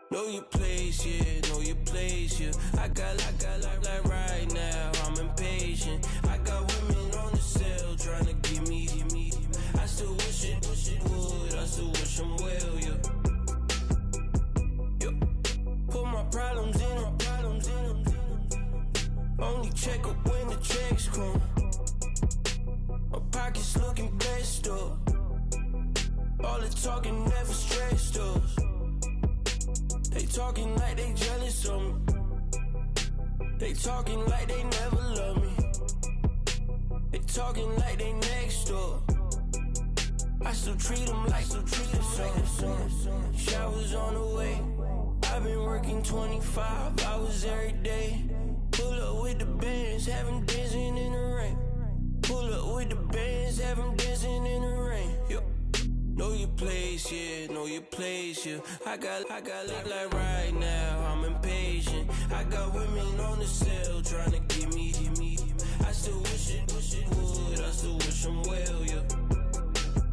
Know your place, yeah, know your place, yeah. I got like right now, I'm impatient. I got women on the cell trying to give me. I still wish it would, I still wish I'm well, yeah. Put my problems in them. Only check up when the checks come. My pockets looking best up. All the talking never stressed us. They talking like they jealous of me. They talking like they never love me. They talking like they next door. I still treat them like son. Showers on the way. I've been working 25 hours every day. Pull up with the bands, have them dancing in the rain. Pull up with the bands, have them dancing in the rain. Yo. Know your place, yeah, know your place, yeah. I got like right now, I'm impatient. I got women on the cell trying to give me. I still wish it would, I still wish I'm well, yeah.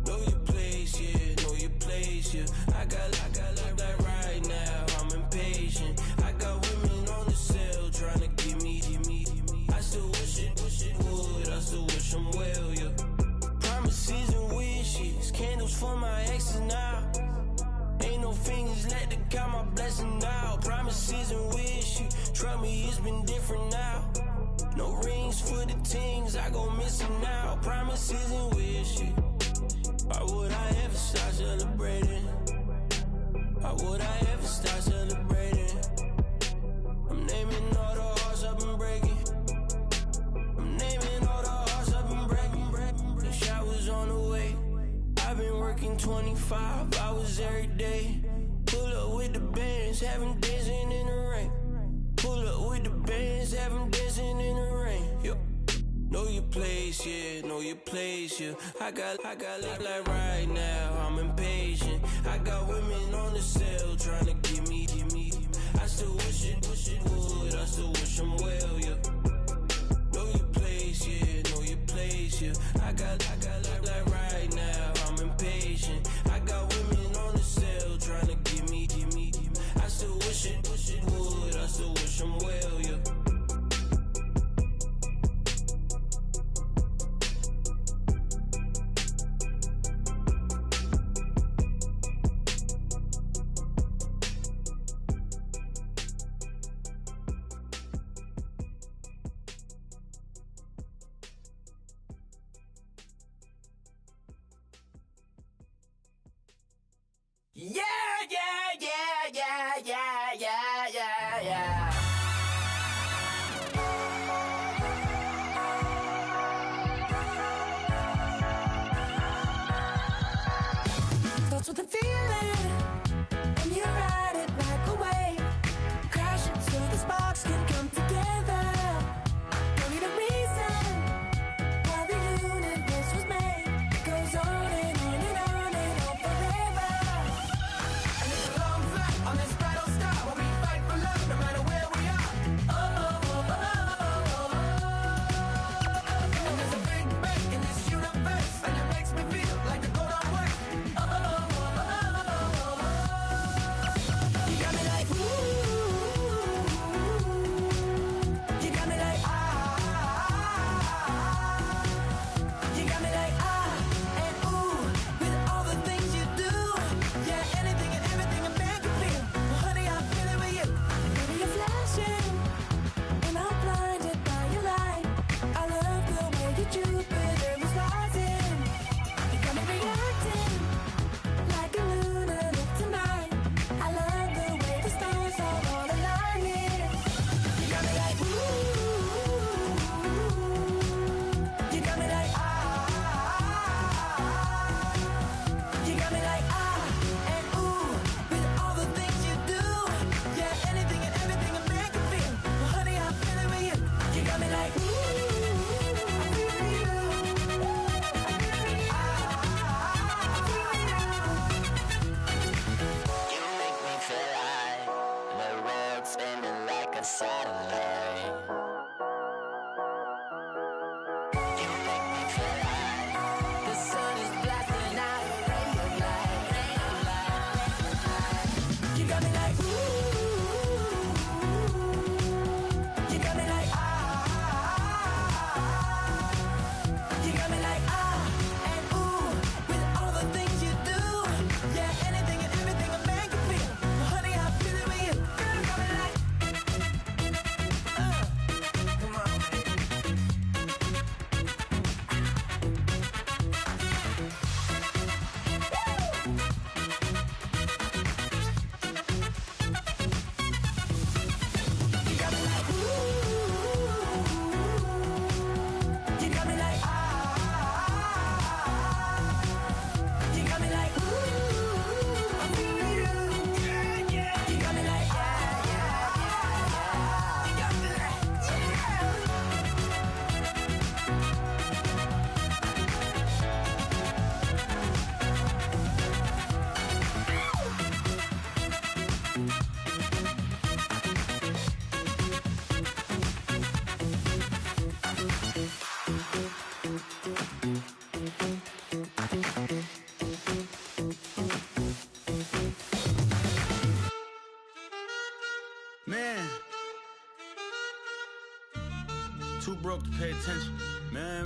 Know your place, yeah, know your place, yeah. I got like right now, I'm impatient. I got women on the cell trying to give me. I still wish it would, I still wish I'm well, yeah. Promises and wishes, candles for my exes now. Ain't no fingers, let the count my blessing now. Promises and wishes, trust me, it's been different now. No rings for the teens, I gon' miss them now. Promises and wishes. Why would I ever start celebrating? Why would I ever start celebrating? I'm naming all the hearts I've been breaking. I'm naming all the hearts I've been breaking. The shower's on the way. I've been working 25 hours every day. Pull up with the bands, have them dancing in the rain. Pull up with the bands, have them dancing in the rain. Yo. Know your place, yeah, know your place, yeah. I got life like right now, I'm impatient. I got women on the cell trying to give me. I still wish it would, I still wish I'm well, yeah. Know your place, yeah, know your place, yeah. I got life like right now, I'm impatient. I got women on the cell trying to give me. I still wish it would, I still wish I'm well, yeah. Yeah. Starts with a feeling, and you ride it like a wave. Crashing so the sparks can come together. Don't need a reason why the universe was made. It goes on and on and on and on forever. And it's a long flight on this battle star where we fight for love no matter where we are. And there's a big bang in this universe, and it makes me feel like the go don't work. You got me like ooh. You got me like you got me like and ooh. With all the things you do, yeah, anything and everything a man can feel. Well, honey, I'm feeling with you. Baby, you're flashing, and I'm blinded by your light. I love the way you Jupiter is rising. You got me reacting like a lunatic tonight. I love the way the stars are all aligning. You got me like ooh. You got me like you got me like and ooh. With all the things you do, yeah, anything and everything a man can feel. Well, honey, I'm feeling with you. You got me like ooh. I'm feeling you. You make me feel like the world's spinning like a satellite. You make me feel like the sun is blasting out a ray of light. You got me like ooh. You got me like you got me like and ooh. With all the things you do, yeah, anything and everything a man can feel. Well, honey, I'm feeling with you. Girl, you got me like come on. You got me like ooh. You got me like you got me like ooh. I'm feeling you. Yeah. You got me like You got me like Man, too broke to pay attention. Man.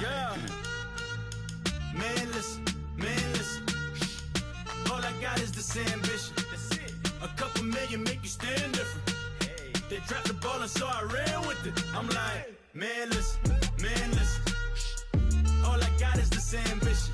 Yeah. Man, listen. All I got is this ambition. A couple million make you stand different. They dropped the ball and so I ran with it. I'm like, man, listen. All I got is this ambition.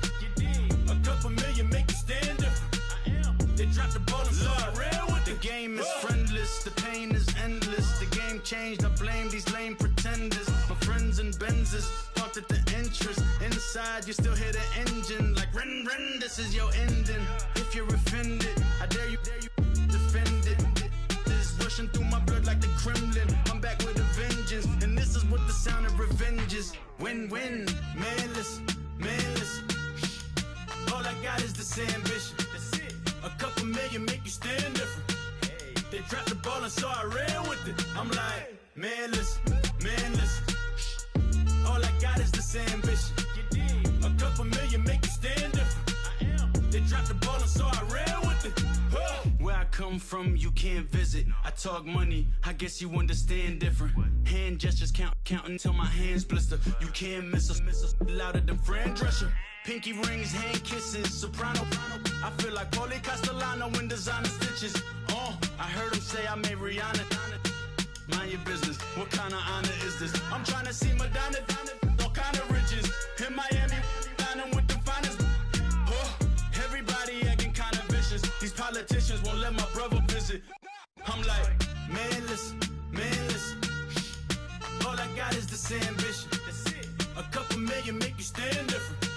A couple million make you stand different. They dropped the ball and so I ran with it. The game is friendless, the pain is endless. The game changed, I blame these lame pretenders. My friends and Benzes parked at the entrance. Inside, you still hear the engine. Like, ren, this is your ending. If you're offended, I dare you defend it. This is rushing through my blood like the Kremlin. I'm back with a vengeance, and this is what the sound of revenge is. Win-win, man, listen. All I got is this ambition. A couple million make you stand different. They dropped the ball and so I ran with it. I'm like, man, listen. All I got is this ambition. A couple million make you stand different. They dropped the ball and so I ran with it. Where I come from, you can't visit. I talk money, I guess you understand different. Hand gestures counting till my hands blister. You can't miss us louder than Fran Drescher. Pinky rings, hand kisses, soprano. I feel like Paulie Castellano in designer stitches. I heard him say I made Rihanna. Mind your business, what kind of honor is this? I'm trying to see Madonna, all kind of riches. In Miami, dining with the finest. Everybody acting kind of vicious. These politicians won't let my brother visit. I'm like, man, listen. All I got is this ambition. A couple million make you stand different.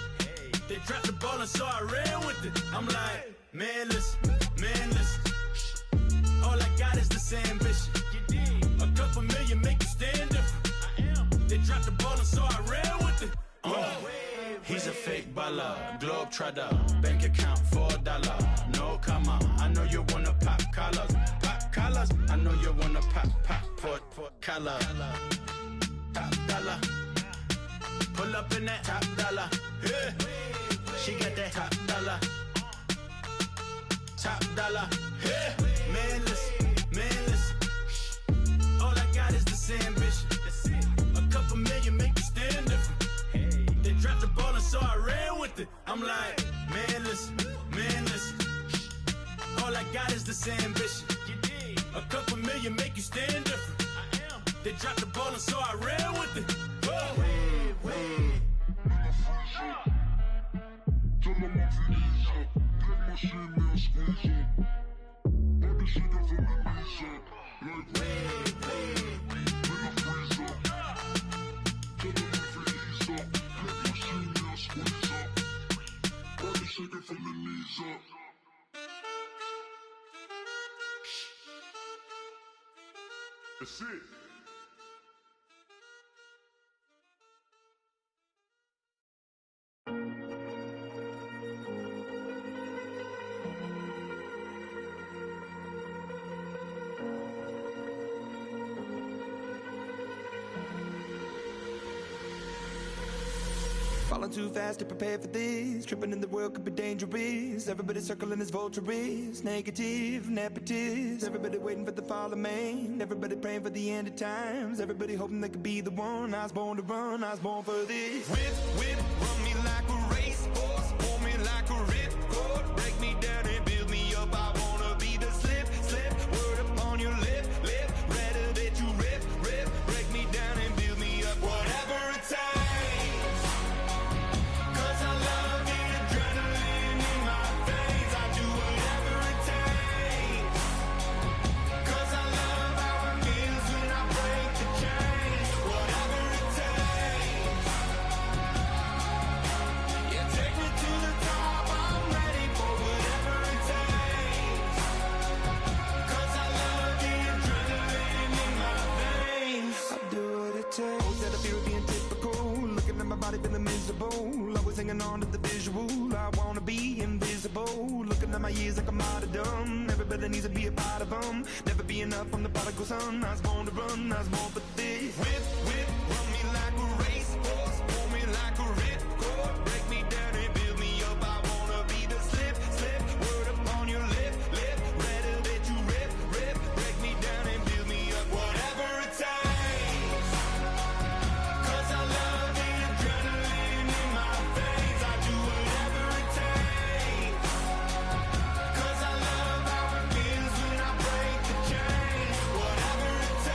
They dropped the ball and so I ran with it. I'm like, man, listen. All I got is this ambition. A couple million make you stand different. They dropped the ball and so I ran with it. He's a fake baller, globe trotter, bank account $4, no comma. I know you wanna pop collars. I know you wanna pop collar. Top dollar, pull up in that top dollar. Yeah. She got that top dollar. Yeah. Man, listen. All I got is this ambition. A couple million make you stand different. They dropped the ball and so I ran with it. I'm like, man, listen. All I got is this ambition. A couple million make you stand different. They dropped the ball and so I ran with it. That's it. Falling too fast to prepare for this. Tripping in the world could be dangerous. Everybody circling as vultures. Negative, nepotist. Everybody waiting for the fall of man. Everybody praying for the end of times. Everybody hoping they could be the one. I was born to run, I was born for this. Whip, run me like a racehorse. Pull me like a ripcord. Break me down and build me up. I wanna be the slip. Word upon your lip. Rather that you rip. Break me down and build me up. Whatever it takes. Feeling miserable, always hanging on to the visual. I wanna be invisible, looking at my years like I'm martyrdom. Everybody needs to be a part of them. Never be enough from the prodigal son. I was born to run, I was born for this. Whip, run me like a racehorse. Pull me like a ripcord. Break me down and build me up. I wanna be the slip. Word upon your lip. Rather that you rip. Break me down and build me up. Whatever it takes. 'Cause I love the adrenaline in my veins. I do whatever it takes. 'Cause I love how it feels when I break the chain. Whatever it takes.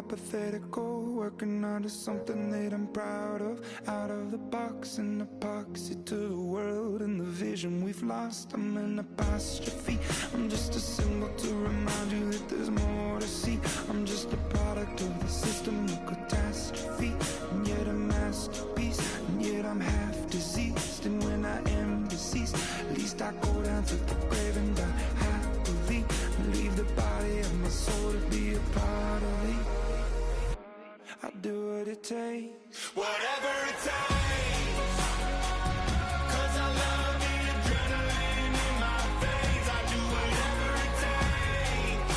hypothetical, working onto something that I'm proud of. Out of the box, an epoxy to the world and the vision we've lost. I'm an apostrophe, I'm just a symbol to remind you that there's more to see. I'm just a product of the system, a catastrophe, and yet a masterpiece, and yet I'm half diseased. And when I am deceased, at least I go down to the grave and die happily, and leave the body of my soul to be a part of me. I'll do what it takes, whatever it takes, 'cause I love the adrenaline in my veins. I do whatever it takes,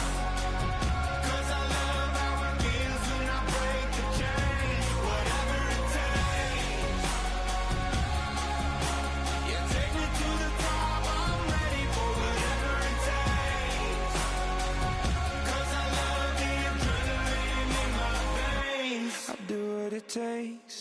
'cause I love how it feels when I break the chains. Whatever it takes, you take me to the top, I'm ready for whatever it takes, 'cause I love the adrenaline in my veins. I'll do what it takes.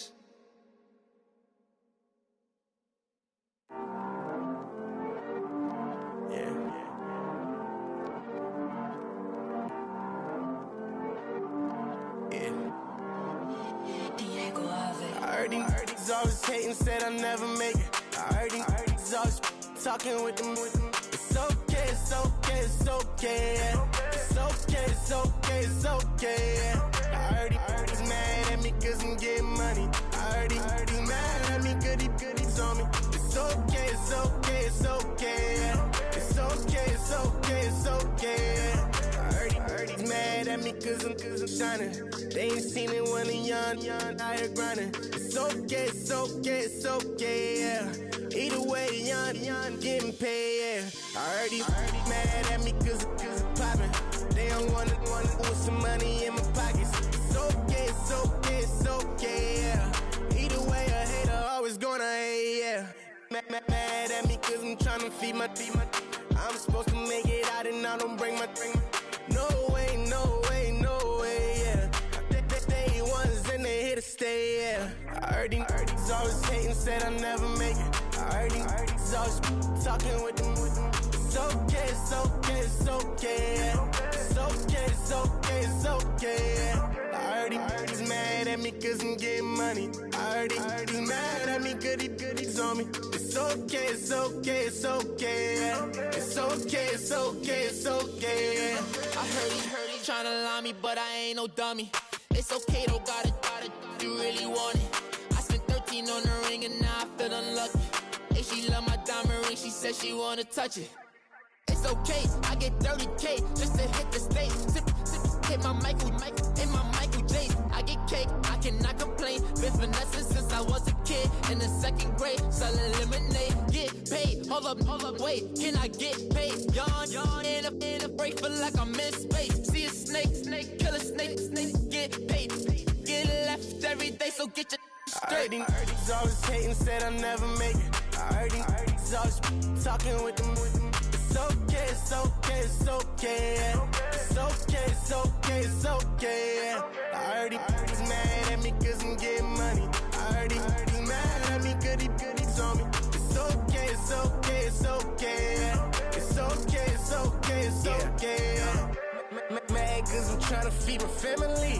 I heard these always hating, said I'll never make it. I heard these always talking with them. It's okay, it's okay, it's okay, yeah. It's okay, it's okay, it's okay, yeah. I heard he's mad at me 'cause I'm getting money. I heard he's mad at me 'cause he's on me. It's okay, it's okay, it's okay, yeah. It's okay, it's okay, it's okay, yeah. I heard he's mad at me 'cause I'm shining. They ain't seen it when I'm young, out here grinding. It's okay, it's okay, it's okay, yeah. Either way, young, getting paid, yeah. I heard he's mad at me 'cause I'm popping. They don't wanna with some money in my pockets. It's okay, it's okay, it's okay, yeah. Either way, a hater always gonna hate, yeah. Mad at me 'cause I'm tryna feed my I'm supposed to make it out and I don't bring my no way, no way, no way, yeah. They ones and they here to stay, yeah. I heard he's always hating, said I'll never make it. I heard he's always talking with them. It's okay, it's okay, it's okay, yeah. It's okay, it's okay, it's okay, yeah. I heard he's mad at me 'cause I'm getting money. I heard he's mad at me 'cause he's on me. It's okay, it's okay, it's okay, yeah. It's okay, it's okay, it's okay, yeah. I heard he tryna lie me, but I ain't no dummy. It's okay, though, got it, you really want it. I spent 13 on the ring and now I feel unlucky. Hey, she love my diamond ring, she said she wanna touch it. It's okay, I get 30K just to hit the stage. Hit my Michael, in my Michael J. I get cake, I cannot complain. Been finessing since I was a kid in the 2nd grade, selling lemonade. Get paid, hold up, wait, can I get paid? Yawn, in a break, feel like I'm in space. See a snake, kill a snake, get paid. Get left every day, so get your straight. I heard he's always hating, said I'll never make it. I heard he's always talking with them. It's okay, it's okay, it's okay, yeah. It's okay, it's okay, it's okay, yeah. I heard he's mad at me 'cause I'm getting money. I heard he's mad at me 'cause he's on me. It's okay, it's okay, it's okay, yeah. It's okay, it's okay, it's okay, yeah. Mad 'cause I'm tryna feed my family.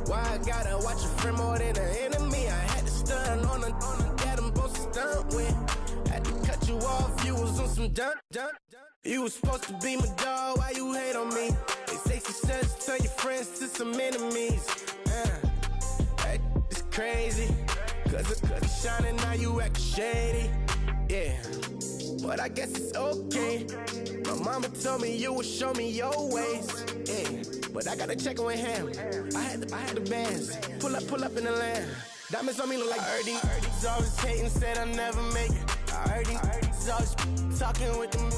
Why I gotta watch a friend more than an enemy? I had to stun on the that I'm supposed to stunt with. Had to cut you off, you was on some dun. You was supposed to be my dog, why you hate on me? They say success, turn your friends to some enemies. That is crazy, 'cause it's shining, now you acting shady. Yeah, but I guess it's okay. My mama told me you would show me your ways. Yeah, but I gotta check with him. I had the bands. Pull up in the land. Diamonds on me look like I heard he's always hating, said I'll never make it. I heard he's always talking with them.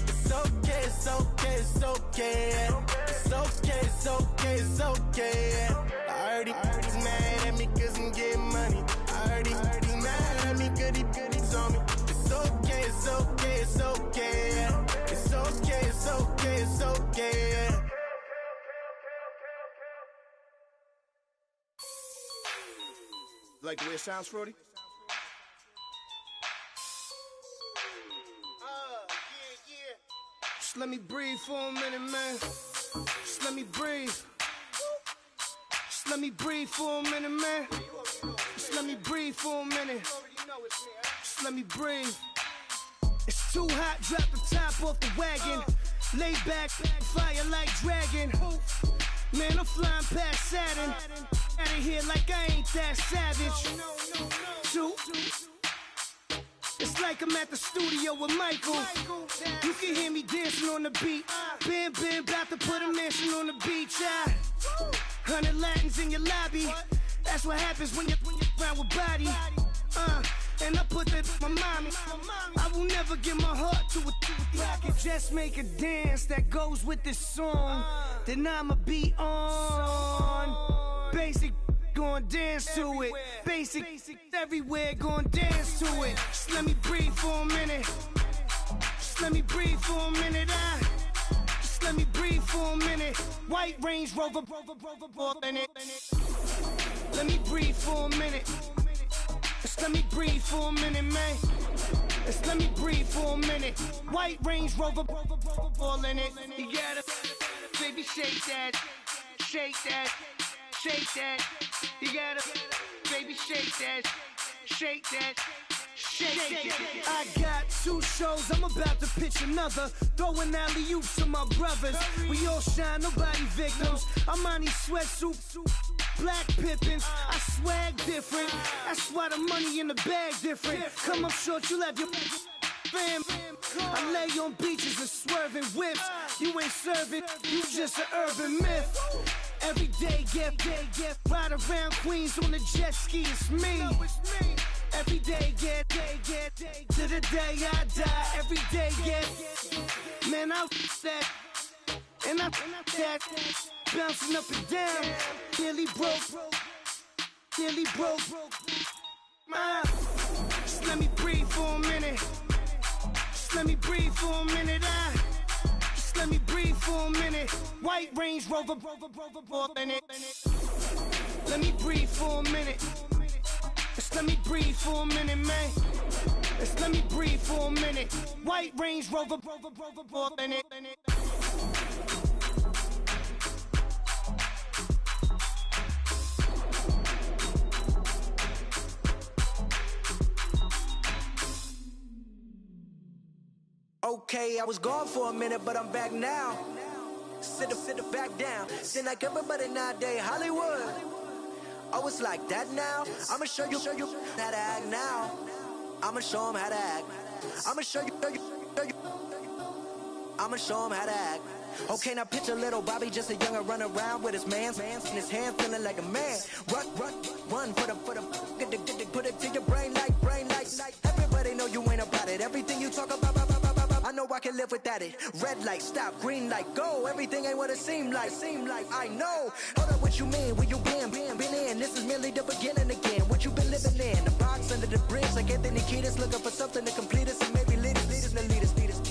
It's okay, it's okay, it's okay, yeah. It's okay, it's okay, it's okay, yeah. I heard he's mad at me 'cause I'm getting money. I heard he's mad at me 'cause he's on me. It's okay, it's okay, it's okay, yeah. It's okay, it's okay, it's okay, yeah. Like the way it sounds, Frody? Yeah. Just let me breathe for a minute, man. Just let me breathe. Just let me breathe for a minute, man. Just let me breathe for a minute. Just let me breathe. It's too hot, drop the top off the wagon. Lay back, fire like dragon. Man, I'm flying past Saturn. Out of here like I ain't that savage. Two. It's like I'm at the studio with Michael. You can hear me dancing on the beat. Bam, about to put a mansion on the beach. 100 Latins in your lobby. That's what happens when you're around with body. And I put that my mommy. I will never give my heart to it. I can just make a dance that goes with this song. Then I'ma be on. Basic, gon' dance to it. Basic, everywhere, gon' dance to it. Just let me breathe for a minute. Just let me breathe for a minute. Just let me breathe for a minute. White Range Rover, in it. Let me breathe for a minute. Just let me breathe for a minute, man. Just let me breathe for a minute. White Range Rover, all in it. You gotta, baby, shake that, shake that, shake that. You gotta, baby, shake that, shake that. Shake it. I got 2 shows, I'm about to pitch another. Throwing alley-oops to my brothers. We all shine, nobody victims. I'm on these sweatsuits, black pippins. I swag different. That's why the money in the bag different. Come up short, you have your fam. I lay on beaches and swerving whips. You ain't serving, you just an urban myth. Every day, get ride around Queens on the jet ski. It's me. Every day, get to the day I die. Every day, get man, I that and I that bouncing up and down. Nearly broke. Just let me breathe for a minute. Just let me breathe for a minute. Just let me breathe for a minute. White Range Rover, in it. Let me breathe for a minute. Just let me breathe for a minute, man. Just let me breathe for a minute. White Range Rover, in it. Okay, I was gone for a minute, but I'm back now. Sit back down. Seem like everybody nowadays, Hollywood. Oh, it's like that now? I'ma show you how to act now. I'ma show them how to act. I'ma show you. I'ma show them how to act. Okay, now picture little Bobby, just a young'un run around with his man's in his hand, feeling like a man. Run, put it to your brain like. Everybody know you ain't about it. Everything you talk about, I know I can live without it. Red light, stop, green light, go. Everything ain't what it seemed like. I know. Hold up, what you mean? Where you been in? This is merely the beginning again. What you been living in? The box under the bridge, like Anthony Kiedis, looking for something to complete us and maybe lead us.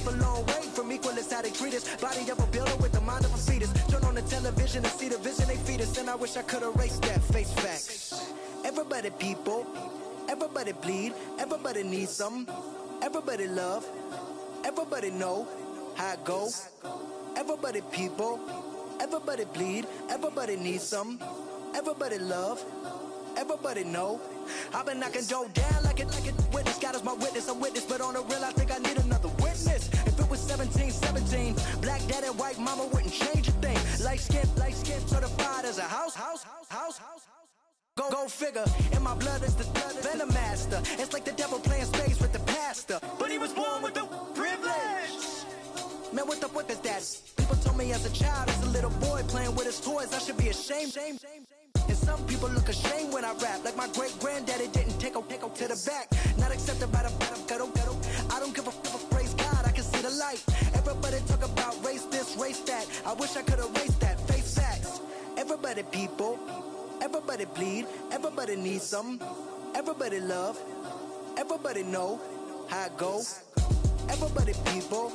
For long way from equal is how they treat us. Body of a builder with the mind of a fetus. Turn on the television and see the vision they feed us, and I wish I could erase that. Face facts. Everybody people, everybody bleed, everybody needs something, everybody love. Everybody know how it go. Everybody people, everybody bleed, everybody needs some. Everybody love, everybody know. I've been knocking dough down like it witness. God is my witness, I'm witness, but on the real I think I need another witness. If it was 17, black dad and white mama wouldn't change a thing. Light skin, certified as a house. Go figure, in my blood is the venom master. It's like the devil playing space with the pastor, but he was born with the privilege. Man, what the fuck is that? People told me as a child, as a little boy playing with his toys, I should be ashamed. And some people look ashamed when I rap, like my great granddaddy didn't take to the back. Not accepted by the ghetto. I don't give a fuck, praise God, I can see the light. Everybody talk about race this, race that. I wish I could erase that. Face facts. Everybody people, everybody bleed, everybody needs something, everybody love, everybody know how it go. Everybody people,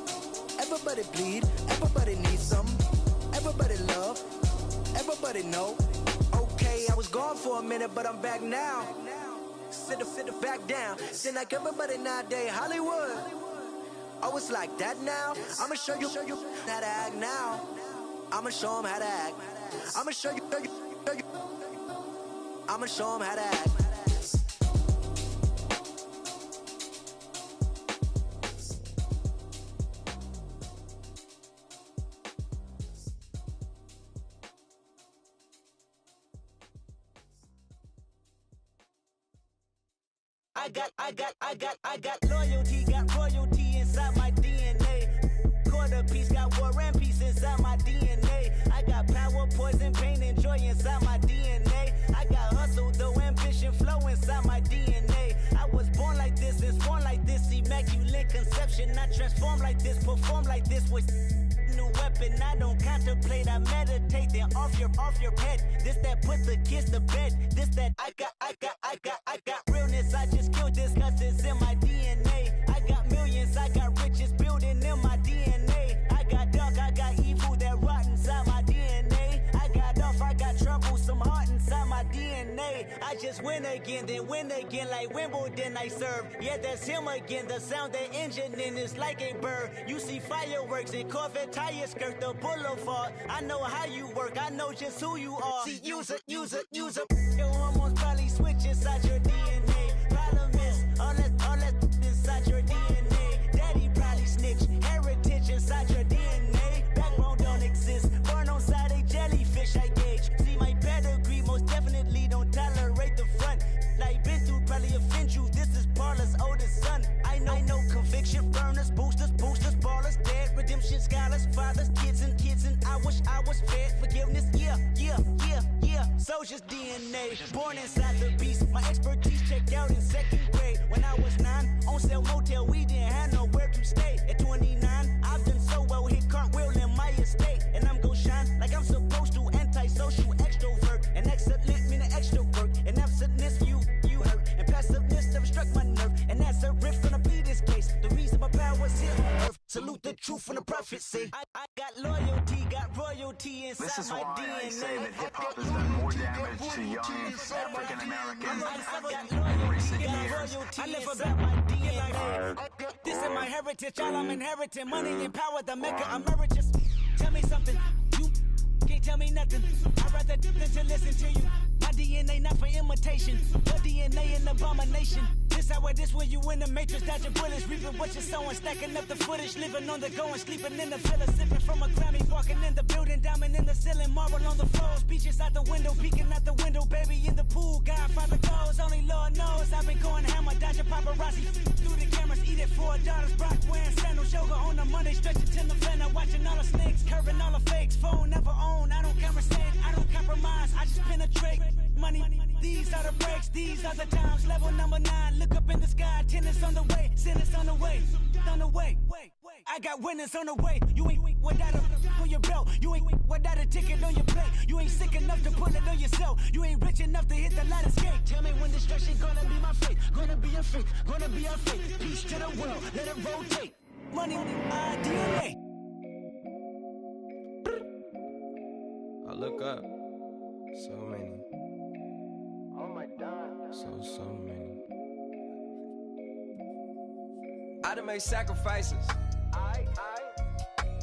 everybody bleed, everybody needs something, everybody love, everybody know. Okay, I was gone for a minute, but I'm back now. Sit back down. Seem like everybody nowadays, Hollywood. Oh, it's like that now? I'ma show you how to act now. I'ma show them how to act. I'ma show you. I'ma show 'em how to act. I got loyalty, got royalty inside my DNA. Quarter piece, got war and peace inside my DNA. I got power, poison, pain, and joy inside my DNA. I got hustle, though, ambition, flow inside my DNA. I was born like this, and born like this, immaculate conception. I transform like this, perform like this with new weapon. I don't contemplate, I meditate, then off your head. This that put the kids to bed. This that I got realness. I just killed this cause it's in my DNA. I got millions, I got riches building in my DNA. I got dark, I got evil that rot inside my DNA. I got off, I got trouble, some heart inside my DNA. I just win again, then win again like Wimbledon I serve. Yeah, that's him again, the sound the engine in is like a bird. You see fireworks and Corvette tires skirt the boulevard. I know how you work, I know just who you are. See, use it. Your hormones probably switch inside your DNA. Problem is, all that inside your DNA. Daddy probably snitch, heritage inside your DNA. Backbone don't exist, born on side a jellyfish I gauge. See my pedigree, most definitely don't tolerate the front. Like been through probably offend you, this is Parler's oldest son. I know conviction, burners, boosters, ballers, dead, redemption, scholars, fathers, kids and I wish I was fed. Forgiveness, yeah. Soldier's DNA, born inside the beast. My expertise checked out in second grade. When I was 9, on sale motel, we didn't have nowhere to stay. At 29, I've done so well, hit cartwheel in my estate. And I'm gon' shine like I'm supposed to, antisocial extrovert. And excellent meaning extra work. And absentness, you hurt. And passiveness never struck my nerve. And that's a riff gonna be this case. The reason my power's here on earth. Salute the truth from the prophecy. I got loyalty, got royalty inside my DNA. This is why I say that hip-hop has done more damage to young African Americans in recent years. I live about my DNA. This is my heritage, all I'm inheriting. Money and power, the maker emeritus. Tell me something, you can't tell me nothing. I'd rather than to listen to you. My DNA not for imitation. Your DNA an abomination. This how this when you in the matrix, dodging bullets, reaping what you're sowing, stacking up the footage, living on the go and sleeping in the villa, sipping from a Grammy, walking in the building, diamond in the ceiling, marble on the floors, beaches out the window, peeking out the window, baby in the pool, Godfather goes, only Lord knows, I've been going hammer, dodging paparazzi, through the cameras, eat it for $4, Brock wearing sandals, yoga on a Monday, stretching to November, watching all the snakes, curving all the fakes, phone never own, I don't conversate, I don't compromise, I just penetrate, money, these are the breaks, these are the times, level number 9, look up in the sky, tennis on the way, sinners on the way, I got winners on the way, you ain't without a on your belt, you ain't without a ticket on your plate, you ain't sick enough to pull it on yourself, you ain't rich enough to hit the ladder skate, tell me when destruction gonna be my fate, gonna be a fate, gonna be our fate, peace to the world, let it rotate, money, DNA. I look up, so many. Oh my God. So many. I done made sacrifices.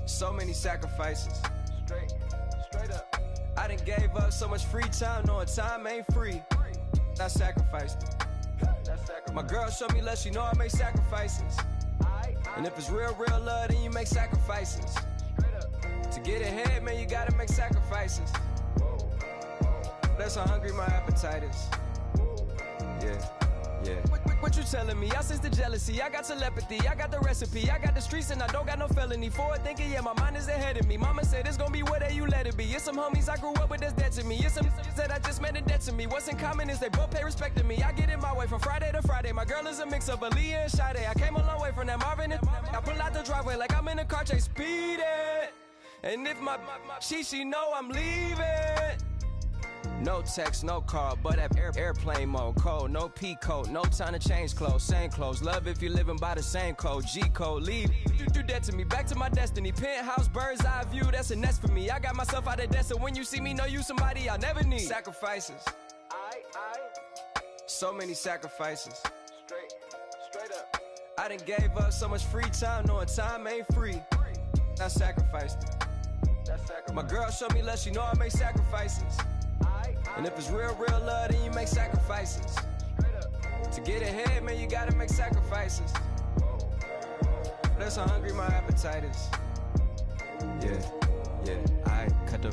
So many sacrifices. Straight up. I done gave up so much free time, knowing time ain't free. I sacrificed it. My girl showed me love, she know I make sacrifices. And if it's real love, then you make sacrifices. To get ahead, man, you gotta make sacrifices. That's how hungry my appetite is. Yeah. What you telling me? I sense the jealousy, I got telepathy, I got the recipe, I got the streets and I don't got no felony. Forward thinking, yeah, my mind is ahead of me. Mama said it's gonna be whatever you let it be. It's some homies I grew up with that's dead to me. It's some that I just met in debt to me. What's in common is they both pay respect to me. I get it my way from Friday to Friday. My girl is a mix of Aaliyah and Sade. I came a long way from that Marvin and I pull out the driveway like I'm in a car chase speeding. And if my she know I'm leaving. No text, no call, but at airplane mode. Code, no P code, no time to change clothes. Same clothes, love if you're living by the same code. G code, leave. You do that to me, back to my destiny. Penthouse, bird's eye view, that's a nest for me. I got myself out of debt, so when you see me, know you somebody I'll never need. Sacrifices. So many sacrifices. Straight up. I done gave up so much free time, knowing time ain't free. I sacrificed it. My girl showed me love, she know I make sacrifices. And if it's real love, then you make sacrifices. To get ahead, man, you gotta make sacrifices. That's how hungry my appetite is. Yeah, I cut the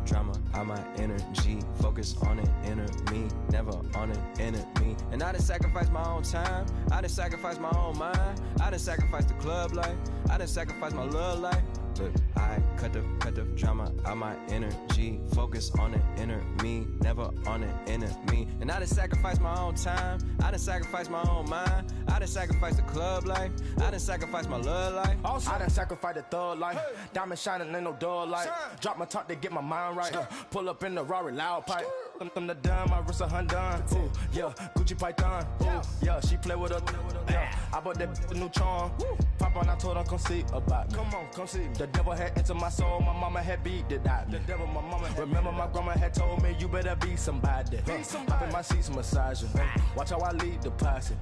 drama out my energy. Focus on an inner me, never on an enemy. And I done sacrificed my own time, I done sacrificed my own mind, I done sacrificed the club life, I done sacrificed my love life. But I cut the drama out my energy. Focus on an inner me, never on an enemy. And I done sacrificed my own time, I done sacrificed my own mind, I done sacrificed the club life, I done sacrificed my love life. Also, I done sacrificed the thug life. Diamond shining, ain't no dull light. Drop my top to get my mind right. Pull up in the Rari loud pipe. Them the dime, my wrist a Hyundai. Ooh, yeah, Gucci Python. Ooh, yeah, she play with her. Yeah, I bought that new charm. Pop on, I told her come see about me. Come on, come see. The devil had entered my soul, my mama had beat it out. The devil, my mama. Remember my grandma had told me you better be somebody. Hop in my seats, massaging. Watch how I lead the posse.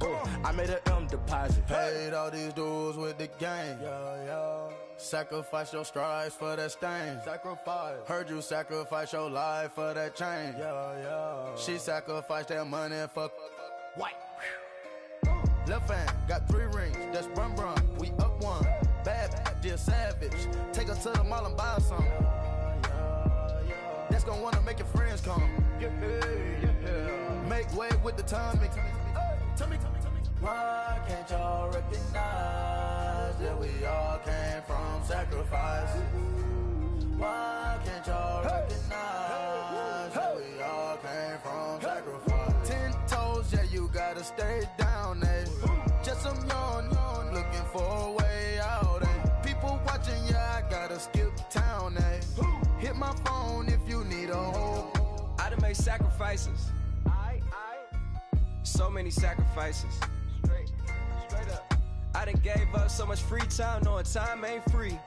I made an M deposit. Paid all these dudes with the game. Yeah. Sacrifice your strides for that stain. Sacrifice. Heard you sacrifice your life for that change. Yeah. She sacrificed that money for white. Left hand got 3 rings. That's brum. We up one. Bad, dear savage. Take her to the mall and buy some. That's gonna wanna make your friends come. Yeah. Make way with the timing. Tell me. Why can't y'all recognize that we all came from sacrifice? Why can't y'all recognize that we all came from sacrifice? 10 toes, yeah, you gotta stay down, eh? Just some yawn, looking for a way out, eh? People watching, yeah, I gotta skip town, eh? Hit my phone if you need a hold. I done made sacrifices. So many sacrifices. Straight up. I done gave up so much free time, knowing time ain't free.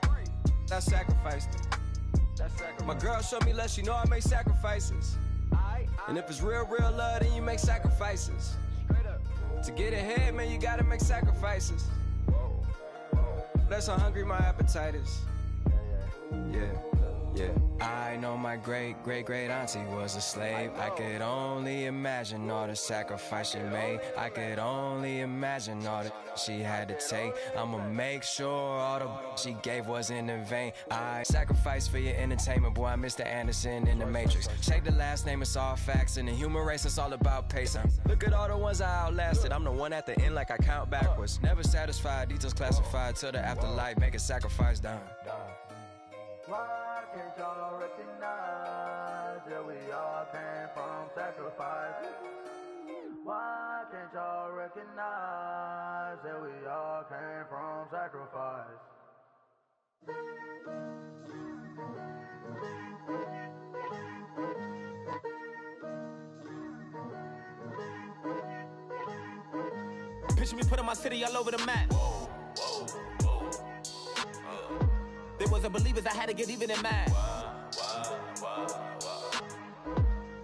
I sacrificed it. My girl showed me love, she know I make sacrifices. And if it's real love, then you make sacrifices. To get ahead, man, you gotta make sacrifices. That's how hungry my appetite is. Yeah. I know my great auntie was a slave. I could only imagine all the sacrifice she made. I could only imagine all that she had to take. I'ma make sure all the she gave wasn't in vain. I sacrificed for your entertainment, boy. I'm Mr. Anderson in the Matrix. Check the last name, it's all facts. In the human race, it's all about pacing. Look at all the ones I outlasted. I'm the one at the end like I count backwards. Never satisfied, details classified till the afterlife. Make a sacrifice down. Why can't y'all recognize that we all came from sacrifice? Why can't y'all recognize that we all came from sacrifice? Picture me putting my city all over the map. They wasn't believers, I had to get even and mad.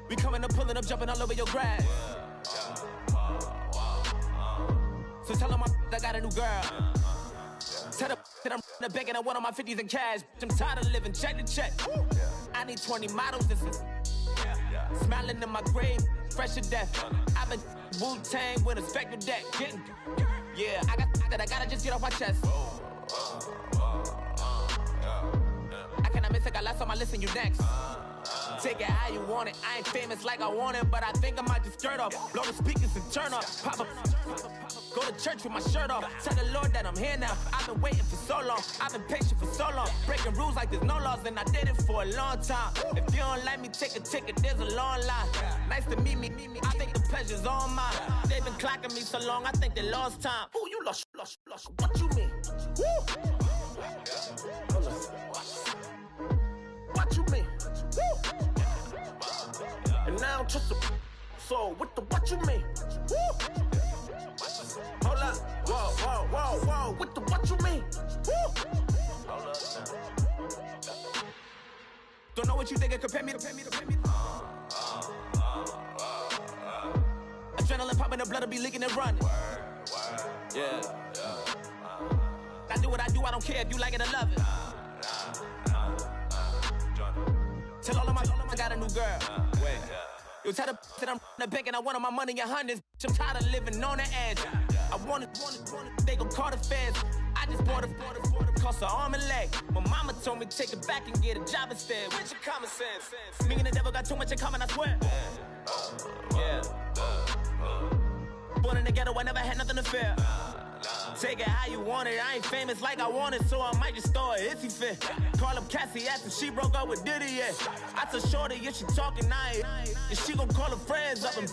We coming up, pulling up, jumping all over your grass. So tell them I got a new girl. Tell them that I'm the bank and I want all my 50s in cash. I'm tired of living check to check. I need 20 models, this is smiling in my grave, fresh to death. I've been Wu-Tang with a spectre deck. Yeah, I gotta just get off my chest. I miss it, got last on my list and you next. Take it how you want it. I ain't famous like I want it, but I think I might just skirt off. Blow the speakers and turn up. Pop up. Go to church with my shirt off. Tell the Lord that I'm here now. I've been waiting for so long. I've been patient for so long. Breaking rules like there's no laws, and I did it for a long time. If you don't like me, take a ticket. There's a long line. Nice to meet me. I think the pleasure's all mine. They've been clocking me so long, I think they lost time. Ooh, you lost. What you mean? Woo! What you mean? Woo! And now I'm just a so what you mean? Woo! Hold up, whoa, what you mean? Woo! Hold up now. Don't know what you think, compare me. Adrenaline popping, the blood will be leaking and running. Yeah. I do what I do, I don't care if you like it or love it. Tell all of my I got a new girl. Wait. Yo, tell the that I'm the bank and I want my money in hundreds. I'm tired of living on the edge. I want it, they gon' call the feds. I just bought a cost an arm and leg. My mama told me take it back and get a job instead. Where's your common sense? Me and the devil got too much in common, I swear. Yeah. Born in the ghetto, I never had nothing to fear. Take it how you want it. I ain't famous like I want it, so I might just throw it if he fit. Call up Cassie after she broke up with Diddy, yeah. I told Shorty if she talking, and she gon' call her friends up and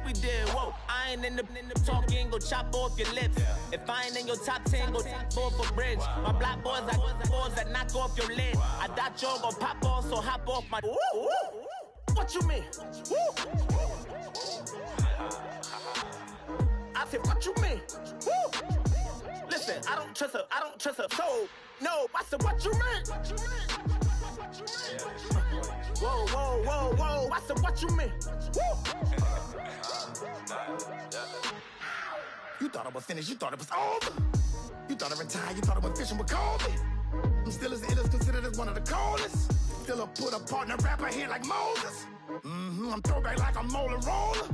we did, whoa. I ain't in the talking, go chop off your lips. If I ain't in your top 10, go top 4 for bridge. My black boys, I got boys that knock off your lid. I thought y'all gon' pop off, so hop off my. What you mean? I said, what you mean? Woo! Listen, I don't trust her soul. No, I said, what you mean? Whoa, whoa, whoa, whoa. I said, what you mean? Woo! You thought I was finished, you thought it was over. You thought I retired, you thought I went fishing with Kobe. I'm still as ill as considered as one of the coldest. Still a put a partner rapper here like Moses. I'm throwback like a molar roller.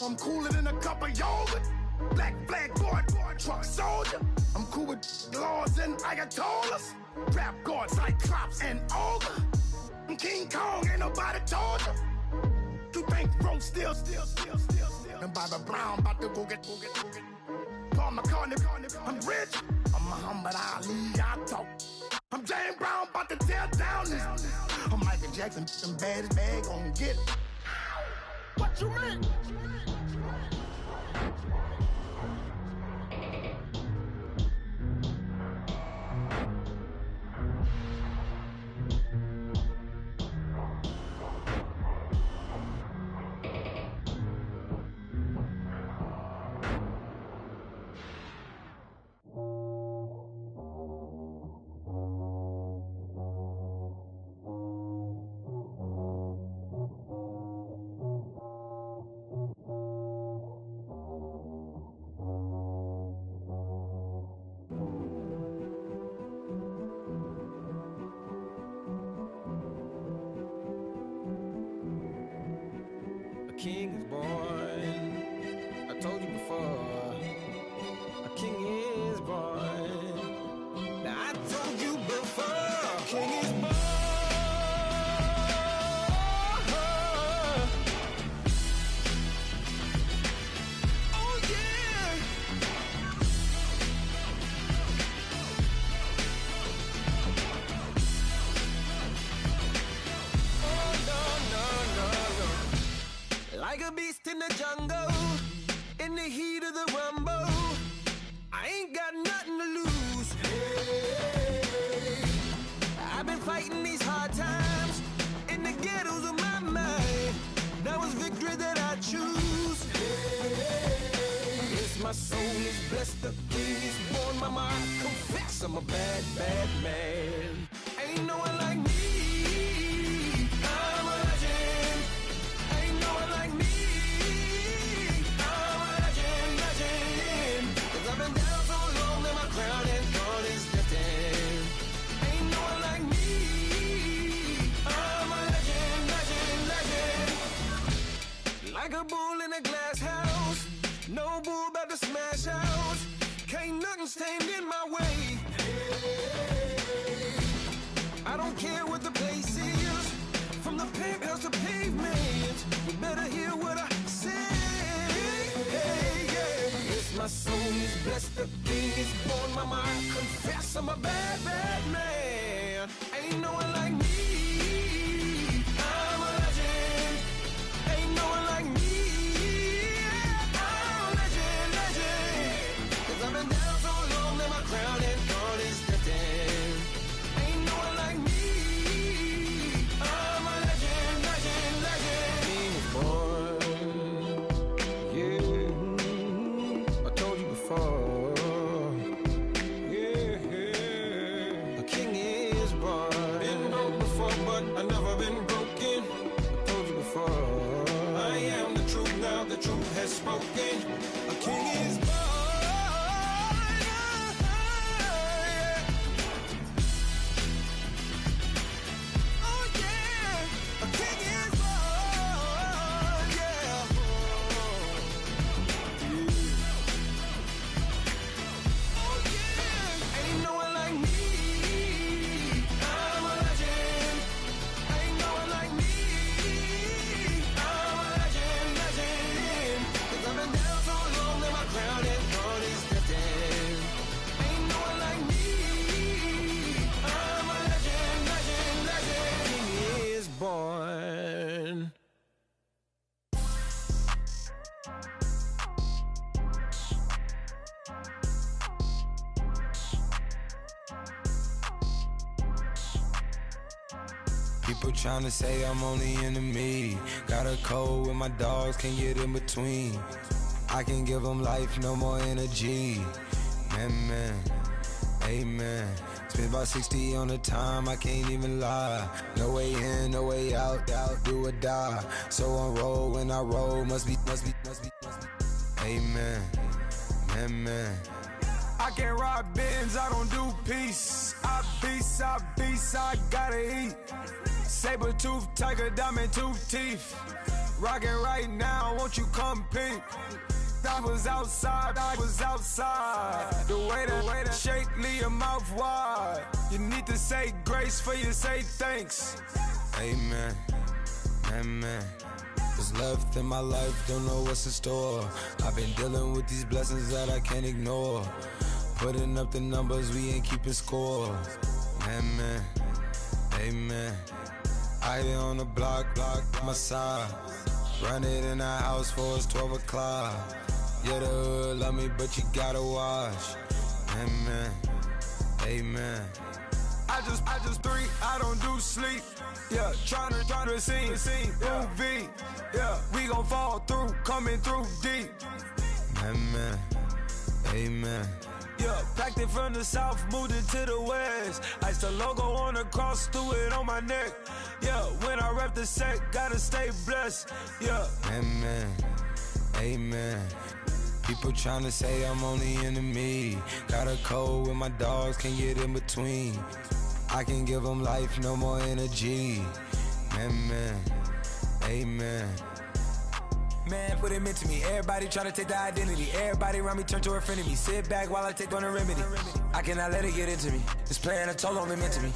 I'm cooler than a cup of yogurt. Black flag boy, truck soldier. I'm cool with laws and Ayatollahs. Rap god, Cyclops and Ogre. I'm King Kong, ain't nobody told you. You think road still. And Bobby Brown about to go get. Paul McCartney, I'm rich. I'm Muhammad Ali, I talk. I'm James Brown, about to tear down this. I'm Michael Jackson, some bad as bad, gon' get it. What you mean? King is born. I told you before. A king is born. Now I told you before. King is born. Oh yeah. Oh no. Like a beast in the jungle, in the heat of the rumble, I ain't got nothing to lose. Hey, I've been fighting these hard times in the ghettos of my mind. Now it's victory that I choose. Hey, yes, my soul is blessed, the king is born. Mama, I confess I'm a bad, bad man. Ain't no one like me. I'm a legend. Ain't no one like me. I'm a legend. 'Cause I've been down so long that my crown and throne is destined. Ain't no one like me. I'm a legend. Like a bull in a glass house. No bull about to smash out. Can't nothing stand in my way. I don't care what the place is. From the penthouse to pavement, you better hear what I say. Hey, yeah. Yes, my soul is blessed, the king is born. Mama, I confess I'm a bad, bad man. Ain't no one like me. I'm a legend. Ain't no one like me. I'm a legend. 'Cause I've been down so long that my crown and throne is destined. Ain't no one like me. I'm a legend. King is born. Yeah, I told you before. Yeah, a king is born. Been broke before, but I've never been broken. I told you before. I am the truth now, the truth has spoken. A king is born. Oh yeah, a king is born. People tryna say I'm only enemy. Got a code with my dogs, can't get in between. I can give them life, no more energy. Man, amen. Spent about 60 on the time, I can't even lie. No way in, no way out, do or die. So on roll, when I roll, must be. Amen, man. I can't ride Benz, I don't do peace. I beast, I gotta eat. Saber tooth, tiger, diamond tooth teeth. Rockin' right now, won't you come peep? I was outside. The way that shake, leave your mouth wide. You need to say grace for you say thanks. Amen, what's left in my life, don't know what's in store. I've been dealing with these blessings that I can't ignore. Putting up the numbers, we ain't keeping score. Amen. I been on the block, my side. Run it in the house for it's 12 o'clock. Yeah, the hood love me, but you gotta watch. Amen. I just drink, I don't do sleep. Yeah, tryna sing, movie. Yeah, we gon' fall through, coming through deep. Amen. Yeah, packed it from the south, moved it to the west. Iced the logo on the cross, threw it on my neck. Yeah, when I rep the set, gotta stay blessed. Yeah. Amen. People tryna say I'm only enemy. Got a code with my dogs, can't get in between. I can give them life, no more energy. Amen. Man, what it meant to me. Everybody tryna take the identity. Everybody around me turn to a friend of me. Sit back while I take on the remedy. I cannot let it get into me. This plan a toll on me, meant to me.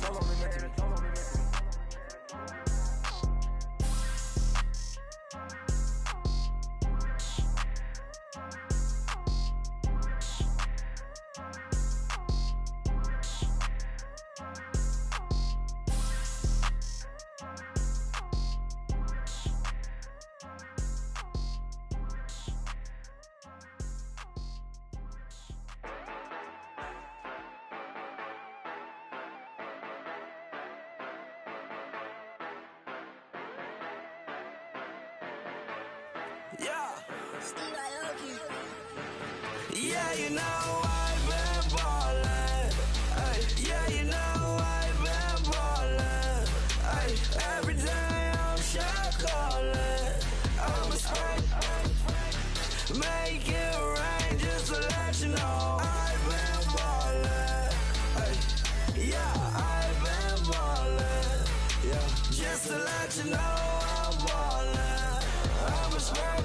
Yeah, you know I've been ballin'. Ay, yeah, you know I've been ballin'. Ay, every day I'm shot callin'. I'm a spray, make it rain just to let you know I've been ballin'. Ay, yeah, I've been ballin'. Yeah, just to let you know I'm ballin'. I'm a spray,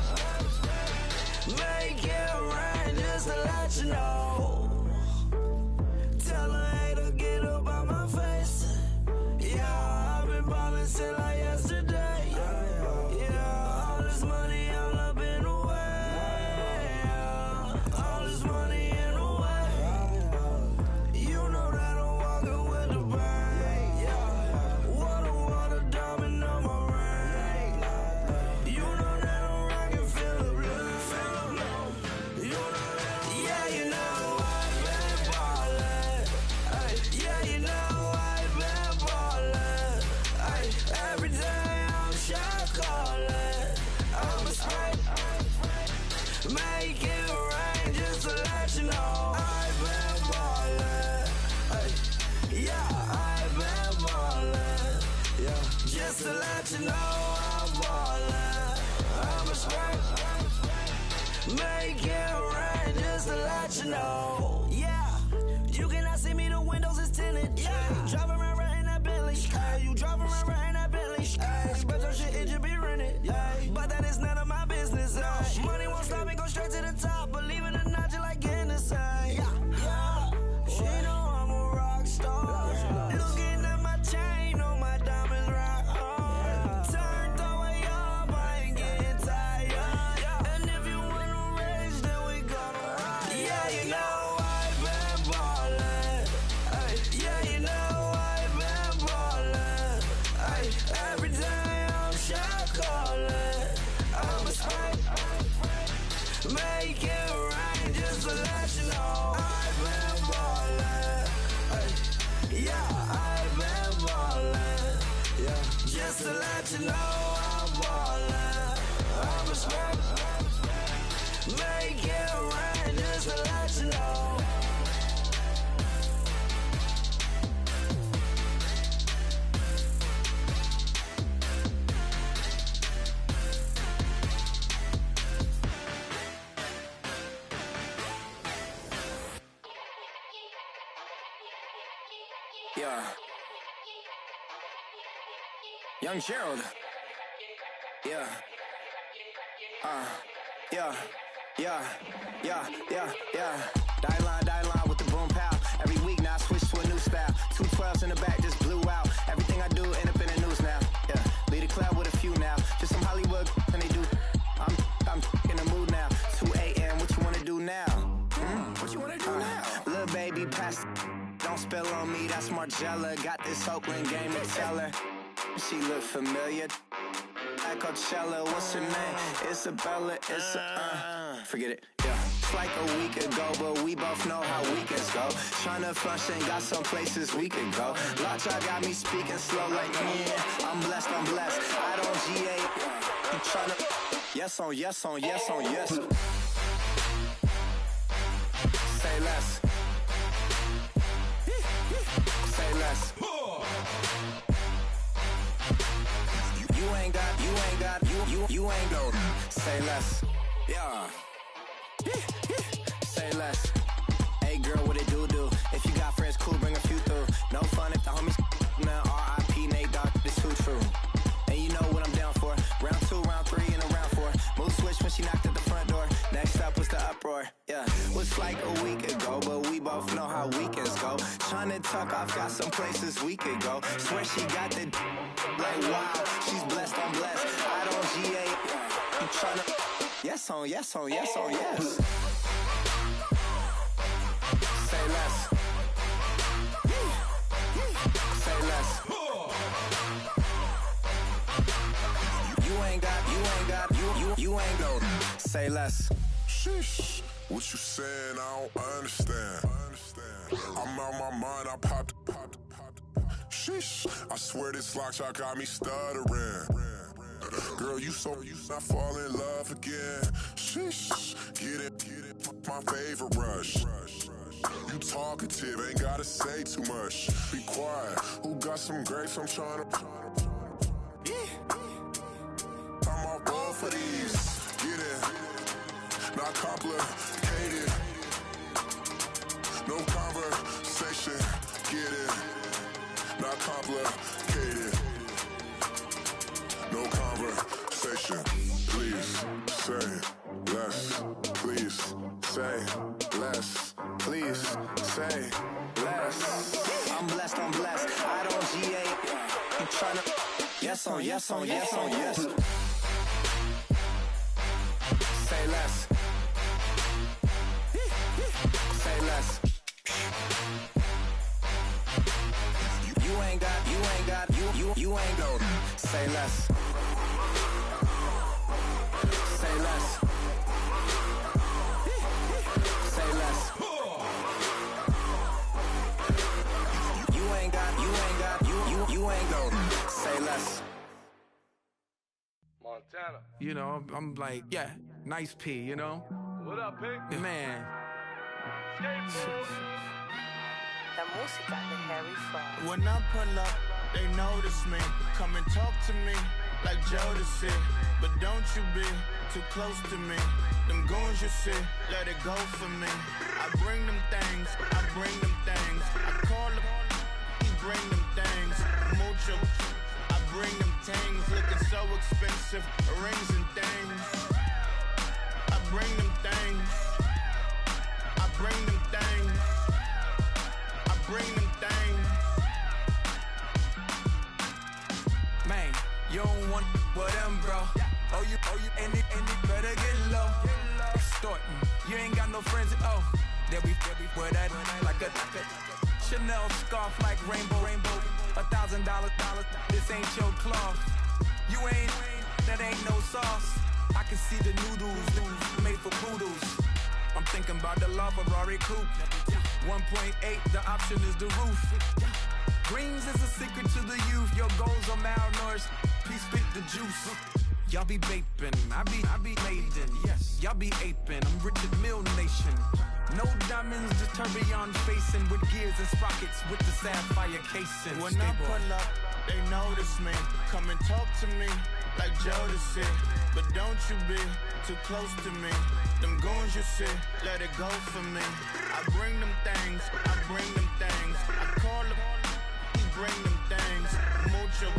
make it rain just to let you know. Tell her hater get up out my face. Yeah, I've been ballin' since like yesterday. Yeah, all this money all up in the way. All this money in the way. You know that I'm walking with the bang. Water, diamond on my ring. You know that I'm rockin', feel the blue. You know that, yeah, you know I've been ballin'. Ay, yeah, you know I've been ballin'. Ay, every day I'm shot callin'. I'm a spray, make it rain just to let you know I've been ballin'. Ay, yeah, I've been ballin'. Yeah, just to let you know I'm ballin'. I'm a spray, make it rain just to let you know. Yeah, you cannot see me, the windows is tinted. Yeah, driving around right in that Bentley. Ay, you driving around right in that Bentley. Ay, but your shit, it just be rented. Yeah, but that is none of my business. Ay, money won't stop me, go straight to the top. Believe it or not, you like getting the same. Yeah, she know I'm a rock star. Looking at my chain, on my diamonds rock hard. Turned the way up, I ain't getting tired. And if you wanna race, then we gonna ride. Yeah, you know I've been ballin'. Ay, yeah, you know I've been ballin'. Ay, every day I'm you low, I'm ballin'. I'm a scrap. Make it rain just to let you know. Yeah. Young Gerald. Yeah. Yeah. Die line with the boom pow. Every week now I switch to a new style. 2 12s in the back just blew out. Everything I do end up in the news now. Yeah. Lead a club with a few now. Just some Hollywood and they do. I'm in the mood now. 2 a.m. What you wanna do now? What you wanna do now? Little baby pass. Don't spill on me, that's Margella. Got this Oakland game to tell her. She look familiar. At Coachella, what's her name? Isabella, forget it, yeah. It's like a week ago, but we both know how weekends go. Tryna function, got some places we could go. Lot y'all got me speaking slow like, yeah, I'm blessed. I don't GA, you tryna, yes on yes. Say less. Say less. You ain't go. Say less. Yeah. Say less. Hey girl, what it do? If you got friends, cool, bring a few through. No fun if the homies man. R.I.P. Nate Dogg, it's too true. And you know what I'm down for. Round 2, round 3, and a round 4. Mood switch when she knocked at the front door. Next up was the uproar. Yeah, was like a week ago, but we both know how weekends go. Tryna tuck off, got some places we could go. Swear she got the like wow, she's blessed, I'm blessed. I don't GA. You tryna yes on yes. Say less. Say less. You ain't go. Say less. Sheesh. What you saying? I don't understand. I'm out my mind. I popped. Sheesh. I swear this lock y'all got me stuttering. Girl, you not fall in love again. Sheesh. Get it. My favorite rush. You talkative, ain't gotta say too much. Be quiet. Who got some grapes? I'm trying to. I'm off board for these. Get it. Not complicated. No conversation. Get it. Not complicated. No conversation. Please say less. Please say less. Please say less. I'm blessed. I don't GA. You tryna yes on yes. Say less. Say less. You ain't go. Say less. Say less. Say less. You ain't go. Say less. Montana. You know, I'm like, yeah, nice P, you know? What up, Pig? Man. When I pull up, they notice me. Come and talk to me like Jodeci. But don't you be too close to me. Them goons you see, let it go for me. I bring them things. I call them, he bring them things. Mucho, I bring them things. Looking so expensive, rings and things. I bring them things. I bring them things. I bring them things. Man, you don't want with them, bro. Oh, you, and it better get low. Extorting, you ain't got no friends. Oh, they'll be wear that like a Chanel scarf like rainbow. $1,000, this ain't your cloth. You ain't, that ain't no sauce. I can see the noodles made for poodles. I'm thinking about the LaFerrari coupe. 1.8, the option is the roof. Greens is a secret to the youth. Your goals are malnourished. Please spit the juice. Y'all be vaping, I be laden. Yes, y'all be aping. I'm Richard Mill Nation. No diamonds, just tourbillon facing with gears and sprockets with the sapphire casing. When I pull up, they notice me. Come and talk to me like Jodeci. But don't you be too close to me. Them goons you see, let it go for me. I bring them things, I bring them things. I call them, he bring them things. Mucho,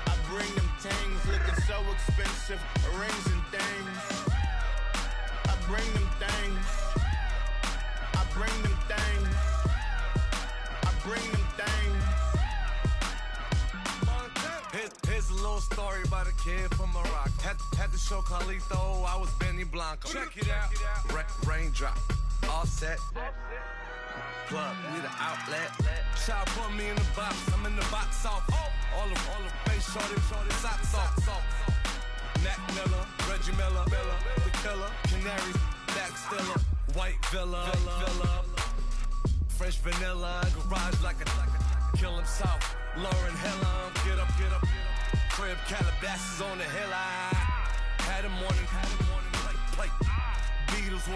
I bring them things. Looking so expensive, rings and things. I bring them things. I bring them things. I bring them things. Here's a little story about a kid from Morocco. Had to show Carlito I was Benny Blanco. Check it out. Raindrop, all set. Plug, we the outlet. Child put me in the box, I'm in the box off. All the face shorty, socks off. Nat Miller, Reggie Miller, the killer, Canaries, Back Stiller, White Villa, Fresh vanilla, garage like a kill himself. Lauren Hill, get up. Crib Calabasas on the hill. I had a morning plate. Beatles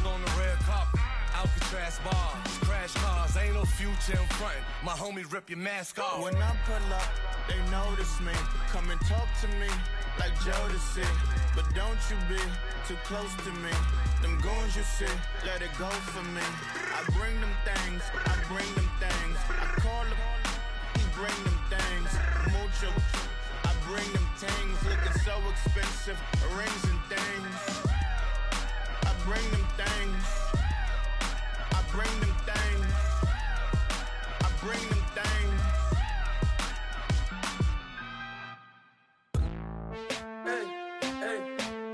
on the red carpet. Alcatraz bars, crash cars, ain't no future in front. My homie rip your mask off. When I pull up, they notice me. Come and talk to me like Jodeci. But don't you be too close to me. Them goons you see, let it go for me. I bring them things, I bring them things. I call them, he bring them things. Mucho, I bring them things. Looking so expensive, rings and things. I bring them things. I bring them things. I bring them things. Hey, hey,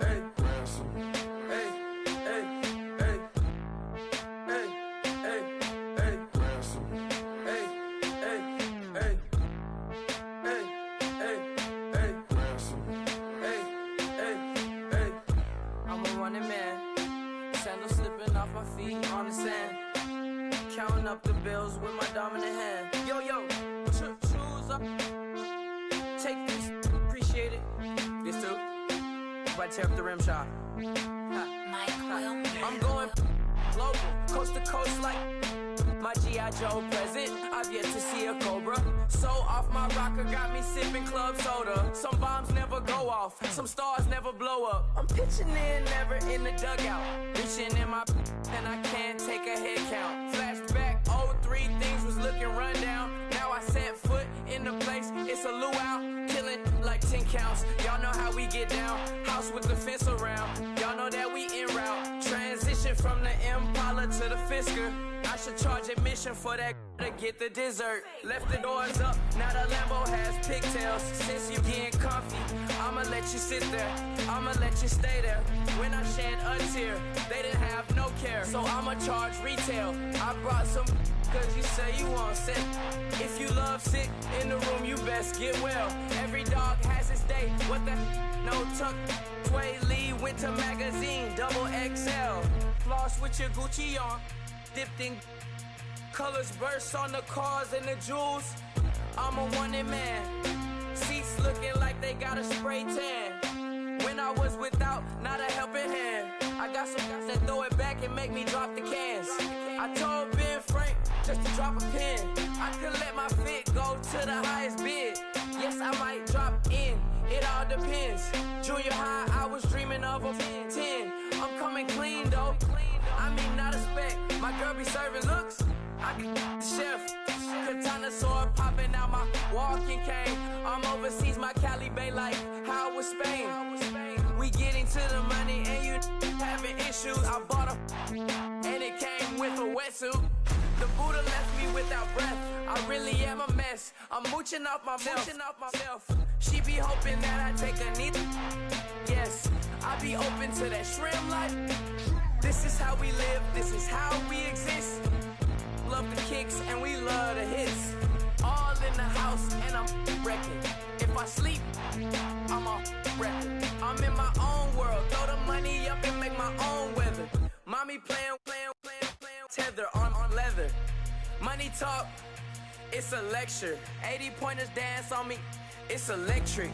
hey. Ransom. Hey, hey, hey. Hey, hey, hey. Ransom. Hey, hey, hey. Hey, hey, hey. Ransom. Hey, hey, hey. I'm a running man. Sandals slipping off my feet on the sand. Counting up the bills with my dominant hand. Yo, choose up. Take this, appreciate it. This too. If I tear up the rim shot. I'm going global, coast to coast like my G.I. Joe present. I've yet to see a Cobra. So off my rocker got me sipping club soda. Some bombs never go off, some stars never blow up. I'm pitching in, never in the dugout. Reaching in my and I can't take a head count. Flashback, 03, things was looking run down. Now I set foot in the place, it's a luau. Killing like 10 counts, y'all know how we get down. House with the fence around, y'all know that we en route. Transition from the Impala to the Fisker. I should charge admission for that to get the dessert. Left the doors up, now the Lambo has pigtails. Since you getting comfy, I'ma let you sit there, I'ma let you stay there. When I shed a tear, they didn't have no care, so I'ma charge retail. I brought some cause you say you want sick. If you love sick in the room, you best get well. Every dog has its day, what the no tuck. Sway Lee, Winter Magazine, double XL. Floss with your Gucci on, dipped in colors burst on the cars and the jewels. I'm a wanted man. Seats looking like they got a spray tan. When I was without, not a helping hand. I got some guys that throw it back and make me drop the cans. I told Ben Frank just to drop a pin. I could let my fit go to the highest bid. Yes, I might drop in, it all depends. Junior high, I was dreaming of a 10. I'm coming clean though. I mean, not a spec. My girl be serving looks. I can the chef. Katana sword popping out my walking cane. I'm overseas, my Cali Bay like how was Spain. We getting to the money and you having issues. I bought a and it came with a wetsuit. The Buddha left me without breath. I really am a mess. I'm mooching off myself. She be hoping that I take a knee. Yes, I be open to that shrimp life. This is how we live, this is how we exist. Love the kicks and we love the hits. All in the house and I'm wrecking. If I sleep, I'm a wrecking. I'm in my own world, throw the money up and make my own weather. Mommy playing tether on leather. Money talk, it's a lecture. 80 pointers dance on me, it's electric.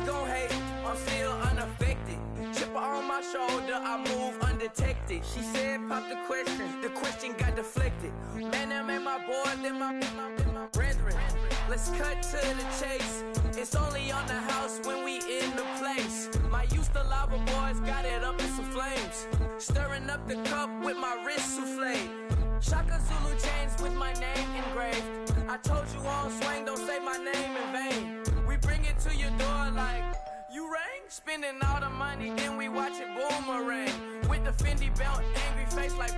Don't hate, I'm still unaffected. Chipper on my shoulder, I move undetected. She said, pop the question got deflected. Man, that made my boys, then my brethren. Let's cut to the chase. It's only on the house when we in the place. My used to lava boys got it up in some flames. Stirring up the cup with my wrist souffle. Shaka Zulu chains with my name engraved. I told you on swing, don't say my name in vain. We bring it to your door like, you rang? Spending all the money, then we watch it boomerang. With the Fendi belt, angry face like,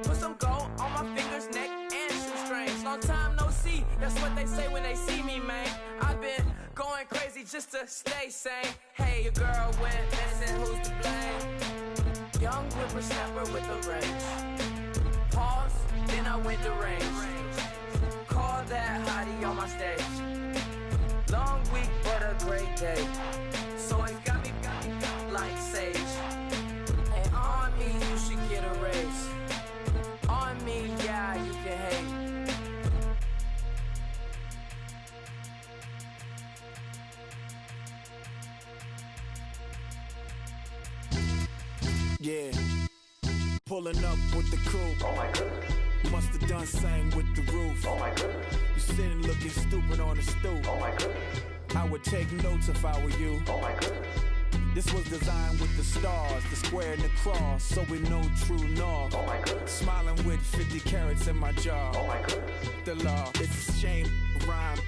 put some gold on my fingers, neck, and shoestrings. Long time no see, that's what they say when they see me, man. I've been going crazy just to stay sane. Hey, your girl went missing, who's to blame? Young whippersnapper with a range. Pause, then I went to range. Call that hottie on my stage. Long week, but a great day. So it got me like sage. And on me, you should get a raise. On me, yeah, you can hate. Yeah, pulling up with the coupe. Oh my goodness. Must have done same with the roof. Oh my goodness. You sitting looking stupid on the stoop. Oh my goodness. I would take notes if I were you. Oh my goodness. This was designed with the stars, the square and the cross, so we know true north. Oh my goodness. Smiling with 50 carats in my jaw. Oh my goodness. The law, it's a shame, rhyme.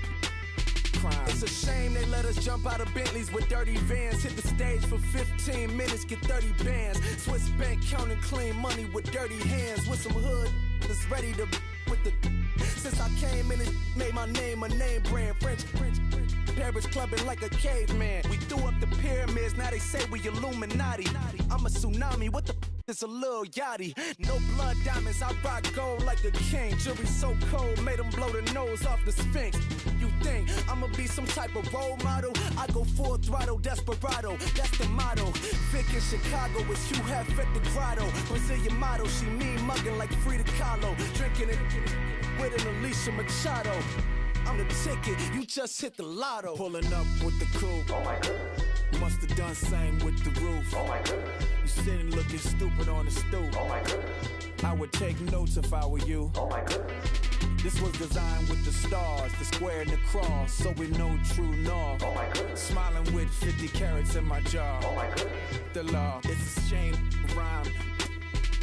Crime. It's a shame they let us jump out of Bentleys with dirty vans. Hit the stage for 15 minutes, get 30 bands. Swiss bank counting clean money with dirty hands. With some hood that's ready to with the. Since I came in, it made my name a name brand. French. Paris clubbing like a caveman. We threw up the pyramids, now they say we Illuminati. I'm a tsunami, what the is a little yachty. No blood diamonds, I rock gold like a king. Jury so cold, made them blow the nose off the Sphinx. You think I'ma be some type of role model? I go full throttle, desperado, that's the motto. Vic in Chicago is Hugh Hef at the grotto. Brazilian model, she mean mugging like Frida Kahlo. Drinking it with an Alicia Machado. I'm the ticket, you just hit the lotto. Pulling up with the coupe. Oh my goodness. Must have done same with the roof. Oh my goodness. You sitting looking stupid on the stoop. Oh my goodness. I would take notes if I were you. Oh my goodness. This was designed with the stars, the square and the cross, so we know true north. Oh my goodness. Smiling with 50 carats in my jaw. Oh my goodness. The law, it's a shame, rhyme.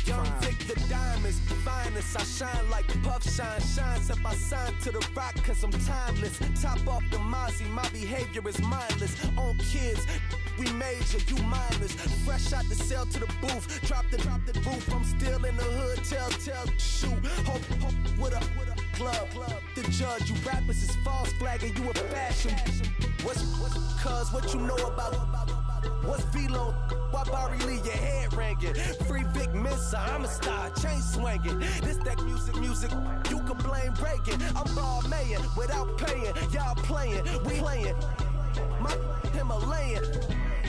Young Vic the diamonds, the finest. I shine like Puff shines if I sign to the rock cause I'm timeless. Top off the Mozzie, my behavior is mindless. On kids, we major, you mindless. Fresh out the cell to the booth, drop the roof. I'm still in the hood, tell, shoot. Hope with a club. The judge, you rappers is false flagging, you a fashion. What's cuz, what you know about? What's Velo? Why Barry Lee, your head ringing? Free Vic Mensa, I'm a star, chain swinging. This that music, you can blame Reagan. I'm ball mayin' without paying, y'all playing, we playing. My Himalayan,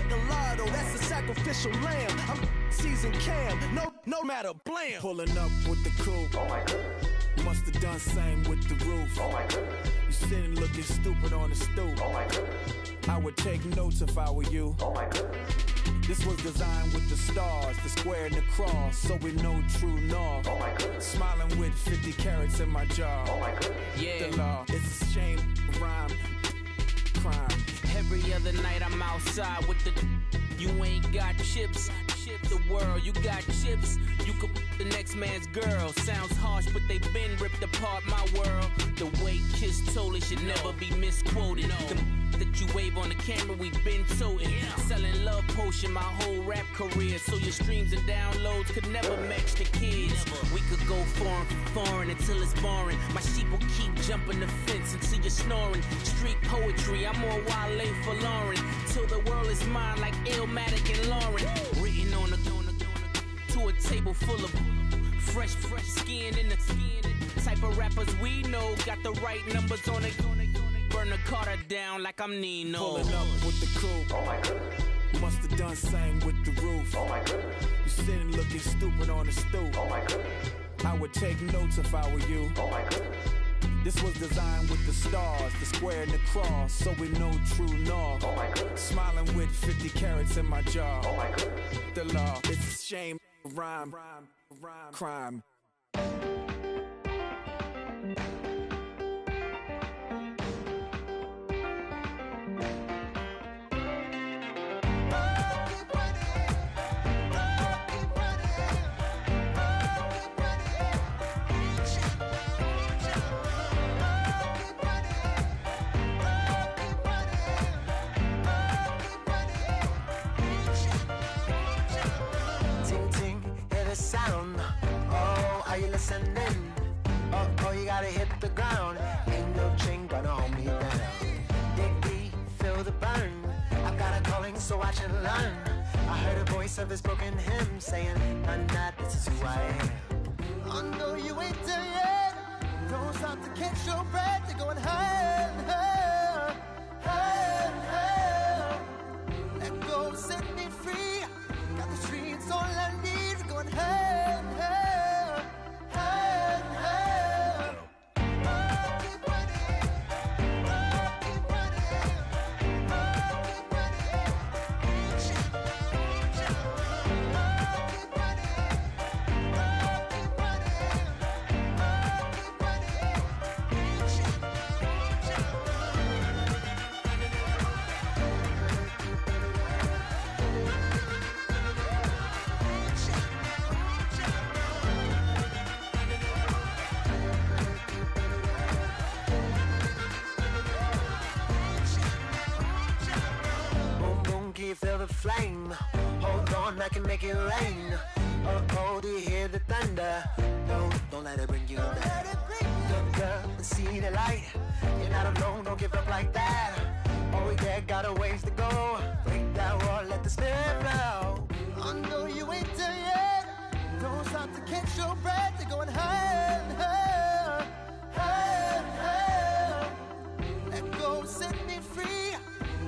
Gallardo, that's a sacrificial lamb. I'm seasoned cam, no matter, blam. Pulling up with the coupe. Oh my goodness. Must have done same with the roof. Oh my goodness. You sitting looking stupid on the stoop. Oh my goodness. I would take notes if I were you. Oh my goodness. This was designed with the stars, the square and the cross, so we know true north. Oh my goodness. Smiling with 50 carats in my jaw. Oh my goodness. Yeah. The law, it's a shame, rhyme, crime. Every other night I'm outside with the. You ain't got chips. The world, you got chips. You could the next man's girl. Sounds harsh, but they been ripped apart my world. The way Kiss told it should never be misquoted. The that you wave on the camera, we been toting. Selling love potion my whole rap career. So your streams and downloads could never match the kids. We could go foreign until it's boring. My sheep will keep jumping the fence until you're snoring. Street poetry, I'm more Wale for Lauren. Till the world is mine like Illmatic and Lauren. Written on a to a table full of fresh skin in the type of rappers we know. Got the right numbers on it. Burn the Carter down like I'm Nino. Pulling up with the coupe. Oh my goodness. Must have done same with the roof. Oh my goodness. You sitting looking stupid on the stoop. Oh my goodness. I would take notes if I were you. Oh my goodness. This was designed with the stars, the square and the cross, so we know true north. Oh my goodness. Smiling with 50 carats in my jaw. Oh my goodness. The law, it's a shame, rhyme, crime. Sound, oh, are you listening? Oh, you gotta hit the ground. Ain't no chain gonna hold me down. Dig deep, feel the burn. I've got a calling, so I should learn. I heard a voice of this broken hymn saying, "I'm not, this is who I am." I know you ain't there yet. Don't stop to catch your breath. You're going higher and higher, higher and higher. Let go, set me free. Got the streets all I need. Going higher and higher, higher and higher. Keep running, keep running, keep running. Keep Feel the flame. Hold on, I can make it rain. Oh, do you hear the thunder? Don't let it bring you down. Look up and see the light. You're not alone, don't give up like that. Oh yeah, got a ways to go. Break that wall, let the spirit flow. I know you ain't there yet. Don't stop to catch your breath. You're going higher and higher, higher and higher. Let go, set me free.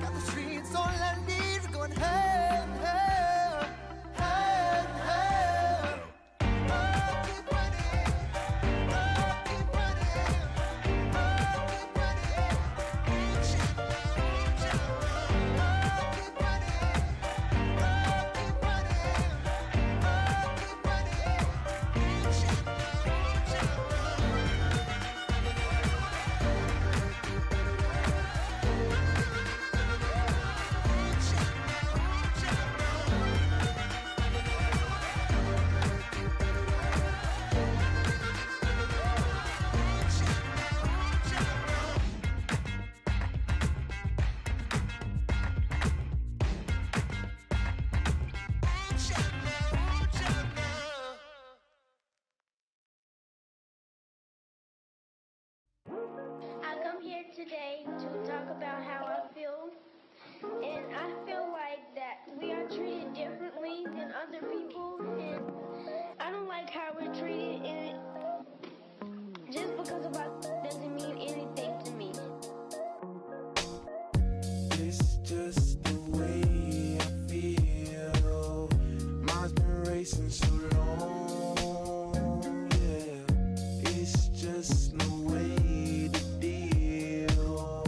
Got the streets all I need. Going higher and higher, higher and higher. Keep running, keep running, keep running. Keep today to talk about how I feel, and I feel like that we are treated differently than other people, and I don't like how we're treated, and just because of us doesn't mean anything to me. It's just the way I feel. Mine's been racing so long, yeah. It's just no way to deal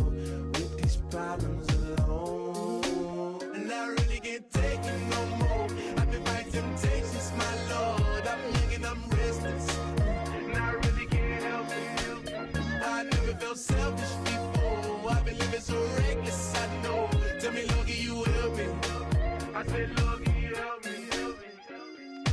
with these problems alone. And I really can't take it no more. I've been fighting temptations, my Lord. I'm young and I'm restless, and I really can't help it. I never felt selfish before. I've been living so reckless, I know. Tell me, Lord, can you help me? I said, Lord, can you help me?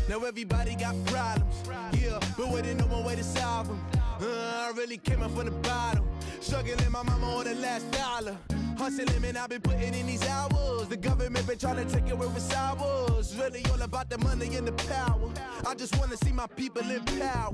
Now everybody got problems, yeah, but we didn't know one way to solve them. I really came up from the bottom, struggling my mama on the last dollar. Hustling, man, I've been putting in these hours. The government been trying to take away what's ours. Really all about the money and the power. I just wanna see my people in power.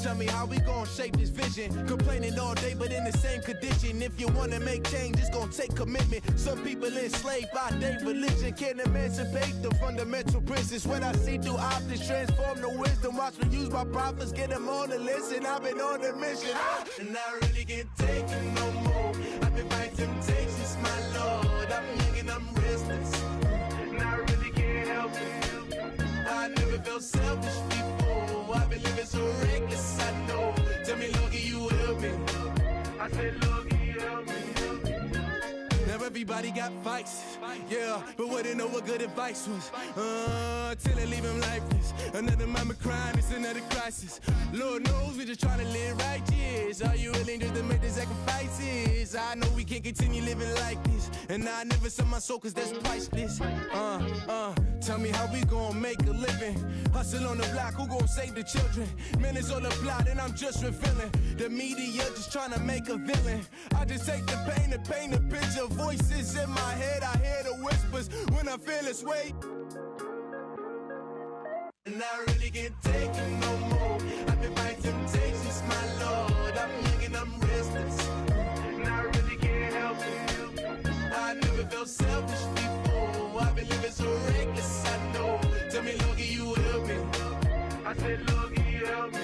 Tell me how we gon' shape this vision. Complaining all day, but in the same condition. If you wanna make change, it's gon' take commitment. Some people enslaved by their religion can't emancipate the fundamental principles. What I see through optics transform the wisdom. Watch me use my prophets, get them on the list, and I've been on a mission. And I really can't take it no more. I've been fighting temptations, my Lord. I'm young and I'm restless, and I really can't help it. I never felt selfish before. I've been living so reckless, I know. Tell me, Lord, can you everybody got vices. Yeah, but wouldn't know what good advice was. Till they leave him lifeless. Another mama crying, it's another crisis. Lord knows we just trying to live righteous. Are you willing just to make the sacrifices? I know we can't continue living like this, and I never sell my soul cause that's priceless. Tell me how we gon' make a living. Hustle on the block, who gon' save the children? Minutes on the plot and I'm just revealing. The media just trying to make a villain. I just take the pain and paint a picture. Voices in my head, I hear the whispers when I feel this way. And I really can't take it no more. I've been fighting temptations, my Lord. I'm young and I'm restless, and I really can't help it. I never felt selfish before. I've been living so reckless, I know. Tell me, Lord, can you help me? I said, Lord, can you help me?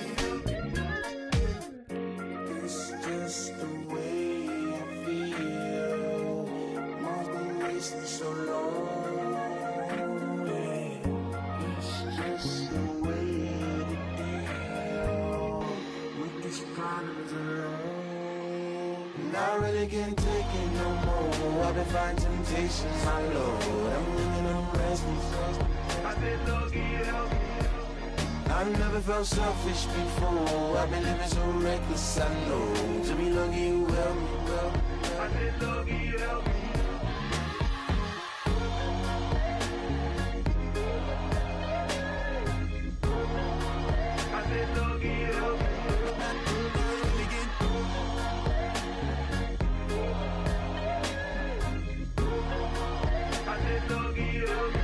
It's just the way I feel. Mom's been wasting so long. It's just the way to deal with these problems alone. And I really can't take it no more. I've been fighting temptations, my Lord. I'm living on restless. I said, Lord, can you help me? I never felt selfish before. I've been living so reckless, I know. To be lucky you help me, well. I said, Lord, can you help me? I said, Lord, can you help me? I said, Lord, can you help me?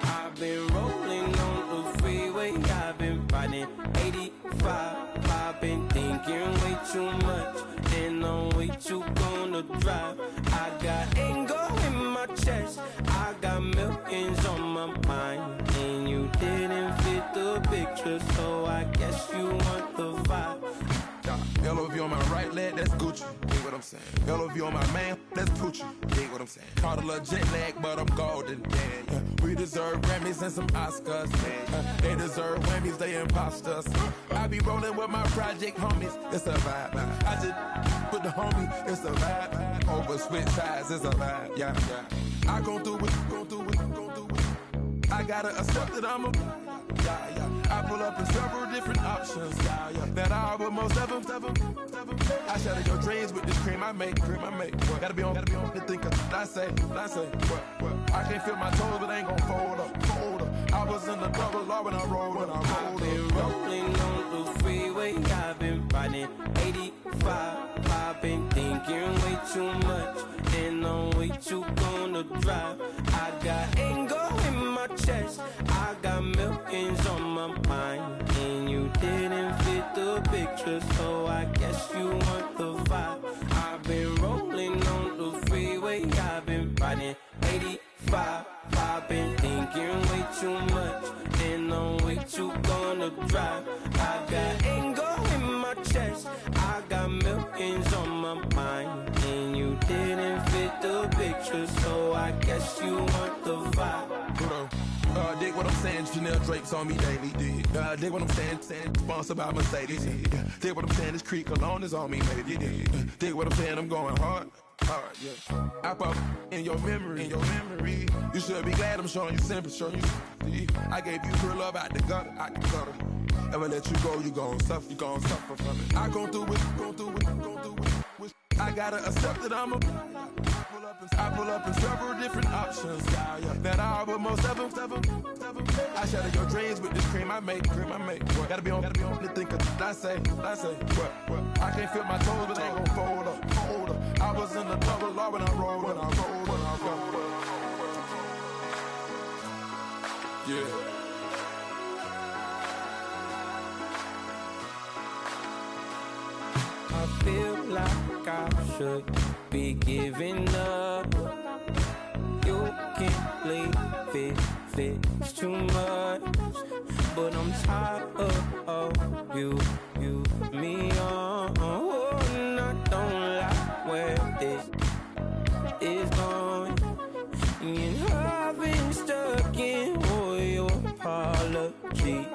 I've been rolling on the freeway, I've been riding 85. I've been thinking way too much, and I'm way too gonna drive. I got anger in my chest, I got millions on my mind, and you didn't fit the picture, so I guess you want the vibe. LOV on my right leg, that's Gucci. Dig what I'm saying? LOV on my man, that's Poochie. Dig what I'm saying? Caught a little jet lag, but I'm golden. Yeah. We deserve Grammys and some Oscars. They deserve Whammies, they imposters. I be rolling with my project homies, it's a vibe. I just put the homie, it's a vibe. Over switch sides, it's a vibe. Yeah. I gon' do it. I gotta accept that I'm a. I pull up in several different options. That I will most ever. I shatter your dreams with this cream I make. Gotta be on the thinker. I say, what? I can't feel my toes, but ain't gon' fold up. I was in the double law when I rolled up. I've been rolling on the freeway, I've been riding 85. I've been thinking way too much, and I'm way too gonna drive. I got anger in my chest, I got millions on my mind, and you didn't fit the picture, so I guess you want the vibe. I've been rolling on the freeway, I've been riding 85. I've been thinking way too much, and I'm way too gonna drive. I got anger in my chest, I got millions on my mind, and you didn't fit the picture, so I guess you want the vibe. Dig what I'm saying, Chanel drapes on me daily. Dig what I'm saying, sponsored by Mercedes. Dig what I'm saying, this Creek cologne is on me, maybe. Dig what I'm saying, I'm going hard, yeah. I pop in your memory. You should be glad I'm showing you sympathy. I gave you real love out the gutter. Ever let you go, you gon' suffer from it. I gon' do it. I gotta accept that I'm a. I pull up in several different options. That I will most ever. I shatter your dreams with this cream I make. Gotta be on the thinker. I say, what? I can't feel my toes, but they gon' fold up. I was in the double law when I rolled. Yeah. I feel like I should be giving up. You can't leave it, it's too much. But I'm tired of you, me on. Oh, and I don't like where this is going. And I've been stuck in all your apologies.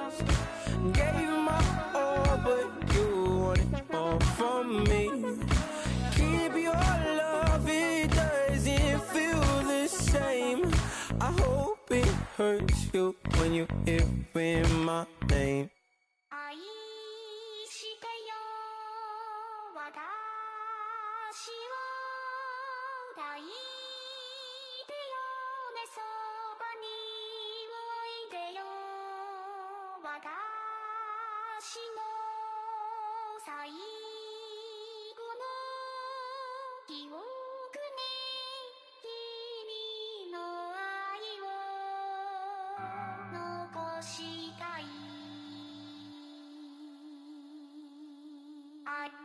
Gave my all, but you want it all from me. Keep your love, it doesn't feel the same. I hope it hurts you when you hear my name.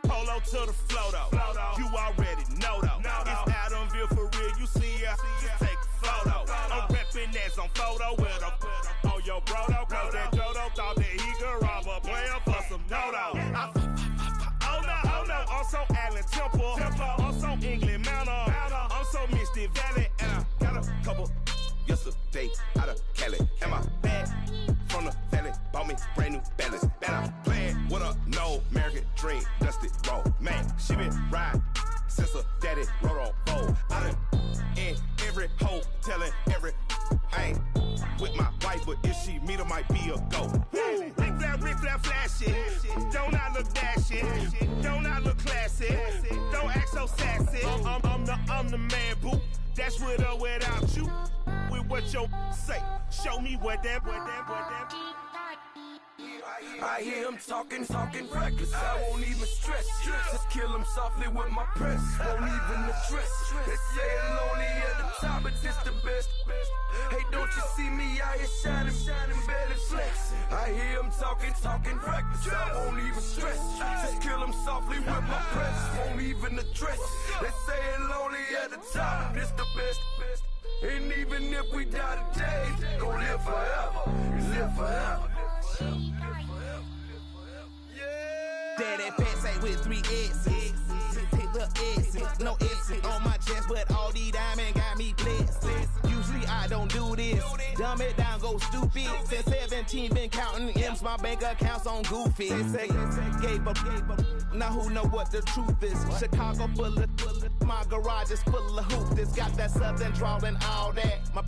Polo to the flow though, you already know though. It's Adamville for real, you see ya, just take a photo. I'm reppin' that's on photo with a on your bro though, cause that Jodo thought that he could rob a player for some no-no. Oh no, I'm so Allen Temple, I'm so England Mountain, I'm so Mystic Valley, and I got a couple yesterday out of Cali. And my bag from the valley bought me brand new balance. And I'm playing with a no American dream, dusty road. Man, she been riding since her daddy rode on bold. I done in every hole, telling every I ain't with my wife, but if she meet her, might be a go. Rick flat flashy, don't I look dashy, don't I look classy, don't act so sassy. I'm the man, boo. That's with or without you. With what your say, show me what that. I hear him talking reckless. I won't even stress. Just kill him softly with my press. Won't even address. They say it's lonely at the top, but this the best. Hey, don't you see me out here shining, barely flexing. I hear him talking reckless. I won't even stress. Just kill him softly with my press. Won't even address. They say it's lonely at the top, but this the best. And even if we die today, gon' live forever. Live forever. Daddy pants say with 3 X's. Pick the X's, no X's on my chest, but all these diamonds got me blessed. Usually I don't do this. Dumb it down, go stupid. Since 17, been counting M's, my bank accounts on Goofy. Say, gave up. Now who know what the truth is? Chicago full of my garage is full of hoops. This got that southern drawl and all that. My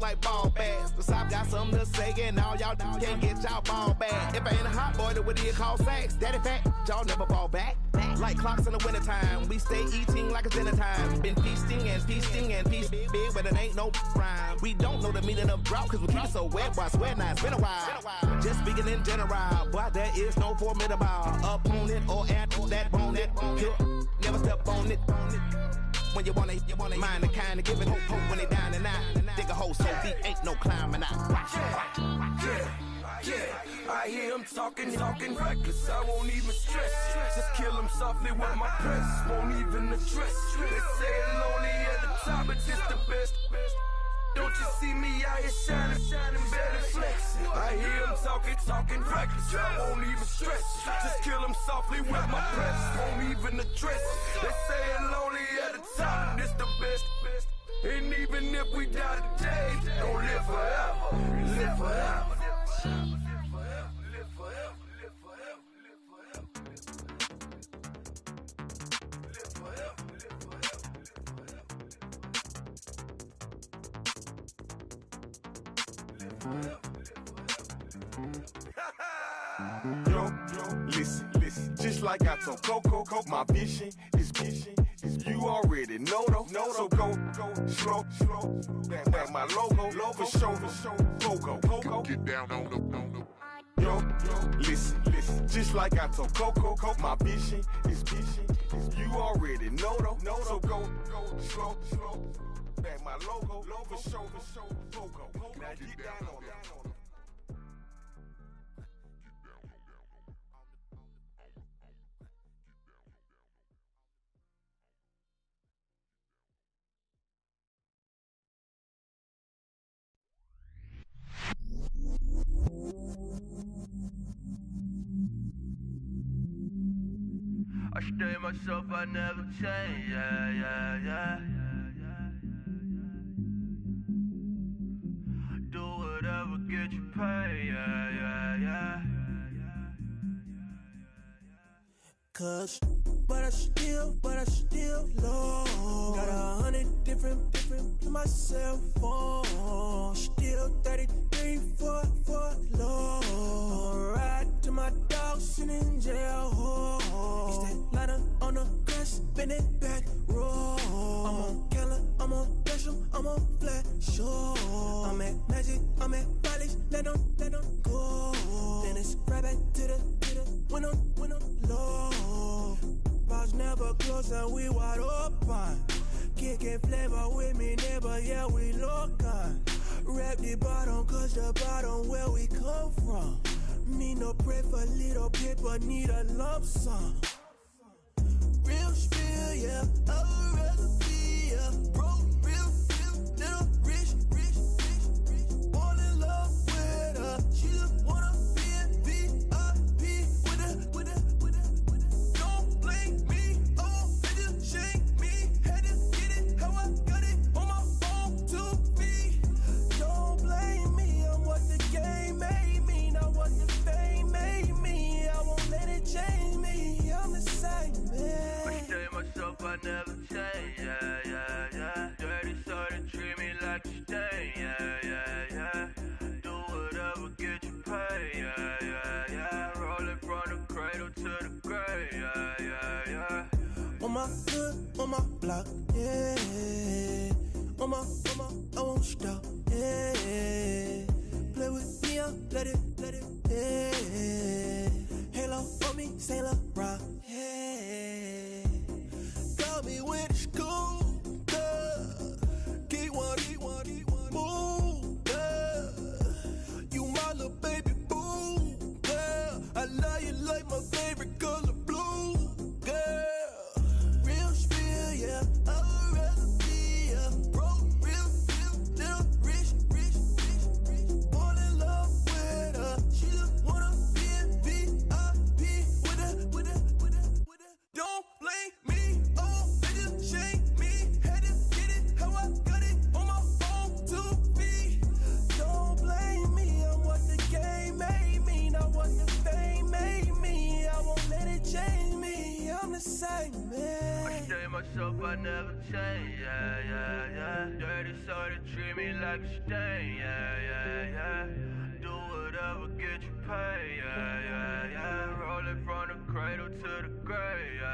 like ball bags. The South got something to say, and all y'all can't get y'all ball back. If I ain't a hot boy, then what do you call sex? Daddy fat, y'all never ball back. Like clocks in the wintertime, we stay eating like it's dinner time. Been feasting and feast big, but it ain't no rhyme. We don't know the meaning of drought, cause we keep it so wet, boy, I swear now it's been a while. Just speaking in general, boy, there is no formidable opponent or at that bone that you never step on it. When you wanna mind the kind of give it hope when they down and out. Dig a hole so deep, ain't no climbing out. Yeah, I hear him talking reckless. I won't even stress. Just kill him softly with my press. Won't even address. They say it's lonely at the top, but this the best. Don't you see me out here shining, barely flexing. I hear him talking reckless. I won't even stress. Just kill him softly with my press. Won't even address. They say it's lonely at the top, this the best. And even if we die today, don't live forever. Live forever. Yo, listen, just like I told Coco, my vision is you already know though. So go slow, back my logo, for show, Coco, get down on the. Yo, listen, just like I told Coco, my vision is you already know though. So go slow, back my logo, for show, Coco, now get down on it. stay myself, I never change, yeah. Do whatever, get you paid, yeah. Cause, but I still love. Got 100 different in my cell phone. Still 33 for love. Ride to my dog sitting in jail. It's that lighter on the grass, spin it back, roll. I'm on Keller, I'm on Gresham, I'm on Flat Shore. I'm at Magic, I'm at Bally's, let them go. Then it's right back to the window low. Bars never close and we wide open. Kicking flavor with me, neighbor, yeah, we local. Rap the bottom, cause the bottom where we come from. Me no pray for little paper, need a lump sum. Real spill, yeah, I would rather be, yeah. Broke, real, little rich. Fall in love with her, she just wanna be in VIP with her. Don't blame me, oh, they just shake me. Had to get it, how I got it, on my phone to be. Don't blame me, I'm what the game made me, not what the fame made me. I won't let it change me, I'm the same man. I stay myself, I never change, yeah. Dirty sort of treat me like a stain, yeah. Do whatever, get you paid, yeah. Rolling from the cradle to the grave, yeah. On my hood, on my block, yeah. On my, I won't stop, yeah. Play with me, I'll let it, yeah. Halo on me, Saint Laurent, yeah. Got me with the school, Keep one, move, you my little baby boo, girl. I love you like my favorite color blue, girl. Real spill, yeah, I would rather be, yeah. Broke, real, little rich. Fall in love with her, she just wanna be in VIP with her. Don't blame me, oh, they just shake me. Had to get it, how I got it, on my phone to be. Don't blame me, I'm what the game made me, not what the fame made me. I won't let it change me, I'm the same man. I stay myself, I never change, yeah. Dirty sort of treat me like a stain, yeah. Do whatever, get you paid, yeah. Rolling from the cradle to the grave, yeah.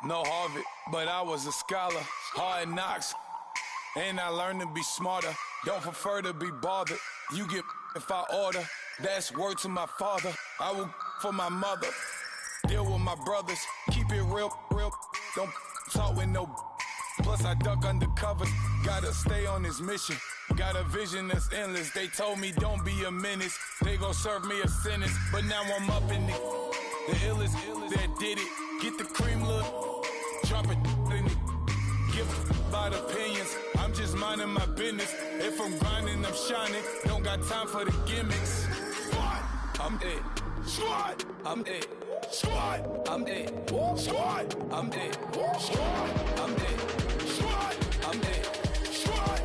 No Harvard, but I was a scholar. Hard knocks, and I learned to be smarter. Don't prefer to be bothered. You get if I order. That's word to my father. I will for my mother. Deal with my brothers. Keep it real. Don't talk with no. Plus I duck undercover. Gotta stay on this mission. Got a vision that's endless. They told me don't be a menace. They gon' serve me a sentence. But now I'm up in it. The illest that did it. Get the cream look. Drop it in it. Give about opinions. I'm just minding my business. If I'm grinding, I'm shining. Don't got time for the gimmicks. Squad, I'm it. Squad, I'm it. Squad, I'm it. Squad, I'm it. Squad, I'm it. Squad, I'm it. Squad.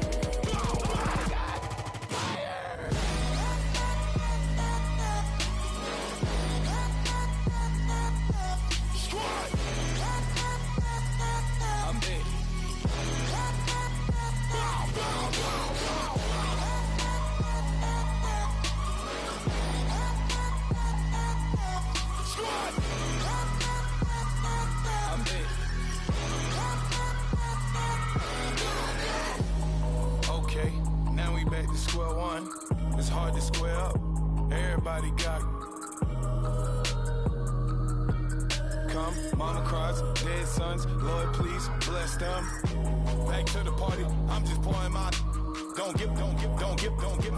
Square one, it's hard to square up. Everybody got come. Mama cries, dead sons, Lord please bless them. Back to the party, I'm just pouring my. Don't get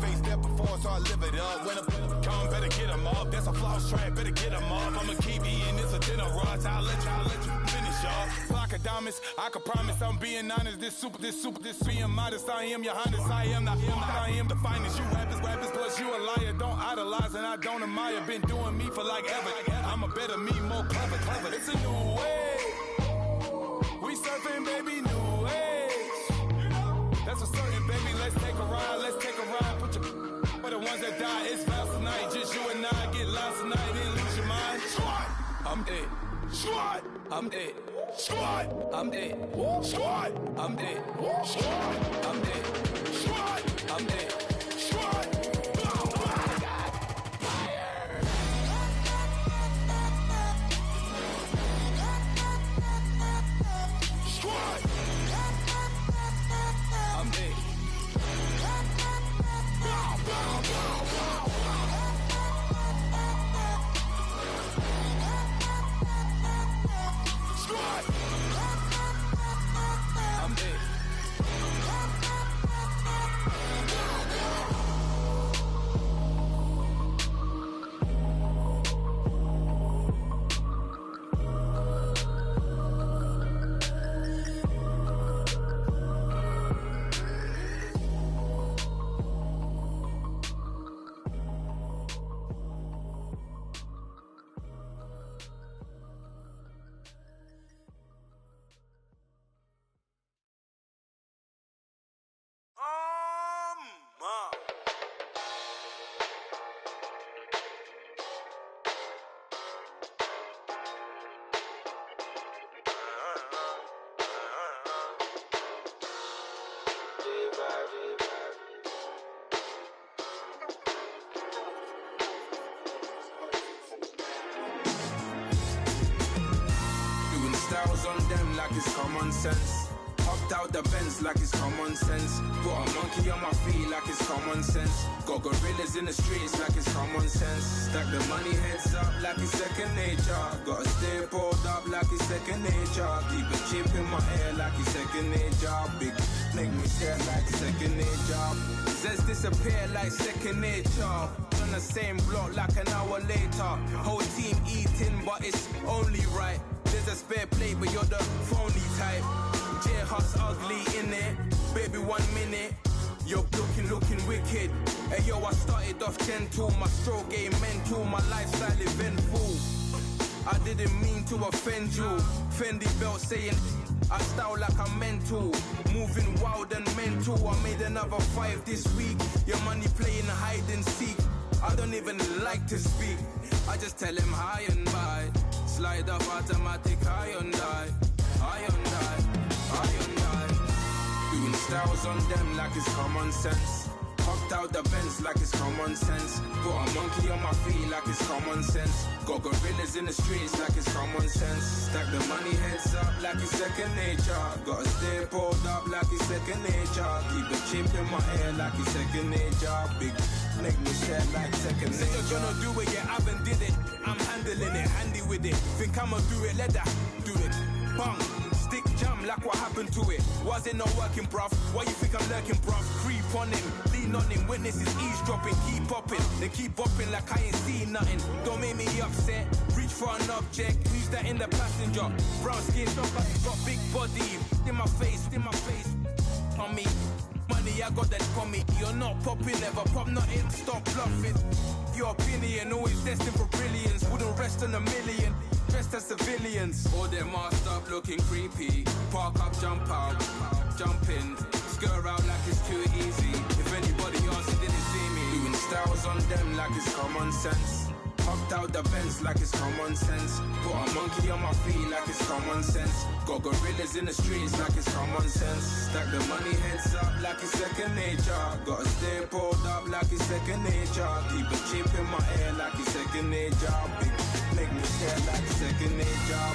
face step before, so I live it up. When a come, better get them up. That's a floss track, better get them up. I'ma keep eating this a dinner rush. I'll let you finish up. Flock of diamonds, I can promise I'm being honest. This being modest. I am your highness. I am the finest. You rappers, plus you a liar. Don't idolize and I don't admire. Been doing me for like ever. I'm a better me, more clever. It's a new way. We surfing, baby, new age. That's a certain, baby. Let's take a ride. Put your for the ones that die. It's vows tonight. Just you and I get lost tonight. Then lose your mind. Squad, I'm dead. Squad, I'm dead. Squad, I'm dead. Squad, I'm dead. Squad, I'm dead. Squad, I'm dead. Squad. Styles on them like it's common sense. Hopped out the Benz like it's common sense. Got a monkey on my feet like it's common sense. Got gorillas in the streets like it's common sense. Stack the money heads up like it's second nature. Gotta stay pulled up like it's second nature. Keep a chip in my ear like it's second nature. Big make me stare like second nature. Says disappear like second nature. On the same block like an hour later. Whole team eating but it's only right. There's a spare plate, but you're the phony type. J-Hut's ugly, innit? Baby, 1 minute. You're looking wicked. Hey, yo, I started off gentle. My stroke game mental. My lifestyle eventful. I didn't mean to offend you. Fendi belt saying I style like I'm mental. Moving wild and mental. I made another 5 this week. Your money playing hide and seek. I don't even like to speak. I just tell him hi and bye. Slide up automatic, Hyundai. Doing styles on them like it's common sense. Hopped out the Benz like it's common sense. Got a monkey on my feet like it's common sense. Got gorillas in the streets like it's common sense. Stack the money heads up like it's second nature. Gotta stay pulled up like it's second nature. Keep the chip in my ear like it's second nature. Big make me share like second nature. You're gonna do it, yeah, I haven't did it. I'm handling it, handy with it. Think I'ma do it, let that do it. Bang, stick jam like what happened to it. Was it not working, bruv? Why you think I'm lurking, bruv? Creep on him, lean on him. Witnesses eavesdropping, keep popping. They keep bopping like I ain't seen nothing. Don't make me upset. Reach for an object. Who's that in the passenger? Brown skin, got big body. In my face, on me. Money, I got that for me. You're not popping, never pop nothing. Stop bluffing. Your opinion always destined for brilliance. Wouldn't rest on a million. Dressed as civilians. All them masked up looking creepy. Park up, jump out, jump in. Skirt out like it's too easy. If anybody else didn't see me. Doing styles on them like it's common sense. Hopped out the Benz like it's common sense. Put a monkey on my feet like it's common sense. Got gorillas in the streets like it's common sense. Stack the money heads up like it's second nature. Gotta stay pulled up like it's second nature. Keep a chip in my ear like it's second nature. Big make me share like second nature.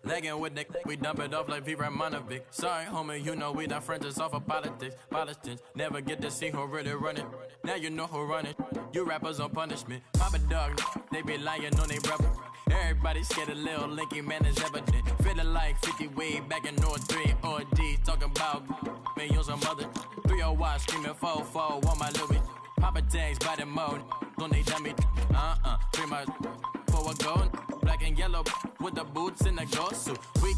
Lagging with Nick, we dump it off like V. Ramonovic. Sorry, homie, you know we not friends, it's all for politics. Politics, never get to see who really running. Now you know who running. You rappers on punishment. Papa dog, they be lying on they brother. Everybody scared a little linky man is evident. Feeling like 50 way back in North 3 or D. Talking about me on some other 301 screaming 4-4 on my Louis. Papa tags by the mode on they dummy. 3 miles for a gold. Black and yellow with the boots and the gold suit. We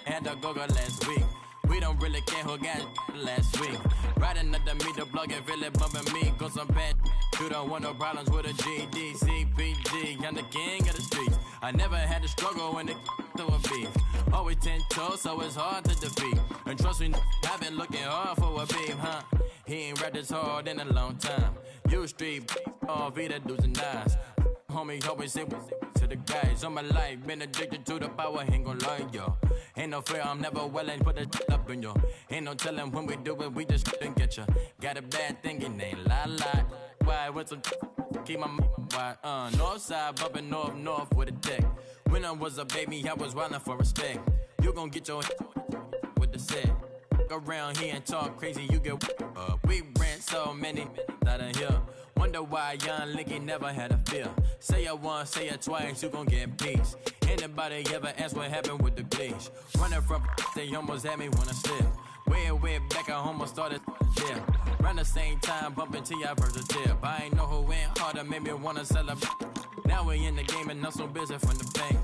had the go-go last week. We don't really care who got last week. Riding up the meter, blogging, really bumping me. Go some bad. You don't want no problems with a GD, CPG. I'm the king of the streets. I never had to struggle when it to a beef. Always 10 toes, so it's hard to defeat. And trust me, I've been looking hard for a beef, huh? He ain't rapped this hard in a long time. You street, all Vita dudes and eyes. Homie, always say to the guys on my life. Been addicted to the power, ain't gon' lie, yo. Ain't no fear, I'm never willing, put the up in yo. Ain't no telling when we do it, we just couldn't get ya. Got a bad thing, it ain't lie. Why, with some keep my wide, north side, bumping north with a deck. When I was a baby, I was wildin' for respect. You gon' get your with the set. Around here and talk crazy, you get we ran so many out of here. Wonder why young Licky never had a fear. Say it once, say it twice, you gon' get peace. Anybody ever ask what happened with the bleach? Running from they almost had me wanna slip. Way back, I almost started there. Around the same time, bumping till I verse a tip. I ain't know who went harder, made me wanna celebrate. Now we in the game and I'm so busy from the pain.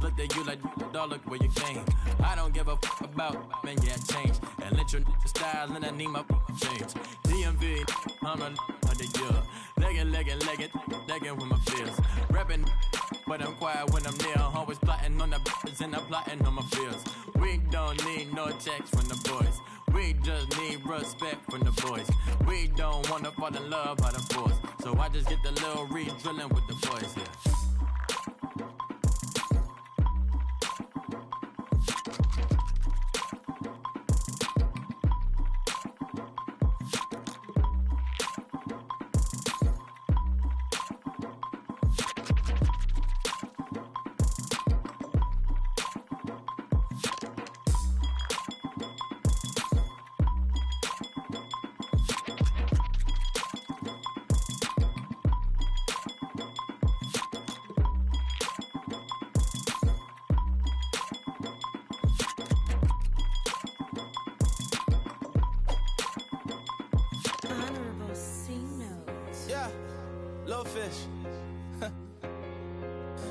Looked at you like, dog, look where you came. I don't give a about, man, yeah, change. And let your style and I need my change. DMV, I'm a of the year. Legging with my fears. Rapping, but I'm quiet when I'm near. Always plotting on the bitches and I'm plotting on my fears. We don't need no checks from the boys. We just need respect from the boys. We don't wanna fall in love by the force. So I just get the little re-drilling with the boys here.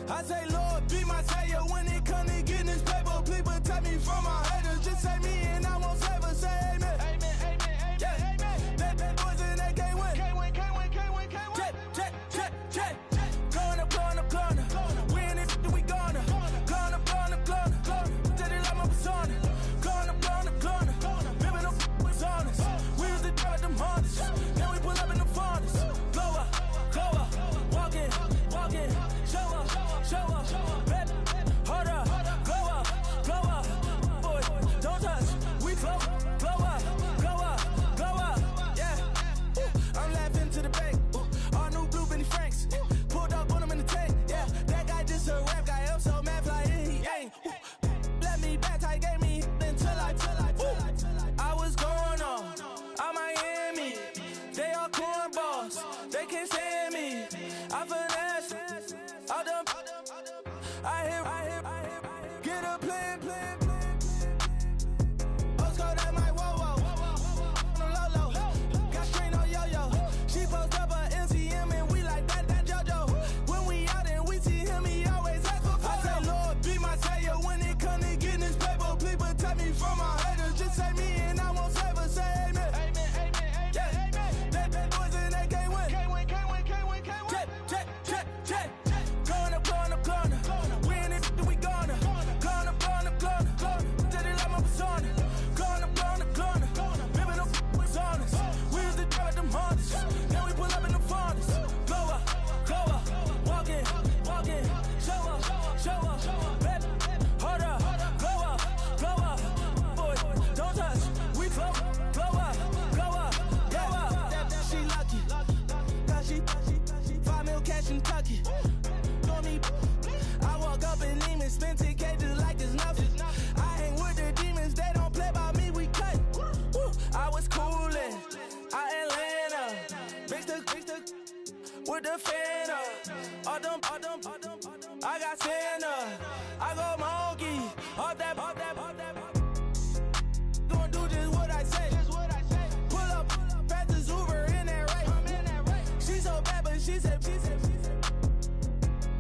I say, Lord, be my savior when it come to getting this paper. Please protect me from my haters. Just say me and I won't favor. Say amen. Amen, amen, amen, yeah. Amen. That boys and they can't win. Can't win. Check. Going up. Win it, we gonna. Going up. Tell it like my persona. Going up. Living up was honest. We was the drive them hardest. Now we pull up in the furnace. Glow up. Walking. Show up, baby, hold up, glow up, boy, don't touch, we glow up, yeah, I'm laughing to the bank, all new blue Benny Franks, pulled up on him in the tank, yeah, that guy just a rap guy, I'm so mad, fly in, he ain't, let me back, tight gave me, until I was going on, I'm Miami, they all cornballs, they can't stand me, I finesse, all them, I hear, get a plan. Oscar, that might whoa. No low. Got strain on yo-yo. She post up a MCM and we like that JoJo. When we out and we see him, he always ask for photo. I say, Lord, be my savior when it come to getting this paper. Please protect me from my haters. Just say me and I won't favor. Say amen. Amen. Yeah. That boys and they can't win. Can't win. Check. Going up. Win it, we gonna. Gonna. a fan of. All them, I got Santa. I go monkey. All that. Gonna do just what I say. Pull up, pass the Uber in that race. She so bad, but she said.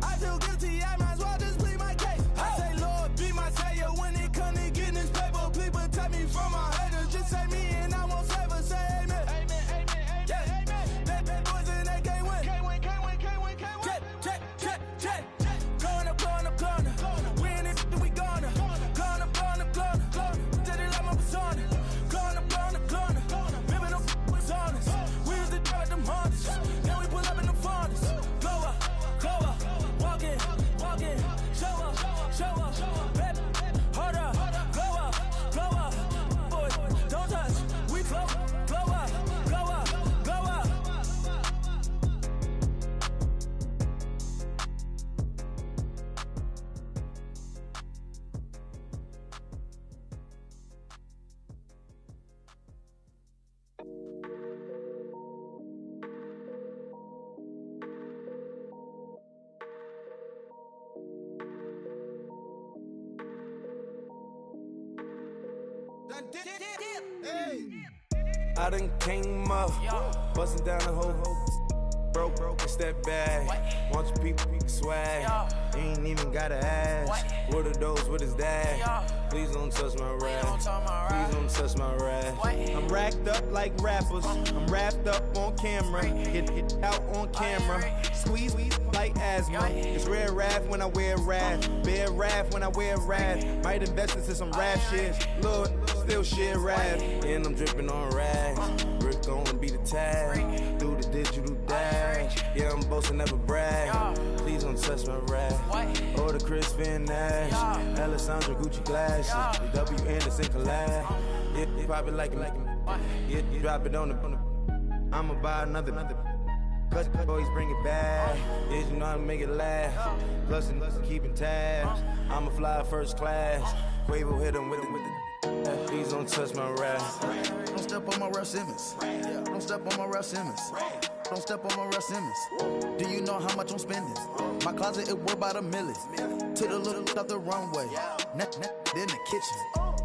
I feel guilty, I might as well just plead my case. I say, Lord, be my savior when it comes to getting this paper. Please protect me from my haters. Just say me and I won't save her. Say amen. Yeah. Bad boys and they can't win. Check. Going up. We in it, we gonna. Going up. Did it like my persona. Going up. Ripping them was honest. We used to drive them Hondas. Now we pull up in the Fondas. Glow up. Walking. Show up. Baby, hold up. Glow up. Boys, don't touch. We flow. Glow up. I done came up, bustin' down the whole broke, it's that bag. Want your people swag, you ain't even gotta ask. What are those, what is that? Please don't touch my rap, please don't touch my rap. I'm racked up like rappers, I'm wrapped up on camera. Hit out on camera, squeeze like asthma. It's rare wrath when I wear wrath, bare wrath when I wear wrath. Might invest into some rap shit, Lord, still shit rap. And I'm dripping on rags, Rick gonna be the tag, through the digital dash. Yeah, I'm boasting, never brag. Please don't touch my rap. Or the Chris Van Nash, Alessandra Gucci glasses, the W Anderson collab. Yeah, you pop it like yeah, you drop it on the. I'ma buy another. Cause boys bring it back. Yeah, you know how to make it laugh. Plus and keeping tabs. I'ma fly first class. Quavo hit him with it. Please don't touch my rap. Don't step on my Ralph Simmons. Don't step on my Ralph Simmons. Don't step on my Ralph Simmons. Do you know how much I'm spending? My closet is worth about $1 million. To the little up the runway. In the kitchen.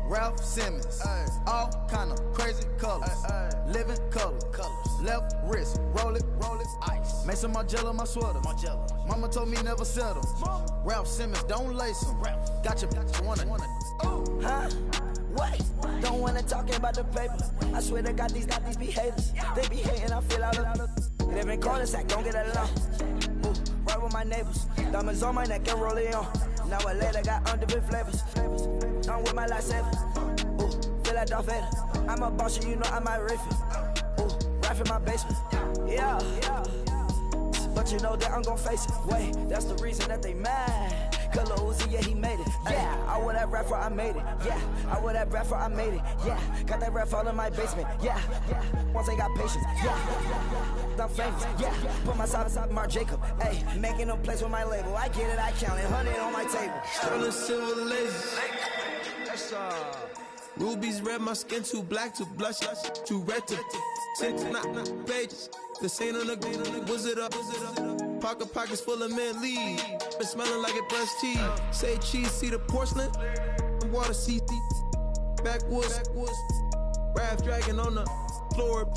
Ralph Simmons. All kind of crazy colors. Living colors. Left wrist. Roll it. Ice. Make some Margiela my sweater. Mama told me never settle. Ralph Simmons, don't lace him. Got your wanna. Huh? What? Don't wanna talk about the paper. I swear to God, these be haters. They be hating, I feel out of. Live in cul-de-sac, don't get along. Ooh, right with my neighbors. Diamonds on my neck and roll it on. Now I later got undefeated flavors. I'm with my lifesaver. Ooh, feel like Darth Vader. I'm a boss, you know I might riff it. Ooh, right in my basement. Yeah. But you know that I'm gon' face it. Wait, that's the reason that they mad. Color Uzi, yeah, he made it. Yeah, I wear that rapper, I made it. Yeah, I wear that rapper, I made it. Yeah, got that rap all in my basement. Yeah. Once I got patience. Yeah, I'm famous. Yeah, put myself inside Marc Jacob. Hey, making a place with my label. I get it, I count it. 100 on my table. Sterling silver laser. Rubies red, my skin too black to blush, too red to six, not pages. The saint on the wizard up. Pockets full of mint leaves. Been smelling like it brushed teeth. Say cheese, see the porcelain. Water, see backwoods. Raft dragging on the floor.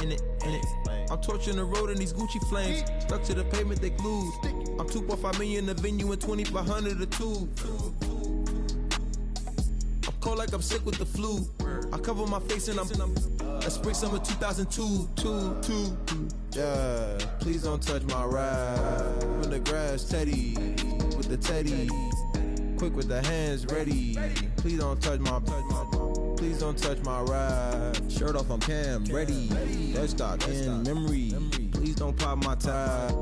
In it. I'm torching the road in these Gucci flames. Stuck to the pavement, they glued. I'm 2.5 million in the venue and 2,500 a tube. I'm cold like I'm sick with the flu. I cover my face and I'm spring summer 2002. Yeah, please don't touch my ride. In the grass, Teddy, with the Teddy. Quick with the hands ready. Please don't touch my ride. Shirt off on cam, ready. Dead stock in memory. Please don't pop my tie.